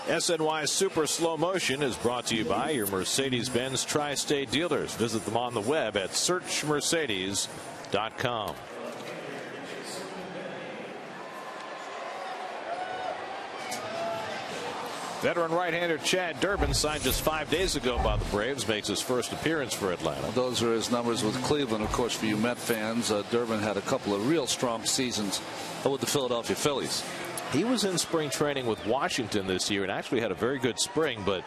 F: SNY Super Slow Motion is brought to you by your Mercedes-Benz Tri-State dealers. Visit them on the web at searchmercedes.com. Veteran right-hander Chad Durbin, signed just 5 days ago by the Braves, makes his first appearance for Atlanta.
C: Those are his numbers with Cleveland. Of course, for you Met fans, Durbin had a couple of real strong seasons with the Philadelphia Phillies.
F: He was in spring training with Washington this year and actually had a very good spring, but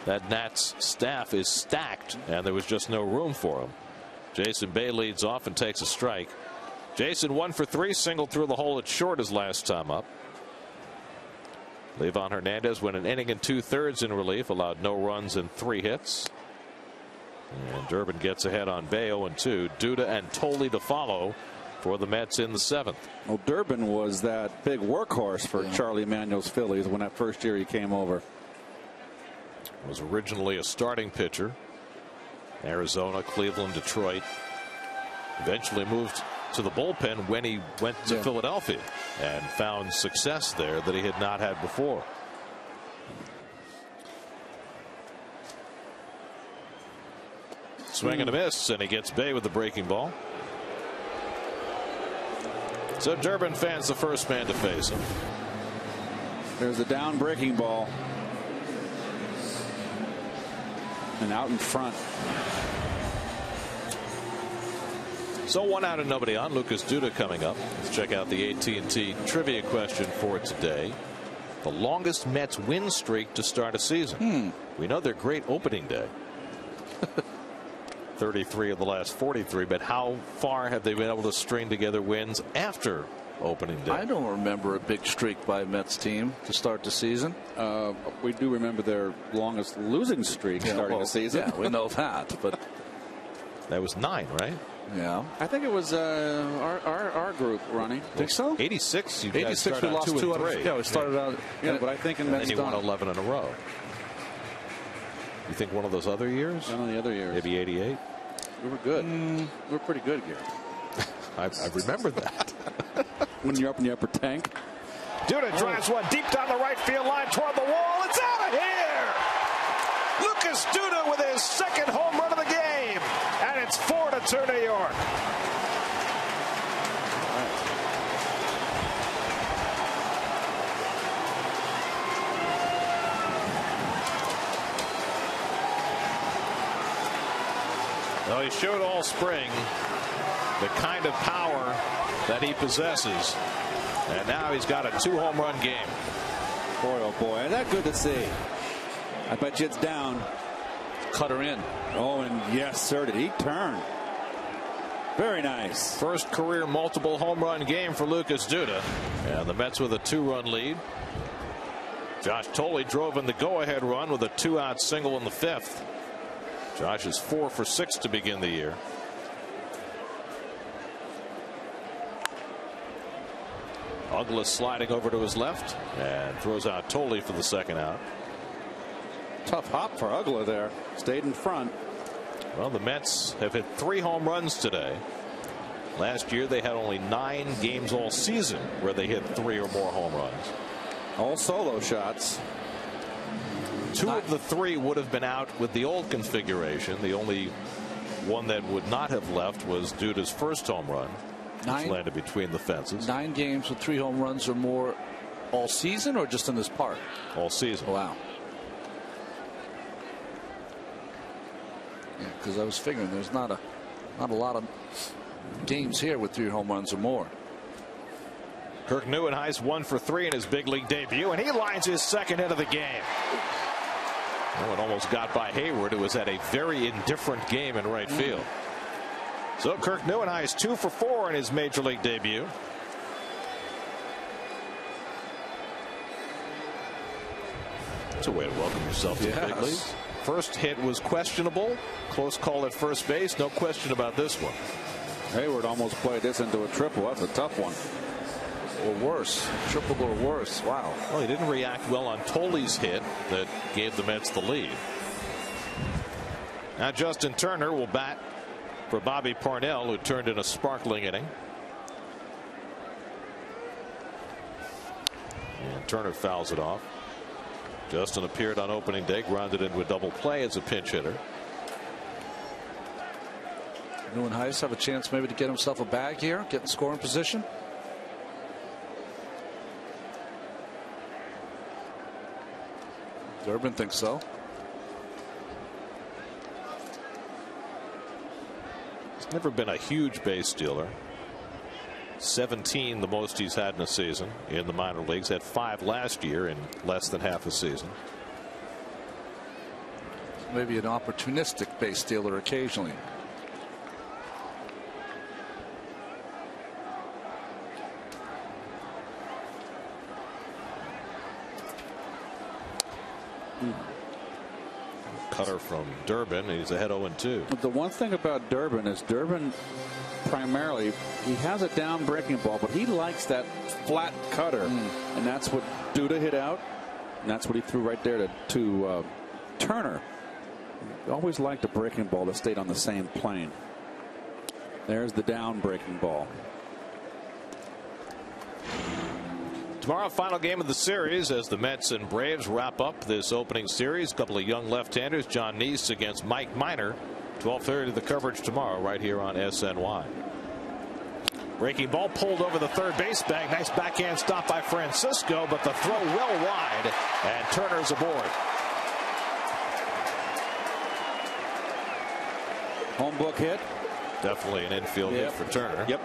F: that Nats staff is stacked and there was just no room for him. Jason Bay leads off and takes a strike. Jason 1 for 3, singled through the hole at short his last time up. Levan Hernandez went an inning and 2/3 in relief, allowed no runs and 3 hits. And Durbin gets ahead on Bay 0-2. Duda and Tolley to follow for the Mets in the 7th.
D: Well, Durbin was that big workhorse for Charlie Manuel's Phillies when that first year he came over.
F: Was originally a starting pitcher. Arizona, Cleveland, Detroit. Eventually moved to the bullpen when he went to Philadelphia and found success there that he had not had before. Swing and a miss, and he gets Bay with the breaking ball. So Durbin fans the first man to face him.
D: There's a down breaking ball. And out in front.
F: So 1 out and nobody on. Lucas Duda coming up. Let's check out the AT&T trivia question for today. The longest Mets win streak to start a season. We know they're great opening day. 33 of the last 43, but how far have they been able to string together wins after opening day.
C: I don't remember a big streak by a Mets team to start the season.
D: We do remember their longest losing streak starting the season.
C: Yeah, we know that, but
F: that was 9, right?
C: Yeah,
D: I think it was our group running.
C: Think so?
F: 86. You
C: 86. We lost 2 out of 3. Yeah, we started out.
D: Yeah, but I think in
F: Mets won 11 in a row. You think one of those other years?
D: None of the other years.
F: Maybe 88.
D: We were good. We were pretty good, Gary.
F: I remember that.
D: When you're up in the upper tank.
A: Duda drives one deep down the right field line toward the wall. It's out of here. Lucas Duda with his second home run of the game, and it's 4-2 New York. Well, he showed all spring the kind of power that he possesses, and now he's got a 2-home run game.
D: Boy, oh boy, isn't that good to see? I bet you it's down.
C: Cut her in.
D: Oh, and yes, sir, did he turn? Very nice.
F: First career multiple home run game for Lucas Duda, and the Mets with a 2-run lead. Josh Thole drove in the go-ahead run with a 2-out single in the 5th. Josh is 4 for 6 to begin the year. Uggla sliding over to his left and throws out Thole for the 2nd out.
D: Tough hop for Uggla there. Stayed in front.
F: Well, the Mets have hit 3 home runs today. Last year they had only 9 games all season where they hit 3 or more home runs.
D: All solo shots.
F: 2 of the 3 would have been out with the old configuration. The only one that would not have left was Duda's first home run, which landed between the fences.
C: 9 games with 3 home runs or more all season, or just in this part?
F: All season.
C: Wow. Yeah, because I was figuring there's not a lot of games here with 3 home runs or more.
A: Kirk Neuenhuis 1 for 3 in his big league debut, and he lines his second hit of the game.
F: Oh, it almost got by Hayward, who was at a very indifferent game in right field.
A: So Kirk Neuenhuis 2 for 4 in his major league debut.
F: That's a way to welcome yourself to the big leagues. First hit was questionable. Close call at first base. No question about this one.
D: Hayward almost played this into a triple. That's a tough one.
C: Or worse. Triple or worse. Wow.
F: Well, he didn't react well on Tolley's hit that gave the Mets the lead.
A: Now Justin Turner will bat for Bobby Parnell, who turned in a sparkling inning.
F: And Turner fouls it off. Justin appeared on opening day, grounded into a double play as a pinch hitter.
C: Neuenhuis have a chance maybe to get himself a bag here, get in scoring position. Durbin thinks so.
F: He's never been a huge base stealer. 17 the most he's had in a season in the minor leagues. Had 5 last year in less than half a season.
C: Maybe an opportunistic base stealer occasionally.
F: Cutter from Durbin. He's ahead 0-2.
D: The one thing about Durbin is Durbin primarily, he has a down breaking ball, but he likes that flat cutter, and that's what Duda hit out, and that's what he threw right there to Turner. He always liked a breaking ball that stayed on the same plane. There's the down breaking ball.
A: Tomorrow, final game of the series as the Mets and Braves wrap up this opening series. A couple of young left-handers, John Neese against Mike Minor. 12:30 the coverage tomorrow right here on SNY. Breaking ball pulled over the third base bag. Nice backhand stop by Francisco, but the throw well wide, and Turner's aboard.
D: Home book hit.
F: Definitely an infield hit for Turner.
D: Yep.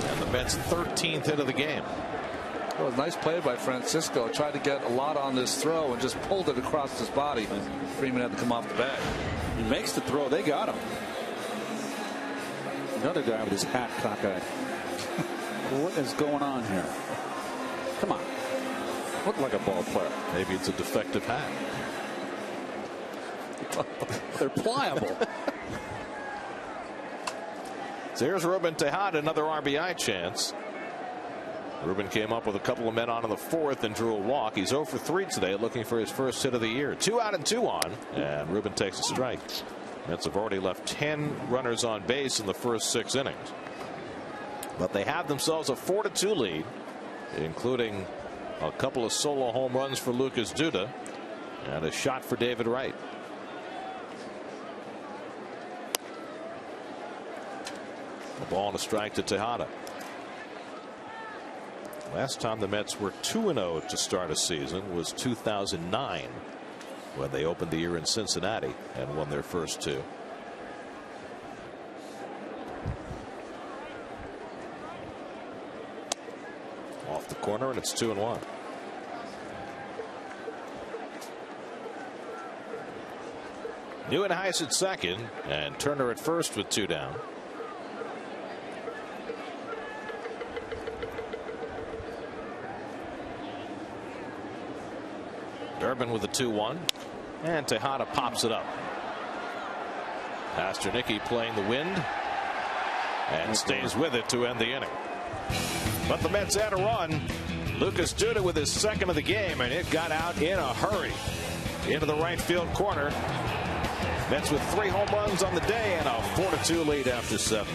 F: And the Mets' 13th hit of the game.
C: Well, nice play by Francisco. Tried to get a lot on this throw and just pulled it across his body. Freeman had to come off the bag.
D: He makes the throw. They got him. Another guy with his hat cockeyed. What is going on here? Come on. Look like a ball player.
F: Maybe it's a defective hat.
D: They're pliable.
F: So here's Ruben Tejada, another RBI chance. Ruben came up with a couple of men on in the fourth and drew a walk. He's 0 for 3 today, looking for his first hit of the year. 2 out and 2 on, and Ruben takes a strike. Mets have already left 10 runners on base in the first 6 innings. But they have themselves a 4-2 lead, including a couple of solo home runs for Lucas Duda and a shot for David Wright. A ball and a strike to Tejada. Last time the Mets were 2-0 to start a season was 2009, when they opened the year in Cincinnati and won their first 2. Off the corner, and it's 2-1. Neuenhuis at second, and Turner at first with 2 down. Durbin with a 2-1, and Tejada pops it up. Pasternicki playing the wind and stays with it to end the inning. But the Mets had a run. Lucas Duda with his second of the game, and it got out in a hurry into the right field corner. Mets with 3 home runs on the day and a 4-2 lead after 7.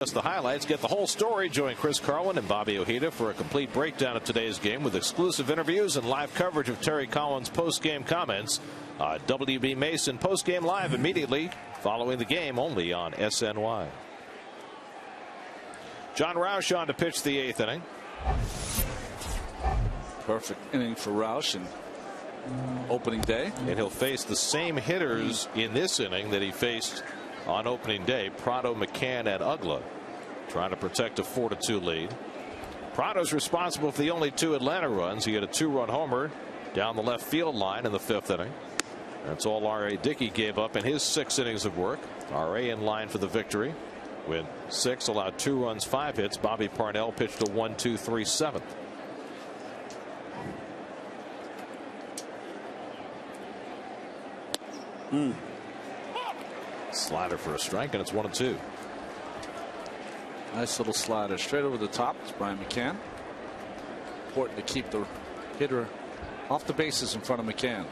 F: That's the highlights. Get the whole story. Join Chris Carlin and Bobby Ojeda for a complete breakdown of today's game with exclusive interviews and live coverage of Terry Collins' post-game comments. WB Mason post-game live immediately following the game, only on SNY. John Roush on to pitch the 8th inning.
C: Perfect inning for Roush in opening day.
F: And he'll face the same hitters in this inning that he faced on opening day. Prado, McCann, and Ugla, trying to protect a 4-2 lead. Prado's responsible for the only 2 Atlanta runs. He had a 2-run homer down the left field line in the 5th inning. That's all R.A. Dickey gave up in his 6 innings of work. R.A. in line for the victory with 6, allowed 2 runs, 5 hits. Bobby Parnell pitched a 1-2-3 7th. Slider for a strike, and it's 1-2.
C: Nice little slider straight over the top. It's Brian McCann. Important to keep the hitter off the bases in front of McCann.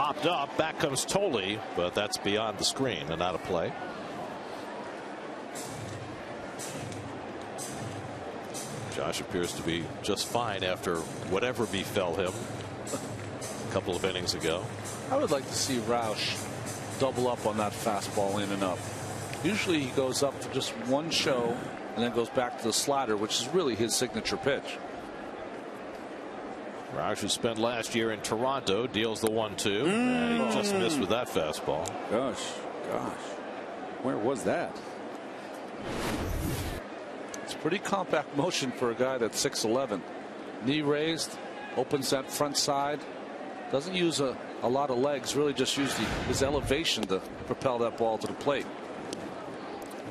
F: popped up. Back comes Tolley, but that's beyond the screen and out of play. Josh appears to be just fine after whatever befell him a couple of innings ago.
C: I would like to see Roush double up on that fastball in and up. Usually he goes up for just one show and then goes back to the slider, which is really his signature pitch.
F: Roush, who spent last year in Toronto, deals the 1-2. And he just missed with that fastball.
D: Gosh. Where was that?
C: It's pretty compact motion for a guy that's 6'11". Knee raised, opens that front side. Doesn't use a lot of legs, really just use his elevation to propel that ball to the plate.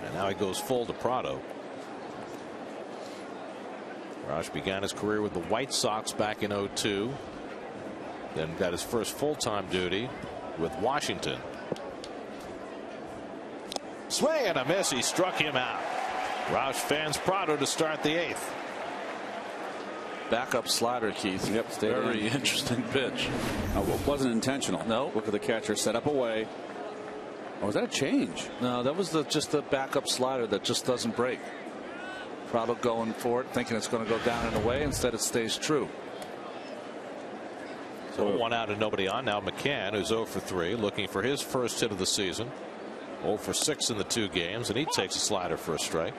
F: And now he goes full to Prado. Roush began his career with the White Sox back in 2002. Then got his first full-time duty with Washington. Swing and a miss. He struck him out. Roush fans Prado to start the 8th.
C: Backup slider, Keith.
D: Yep,
C: very interesting pitch.
D: Oh, it wasn't intentional.
C: No.
D: Look at the catcher set up away. Oh, was that a change?
C: No, that was just the backup slider that just doesn't break. Prado going for it, thinking it's going to go down and away. Instead, it stays true.
F: So 1 out and nobody on. Now McCann, who's 0 for 3, looking for his first hit of the season. 0 for 6 in the 2 games, and he takes a slider for a strike.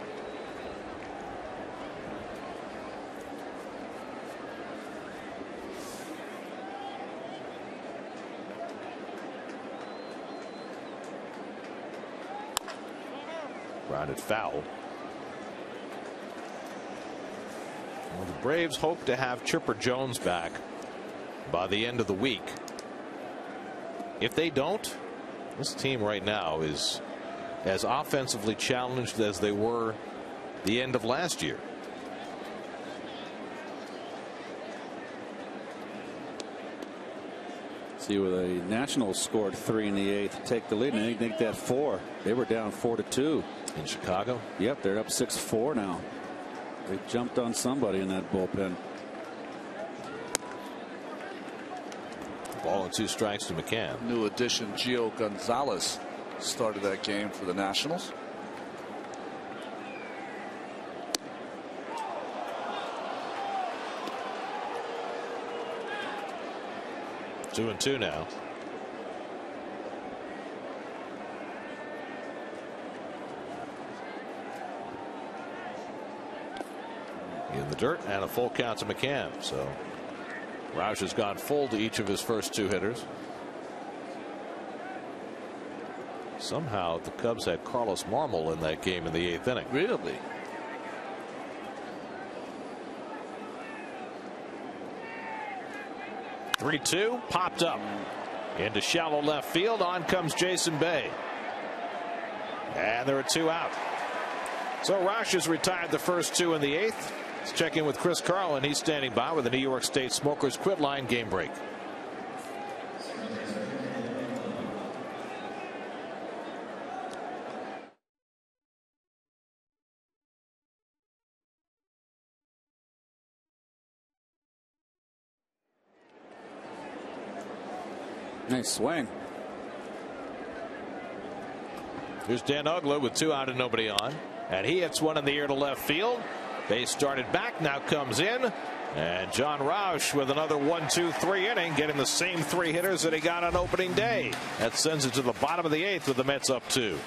F: Grounded foul. Well, the Braves hope to have Chipper Jones back by the end of the week. If they don't, this team right now is as offensively challenged as they were the end of last year.
D: See where the Nationals scored 3 in the 8th, take the lead, and they make that 4. They were down 4-2
F: in Chicago.
D: Yep, they're up 6-4 now. They jumped on somebody in that bullpen.
F: Ball and 2 strikes to McCann.
C: New addition Gio Gonzalez started that game for the Nationals.
F: Two and 2 now. In the dirt and a full count to McCann. So Roush has gone full to each of his first 2 hitters. Somehow the Cubs had Carlos Marmol in that game in the 8th inning.
C: Really?
F: Three-2 popped up into shallow left field. On comes Jason Bay, and there are 2 out. So Roush has retired the first 2 in the 8th. Let's check in with Chris Carlin. He's standing by with the New York State Smokers Quit Line game break.
D: Nice swing.
F: Here's Dan Uggla with 2 out and nobody on, and he hits one in the air to left field. Base started back, now comes in, and John Roush with another 1-2-3 inning, getting the same 3 hitters that he got on opening day. That sends it to the bottom of the 8th with the Mets up 2.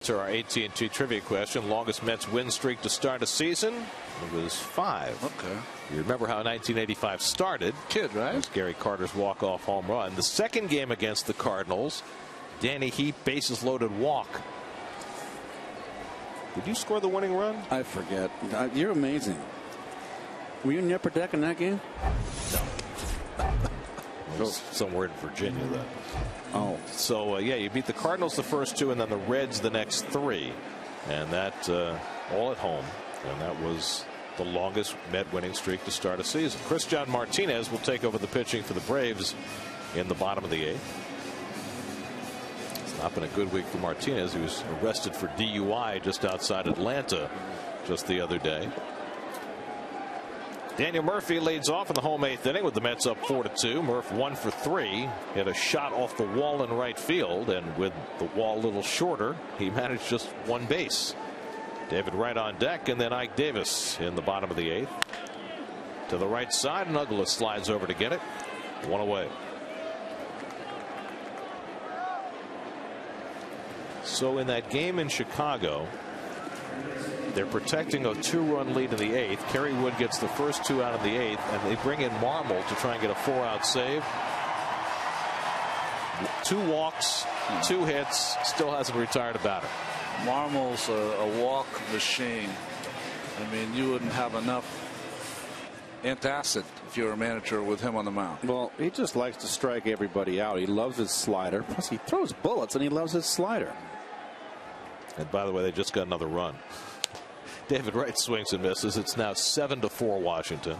F: To our AT&T trivia question, longest Mets win streak to start a season? It was 5.
C: Okay.
F: You remember how 1985 started?
C: Kid, right?
F: It was Gary Carter's walk-off home run. The second game against the Cardinals, Danny Heap bases loaded walk. Did you score the winning run?
D: I forget. You're amazing. Were you in the upper deck in that game?
F: No. It was somewhere in Virginia then.
D: Oh.
F: So, yeah, you beat the Cardinals the first 2 and then the Reds the next 3. And that all at home. And that was the longest Met winning streak to start a season. Christian Martinez will take over the pitching for the Braves in the bottom of the 8th. It's not been a good week for Martinez. He was arrested for DUI just outside Atlanta just the other day. Daniel Murphy leads off in the home 8th inning with the Mets up 4-2. Murph 1 for 3. Hit a shot off the wall in right field, and with the wall a little shorter, he managed just 1 base. David Wright on deck, and then Ike Davis in the bottom of the 8th. To the right side, and Douglas slides over to get it. 1 away. So in that game in Chicago, they're protecting a 2-run lead in the 8th. Kerry Wood gets the first 2 out of the 8th, and they bring in Marmol to try and get a 4-out save. 2 walks, 2 hits, still hasn't retired a batter.
C: Marmol's a walk machine. I mean, you wouldn't have enough antacid if you were a manager with him on the mound.
D: Well, he just likes to strike everybody out. He loves his slider. Plus, he throws bullets, and he loves his slider.
F: And by the way, they just got another run. David Wright swings and misses. It's now 7-4 Washington.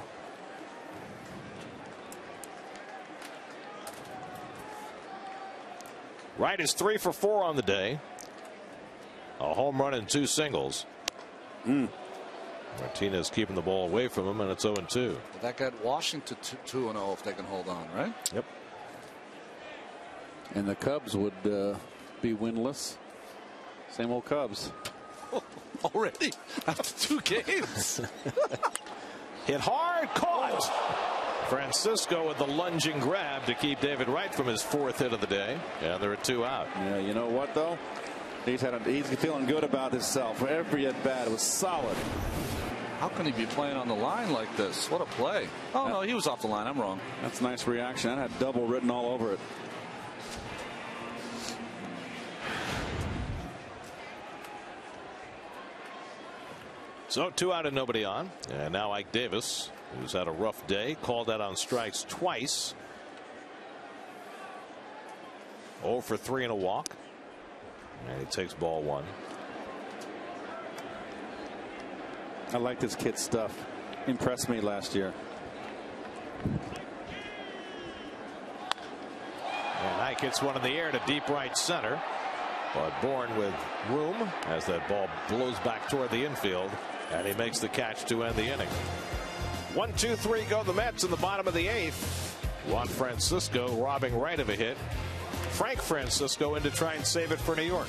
F: Wright is 3 for 4 on the day. A home run and 2 singles. Martinez keeping the ball away from him, and it's 0-2.
C: That got Washington 2-0 if they can hold on, right?
F: Yep.
D: And the Cubs would be winless. Same old Cubs.
C: Already after 2 games.
F: Hit hard, caught. Francisco with the lunging grab to keep David Wright from his 4th hit of the day. And there are 2 out.
D: Yeah, you know what though? He's feeling good about himself. Every at bat was solid.
C: How can he be playing on the line like this? What a play. Oh, no, he was off the line. I'm wrong.
D: That's a nice reaction. That had double written all over it.
F: So 2 out and nobody on. And now Ike Davis, who's had a rough day, called out on strikes twice. 0 for 3 and a walk. And he takes ball 1.
D: I like this kid's stuff. Impressed me last year.
F: And Ike hits one in the air to deep right center. But Bourne with room as that ball blows back toward the infield. And he makes the catch to end the inning. 1, 2, 3 go the Mets in the bottom of the 8th. Juan Francisco robbing Wright of a hit. Frank Francisco in to try and save it for New York.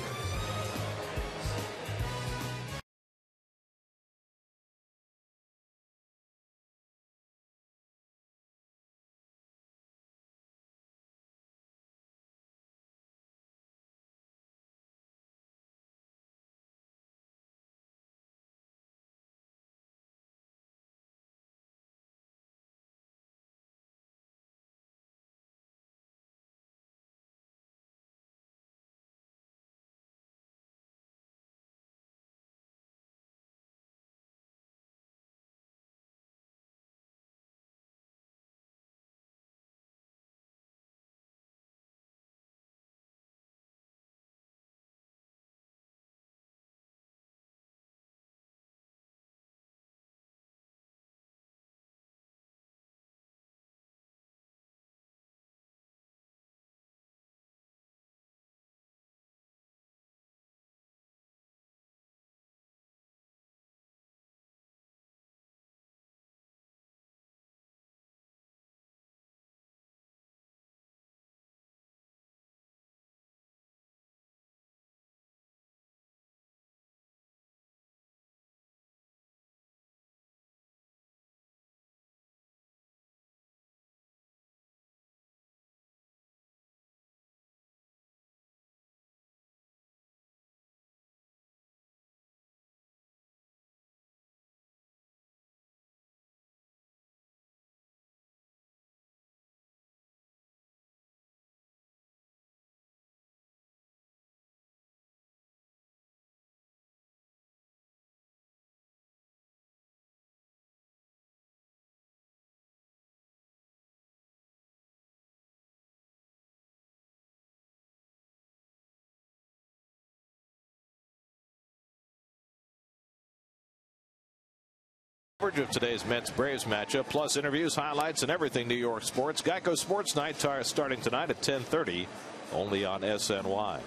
F: coverage of today's Mets-Braves matchup, plus interviews, highlights, and everything New York sports. Geico Sports Night starting tonight at 10:30, only on SNY.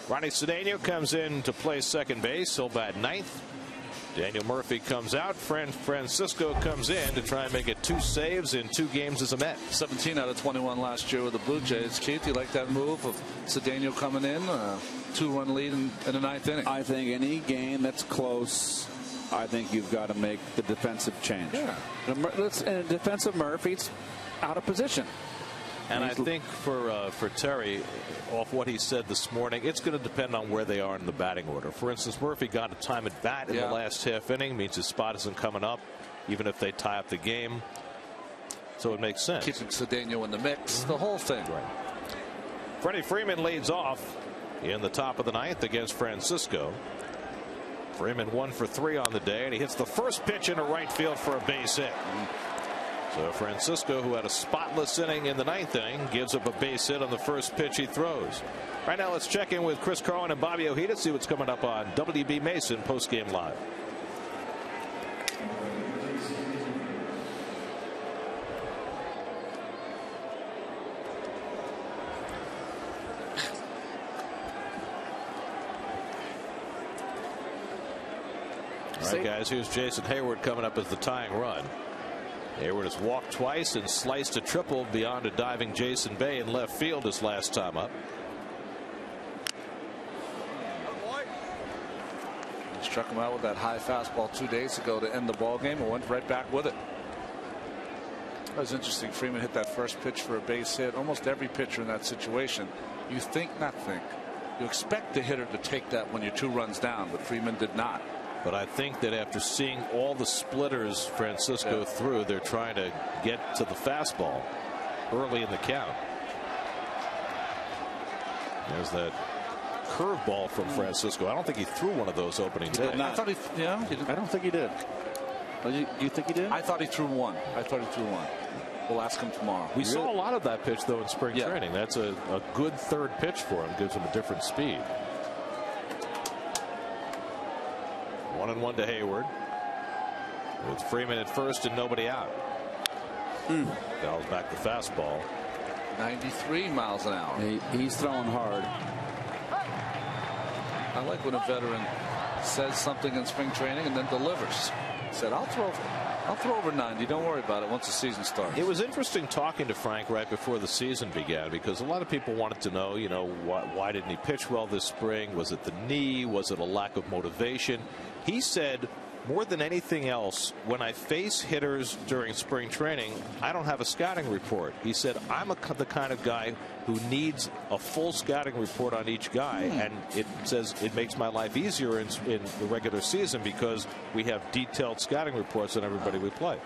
F: Ronnie Cedeno comes in to play second base. He'll bat ninth. Daniel Murphy comes out. Francisco comes in to try and make it 2 saves in 2 games as a Met.
C: 17 out of 21 last year with the Blue Jays. Keith, you like that move of Cedeno coming in? 2-run lead in the 9th inning.
D: I think any game that's close, I think you've got to make the defensive change.
C: Yeah.
D: And defensive Murphy's out of position.
F: And I think for Terry, off what he said this morning, it's going to depend on where they are in the batting order. For instance, Murphy got a time at bat in the last half inning, means his spot isn't coming up, even if they tie up the game. So it makes sense.
C: Keeping Cedeno in the mix, the whole thing.
F: Right. Freddie Freeman leads off in the top of the 9th against Francisco. Freeman 1 for 3 on the day, and he hits the first pitch into right field for a base hit. So Francisco, who had a spotless inning in the 9th inning, gives up a base hit on the first pitch he throws. Right now, let's check in with Chris Carlin and Bobby Ojeda, see what's coming up on WB Mason postgame live. All right, guys, here's Jason Hayward coming up as the tying run. Hayward has walked twice and sliced a triple beyond a diving Jason Bay in left field his last time up.
C: He struck him out with that high fastball 2 days ago to end the ball game and went right back with it. That was interesting. Freeman hit that first pitch for a base hit. Almost every pitcher in that situation, you think, not think, you expect the hitter to take that when you're 2 runs down, but Freeman did not.
F: But I think that after seeing all the splitters Francisco threw, they're trying to get to the fastball early in the count. There's that curveball from Francisco. I don't think he threw one of those opening days.
C: I thought
D: I don't think he did. Do you think he did?
C: I thought he threw one. We'll ask him tomorrow.
F: We saw a lot of that pitch, though, in spring training. That's a good third pitch for him. Gives him a different speed. 1-1 to Hayward, with Freeman at first and nobody out. Dials back the fastball.
C: 93 miles an hour.
D: He's throwing hard.
C: I like when a veteran says something in spring training and then delivers. He said, I'll throw over 90. Don't worry about it once the season starts.
F: It was interesting talking to Frank right before the season began, because a lot of people wanted to know, why didn't he pitch well this spring? Was it the knee? Was it a lack of motivation? He said, more than anything else, when I face hitters during spring training, I don't have a scouting report. He said, I'm the kind of guy who needs a full scouting report on each guy. And it says it makes my life easier in the regular season because we have detailed scouting reports on everybody we play.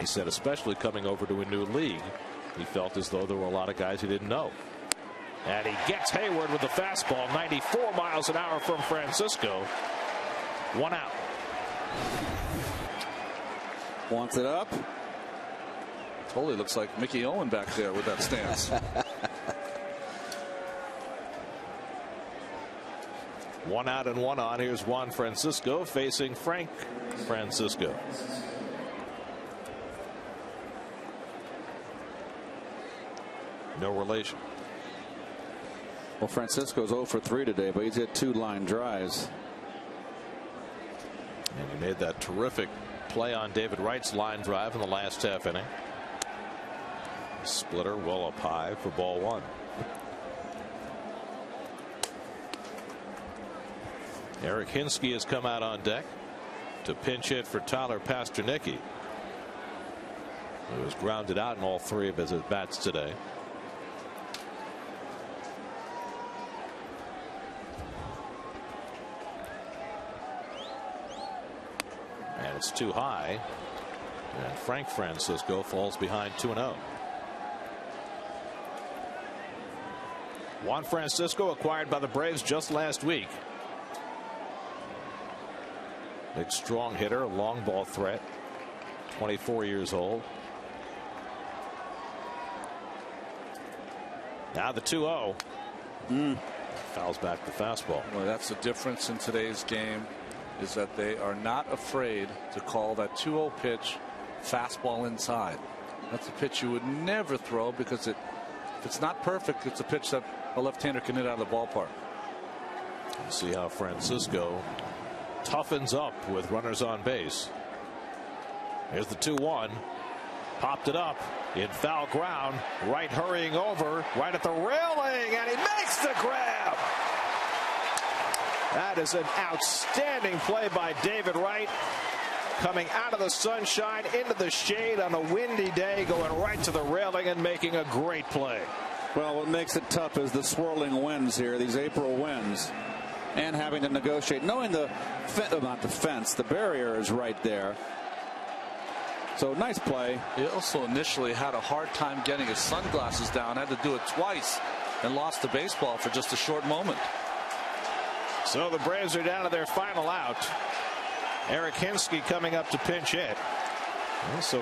F: He said, especially coming over to a new league, he felt as though there were a lot of guys he didn't know. And he gets Hayward with the fastball, 94 miles an hour from Francisco. 1 out.
D: Wants it up.
C: Totally looks like Mickey Owen back there with that stance.
F: 1 out and 1 on. Here's Juan Francisco facing Frank Francisco. No relation.
D: Well, Francisco's 0 for 3 today, but he's hit 2 line drives.
F: And he made that terrific play on David Wright's line drive in the last half inning. Splitter well up high for ball 1. Eric Hinsky has come out on deck to pinch hit for Tyler Pasternicki, who was grounded out in all 3 of his at-bats today. And it's too high, and Frank Francisco falls behind 2-0. Juan Francisco, acquired by the Braves just last week. Big strong hitter, long ball threat, 24 years old. Now the 2-0. Fouls back the fastball.
C: Well, that's the difference in today's game. is that they are not afraid to call that 2-0 pitch fastball inside. That's a pitch you would never throw because if it's not perfect, it's a pitch that a left-hander can hit out of the ballpark.
F: See how Francisco toughens up with runners on base. Here's the 2-1. Popped it up in foul ground. Wright hurrying over right at the railing, and he makes the grab. That is an outstanding play by David Wright. Coming out of the sunshine into the shade on a windy day, going right to the railing and making a great play.
D: Well, what makes it tough is the swirling winds here, these April winds, and having to negotiate, knowing the barrier is right there. So nice play.
C: He also initially had a hard time getting his sunglasses down, had to do it twice, and lost the baseball for just a short moment.
A: So the Braves are down to their final out. Eric Hinske coming up to pinch hit. So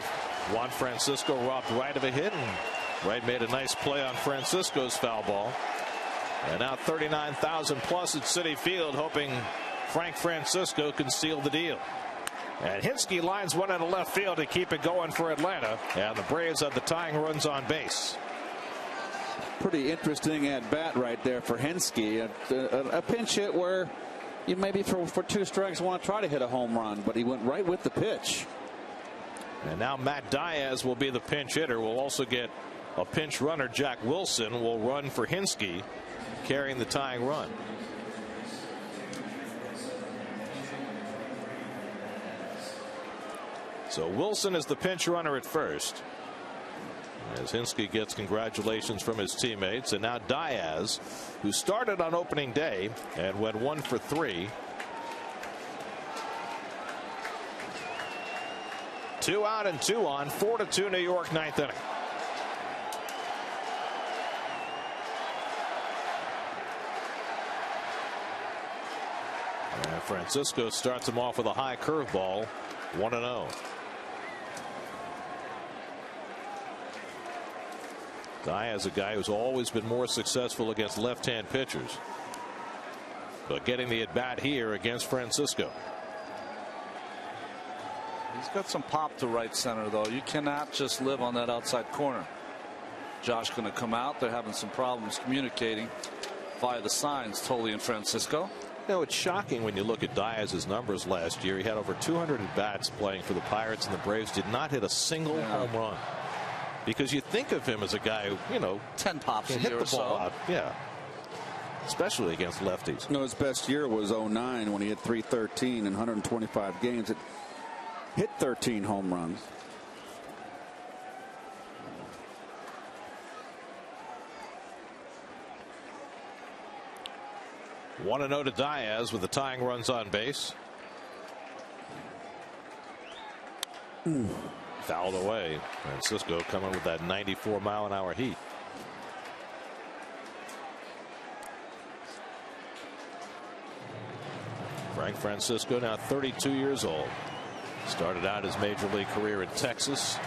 A: Juan Francisco robbed Wright of a hit, and Wright made a nice play on Francisco's foul ball. And now 39,000 plus at Citi Field, hoping Frank Francisco can seal the deal. And Hinske lines one into left field to keep it going for Atlanta. And the Braves have the tying runs on base.
D: Pretty interesting at bat right there for Hinske. A pinch hit where you maybe for 2 strikes want to try to hit a home run, but he went right with the pitch.
F: And now Matt Diaz will be the pinch hitter. We'll also get a pinch runner. Jack Wilson will run for Hinske, carrying the tying run. So Wilson is the pinch runner at first, as Hinske gets congratulations from his teammates. And now Diaz, who started on opening day and went 1 for 3. 2 out and 2 on, 4-2 New York, 9th inning. And Francisco starts him off with a high curveball, 1-0. Diaz, a guy who's always been more successful against left-hand pitchers, but getting the at-bat here against Francisco.
C: He's got some pop to right center, though. You cannot just live on that outside corner. Josh going to come out. They're having some problems communicating via the signs, Tolley and Francisco.
F: You know, it's shocking when you look at Diaz's numbers last year. He had over 200 at-bats playing for the Pirates, and the Braves did not hit a single home run. Because you think of him as a guy who,
C: 10 pops
F: can
C: a
F: hit
C: year
F: the
C: or so.
F: ball out. Yeah. Especially against lefties.
D: His best year was 09 when he hit .313 in 125 games. It hit 13 home runs.
F: One 1-0 to Diaz with the tying runs on base. Fouled away. Francisco coming with that 94-mile-an-hour heat. Frank Francisco, now 32 years old. Started out his major league career in Texas.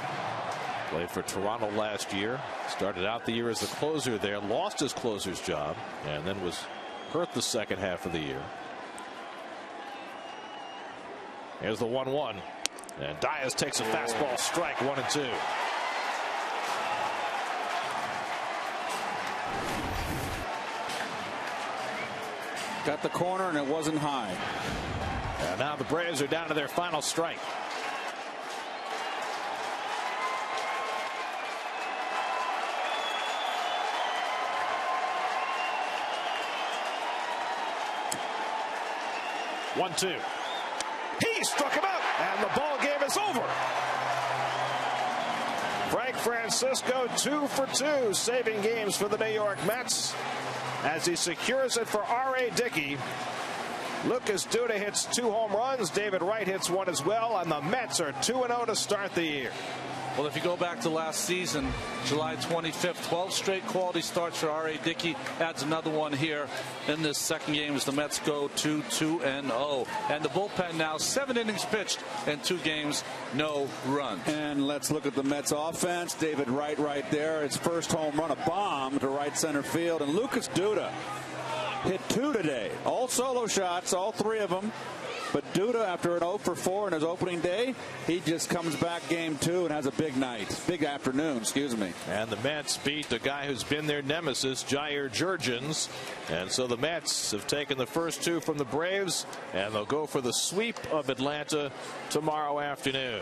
F: Played for Toronto last year. Started out the year as the closer there. Lost his closer's job, and then was hurt the second half of the year. Here's the 1-1. And Diaz takes a fastball strike, 1-2.
D: Got the corner, and it wasn't high.
F: And now the Braves are down to their final strike. One-two. He struck him out, and the ball game is over. Frank Francisco 2 for 2, saving games for the New York Mets as he secures it for R.A. Dickey. Lucas Duda hits 2 home runs. David Wright hits 1 as well, and the Mets are 2-0 to start the year.
C: Well, if you go back to last season, July 25th, 12 straight quality starts for R.A. Dickey. Adds another one here in this second game as the Mets go 2-0. And the bullpen now 7 innings pitched and 2 games, no runs.
D: And let's look at the Mets offense. David Wright right there. His first home run, a bomb to right center field. And Lucas Duda hit 2 today. All solo shots, all 3 of them. But Duda, after an 0 for 4 in his opening day, he just comes back game 2 and has a big night. Big afternoon, excuse me.
F: And the Mets beat the guy who's been their nemesis, Jair Jurgens. And so the Mets have taken the first 2 from the Braves, and they'll go for the sweep of Atlanta tomorrow afternoon.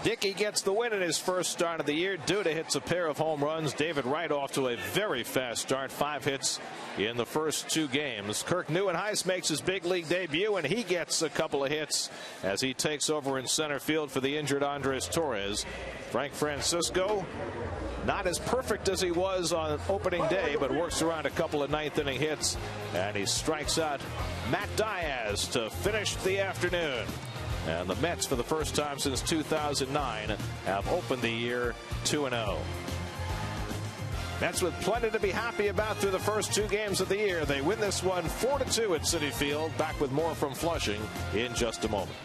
F: Dickey gets the win in his first start of the year. Duda hits a pair of home runs. David Wright off to a very fast start. 5 hits in the first 2 games. Kirk Neuenhuis makes his big league debut, and he gets a couple of hits as he takes over in center field for the injured Andres Torres. Frank Francisco, not as perfect as he was on opening day, but works around a couple of 9th inning hits, and he strikes out Matt Diaz to finish the afternoon. And the Mets, for the first time since 2009, have opened the year 2-0. Mets with plenty to be happy about through the first 2 games of the year. They win this one 4-2 at Citi Field. Back with more from Flushing in just a moment.